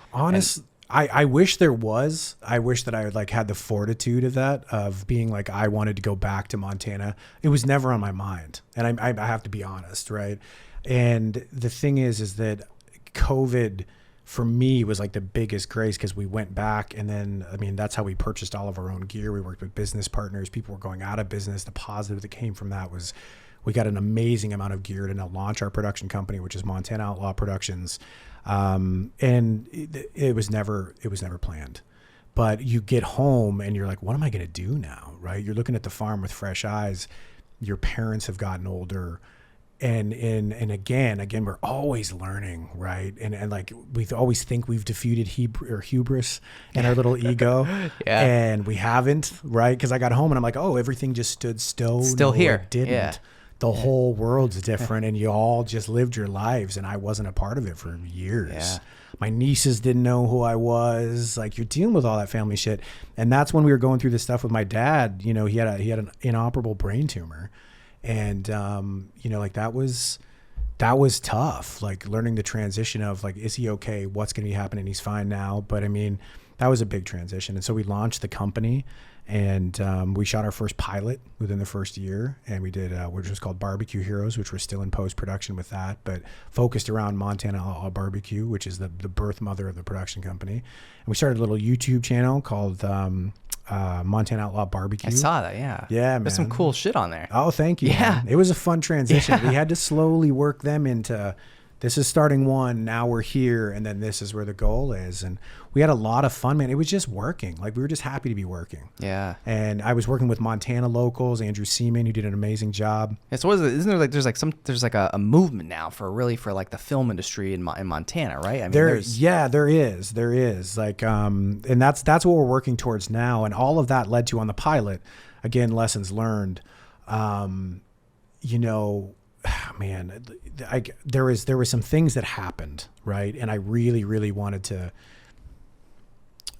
I wish there was. I wish that I had like had the fortitude of that, of being like, I wanted to go back to Montana. It was never on my mind. And I have to be honest, right? And the thing is that COVID for me was like the biggest grace, because we went back, and then, I mean, that's how we purchased all of our own gear. We worked with business partners. People were going out of business. The positive that came from that was we got an amazing amount of gear to now launch our production company, which is Montana Outlaw Productions. And it was never planned. But you get home and you're like, what am I going to do now? Right? You're looking at the farm with fresh eyes. Your parents have gotten older. And again, we're always learning, right? And like we always think we've defeated hubris and our little ego, and we haven't, right? Because I got home and I'm like, oh, everything just stood still. Still here, it didn't. The whole world's different, and you all just lived your lives, and I wasn't a part of it for years. Yeah. My nieces didn't know who I was. Like, you're dealing with all that family shit, and that's when we were going through this stuff with my dad. You know, he had an inoperable brain tumor. And, you know, like that was tough, like learning the transition of like, is he okay? What's going to be happening? He's fine now. But I mean, that was a big transition. And so we launched the company, and we shot our first pilot within the first year. And we did, which was called BBQ Heroes, which we're still in post-production with that, but focused around Montana Outlaw Barbecue, which is the birth mother of the production company. And we started a little YouTube channel called, Montana Outlaw Barbecue. I saw that, yeah. Yeah, man. There's some cool shit on there. Oh, thank you. Yeah. Man. It was a fun transition. We had to slowly work them into, this is starting one, now we're here, and then this is where the goal is. And we had a lot of fun, man. It was just working. Like, we were just happy to be working. Yeah. And I was working with Montana locals, Andrew Seaman, who did an amazing job. Yeah, so isn't there like, there's like a movement now for like the film industry in Montana, right? I mean, there is like, and that's what we're working towards now. And all of that led to, on the pilot, again, lessons learned. You know, man, there was some things that happened, right? And I really, really wanted to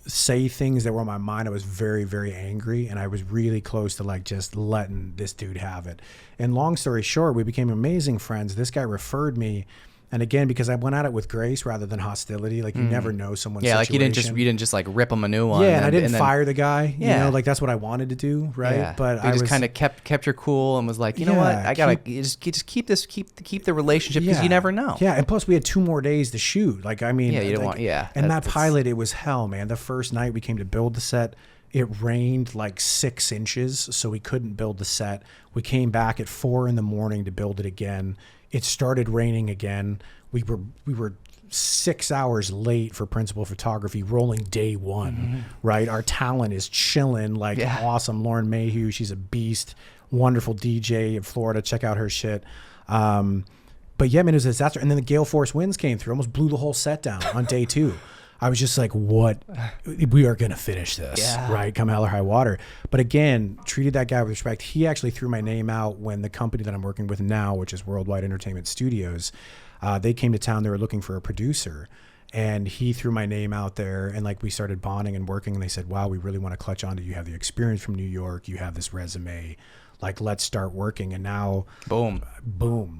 say things that were on my mind. I was very, very angry, and I was really close to like just letting this dude have it. And long story short, we became amazing friends. This guy referred me. And again, because I went at it with grace rather than hostility, like you never know someone's situation. Like you didn't just like rip him a new one. Yeah, and I didn't fire the guy. You know, like that's what I wanted to do, right? Yeah. But I just kind of kept your cool and was like, you know what, I gotta just keep the relationship, because you never know. Yeah, and plus we had 2 more days to shoot. Like, I mean, you don't want. And that pilot, it was hell, man. The first night we came to build the set, it rained like 6 inches, so we couldn't build the set. We came back at 4 a.m. to build it again. It started raining again. We were 6 hours late for principal photography, rolling day 1, right? Our talent is chilling, like awesome. Lauren Mayhew, she's a beast, wonderful DJ in Florida. Check out her shit. But yeah, man, it was a disaster. And then the gale force winds came through, almost blew the whole set down on day 2. I was just like, what? We are going to finish this, right? Come hell or high water. But again, treated that guy with respect. He actually threw my name out when the company that I'm working with now, which is Worldwide Entertainment Studios, they came to town. They were looking for a producer, and he threw my name out there, and like we started bonding and working, and they said, wow, we really want to clutch on to you. You have the experience from New York. You have this resume. Like, let's start working. And now, boom.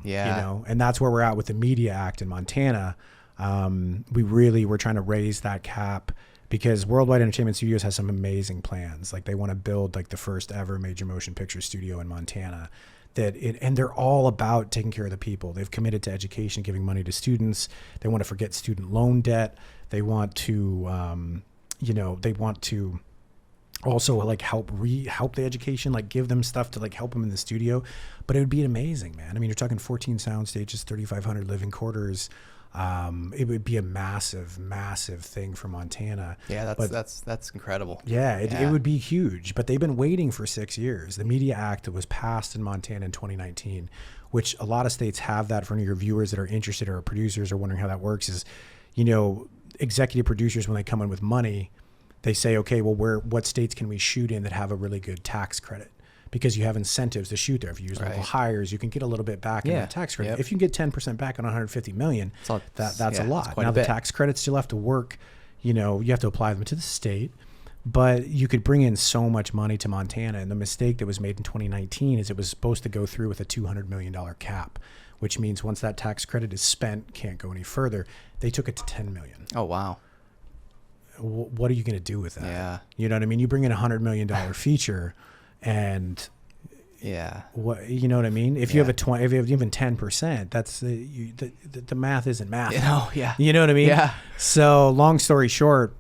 Yeah. You know, and that's where we're at with the Media Act in Montana. We're trying to raise that cap, because Worldwide Entertainment Studios has some amazing plans. Like, they want to build like the first ever major motion picture studio in Montana, and they're all about taking care of the people. They've committed to education, giving money to students. They want to forget student loan debt. They want to, they want to also like help the education, like give them stuff to like help them in the studio. But it would be amazing, man. I mean, you're talking 14 sound stages, 3,500 living quarters. It would be a massive thing for Montana. Yeah, that's incredible. Yeah, it would be huge. But they've been waiting for 6 years. The Media Act that was passed in Montana in 2019, which a lot of states have that. For any of your viewers that are interested or producers are wondering how that works, is, executive producers, when they come in with money, they say, okay, well, what states can we shoot in that have a really good tax credit? Because you have incentives to shoot there. If you use local hires, you can get a little bit back in that tax credit. Yep. If you can get 10% back on 150 million, that's a lot. Now the tax credits still have to work. You have to apply them to the state, but you could bring in so much money to Montana. And the mistake that was made in 2019 is it was supposed to go through with a $200 million cap, which means once that tax credit is spent, can't go any further. They took it to 10 million. Oh, wow. What are you going to do with that? Yeah. You know what I mean? You bring in $100 million feature, and what, you know what I mean? If you have if you have even 10%, that's the math isn't math. You know what I mean? Yeah. So long story short,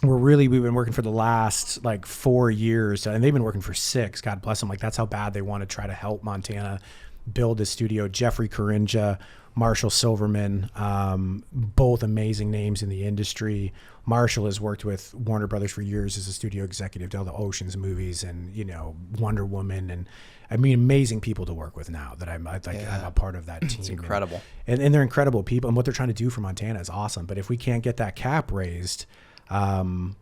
we've been working for the last like 4 years, and they've been working for 6. God bless them. Like, that's how bad they want to try to help Montana build a studio. Jeffrey Coringa, Marshall Silverman, both amazing names in the industry. Marshall has worked with Warner Brothers for years as a studio executive, did all the Ocean's movies and, Wonder Woman. And I mean, amazing people to work with now that I'm a part of that team. It's incredible. And they're incredible people. And what they're trying to do for Montana is awesome. But if we can't get that cap raised, we're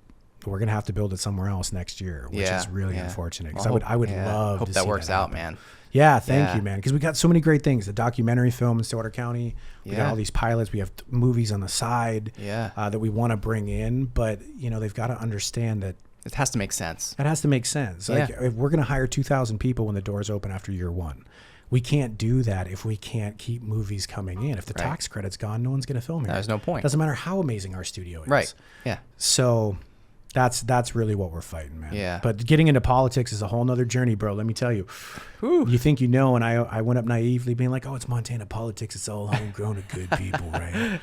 going to have to build it somewhere else next year, which is really unfortunate. Because I would love hope to that see works that out, happen. man. Yeah, thank you, man. Because we got so many great things. The documentary film in Stillwater County. We got all these pilots. We have movies on the side that we want to bring in. But, they've got to understand that it has to make sense. It has to make sense. Like, if we're going to hire 2,000 people when the doors open after year 1, we can't do that if we can't keep movies coming in. If the tax credit's gone, no one's going to film here. There's no point. Doesn't matter how amazing our studio is. Right. Yeah. So that's really what we're fighting, man. Yeah. But getting into politics is a whole nother journey, bro. Let me tell you. Whew. You think and I went up naively being like, oh, it's Montana politics. It's all homegrown of good people, right?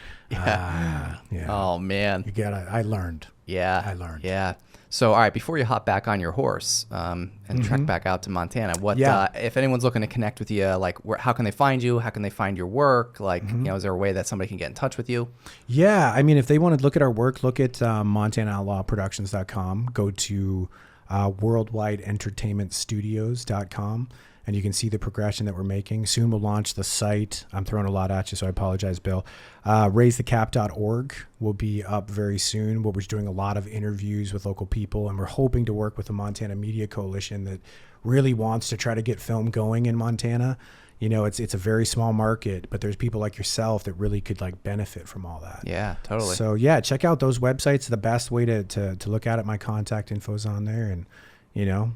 Oh, man. I learned. Yeah. I learned. Yeah. So, all right, before you hop back on your horse and trek back out to Montana, if anyone's looking to connect with you, like, how can they find you? How can they find your work? Like, is there a way that somebody can get in touch with you? Yeah, I mean, if they want to look at our work, look at MontanaOutlawProductions.com. Go to worldwideentertainmentstudios.com, and you can see the progression that we're making. Soon we'll launch the site. I'm throwing a lot at you, so I apologize, Bill. RaiseTheCap.org will be up very soon, where we're doing a lot of interviews with local people, and we're hoping to work with the Montana Media Coalition that really wants to try to get film going in Montana. It's a very small market, but there's people like yourself that really could like benefit from all that. Yeah, totally. So check out those websites. The best way to look at it, my contact info's on there, and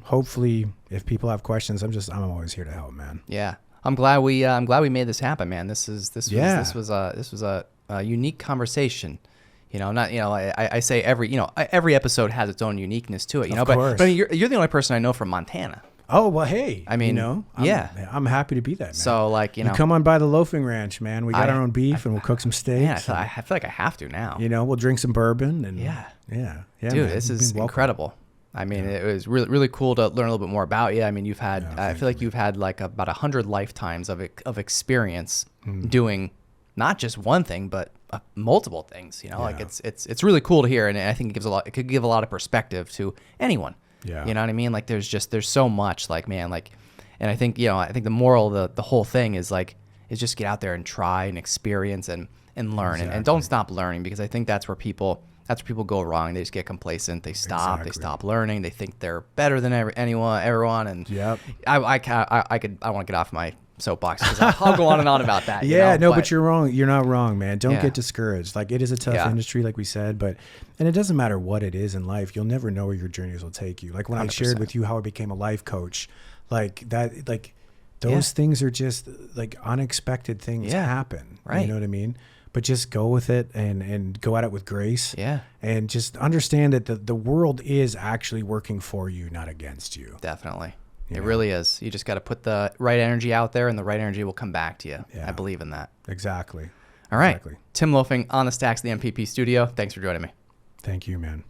hopefully if people have questions, I'm always here to help, man. Yeah. I'm glad we made this happen, man. This was a unique conversation. I say every episode has its own uniqueness to it, Of course. But you're the only person I know from Montana. Oh, well, hey, I mean, I'm happy to be that, man. So you come on by the Lofing Ranch, man. We got our own beef and we'll cook some steaks. Yeah, I feel like I have to now. We'll drink some bourbon and yeah. Dude, man, this is incredible. I mean, it was really, really cool to learn a little bit more about you. I mean, you've had, I feel like you've had like about 100 lifetimes of experience doing not just one thing, but multiple things, like it's really cool to hear. And I think it could give a lot of perspective to anyone. Yeah. You know what I mean? Like there's so much and I think, the moral, the whole thing is just get out there and try and experience and learn and don't stop learning, because I think that's where people go wrong. They just get complacent. They stop learning. They think they're better than everyone. And I want to get off my soapbox because I'll go on and on about that. But you're wrong. You're not wrong, man. Don't get discouraged. Like, it is a tough industry, like we said, and it doesn't matter what it is in life. You'll never know where your journeys will take you. Like when 100%. I shared with you how I became a life coach, those things are just like unexpected things happen. Right. You know what I mean? But just go with it and go at it with grace. Yeah. And just understand that the world is actually working for you, not against you. Definitely. It really is. You just got to put the right energy out there, and the right energy will come back to you. Yeah. I believe in that. Exactly. All right. Tim Lofing on the stacks of the MPP Studio. Thanks for joining me. Thank you, man.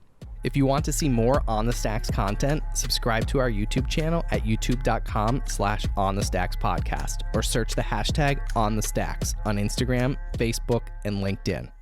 If you want to see more On the Stacks content, subscribe to our YouTube channel at youtube.com/onthestackspodcast or search the hashtag OnTheStacks on Instagram, Facebook, and LinkedIn.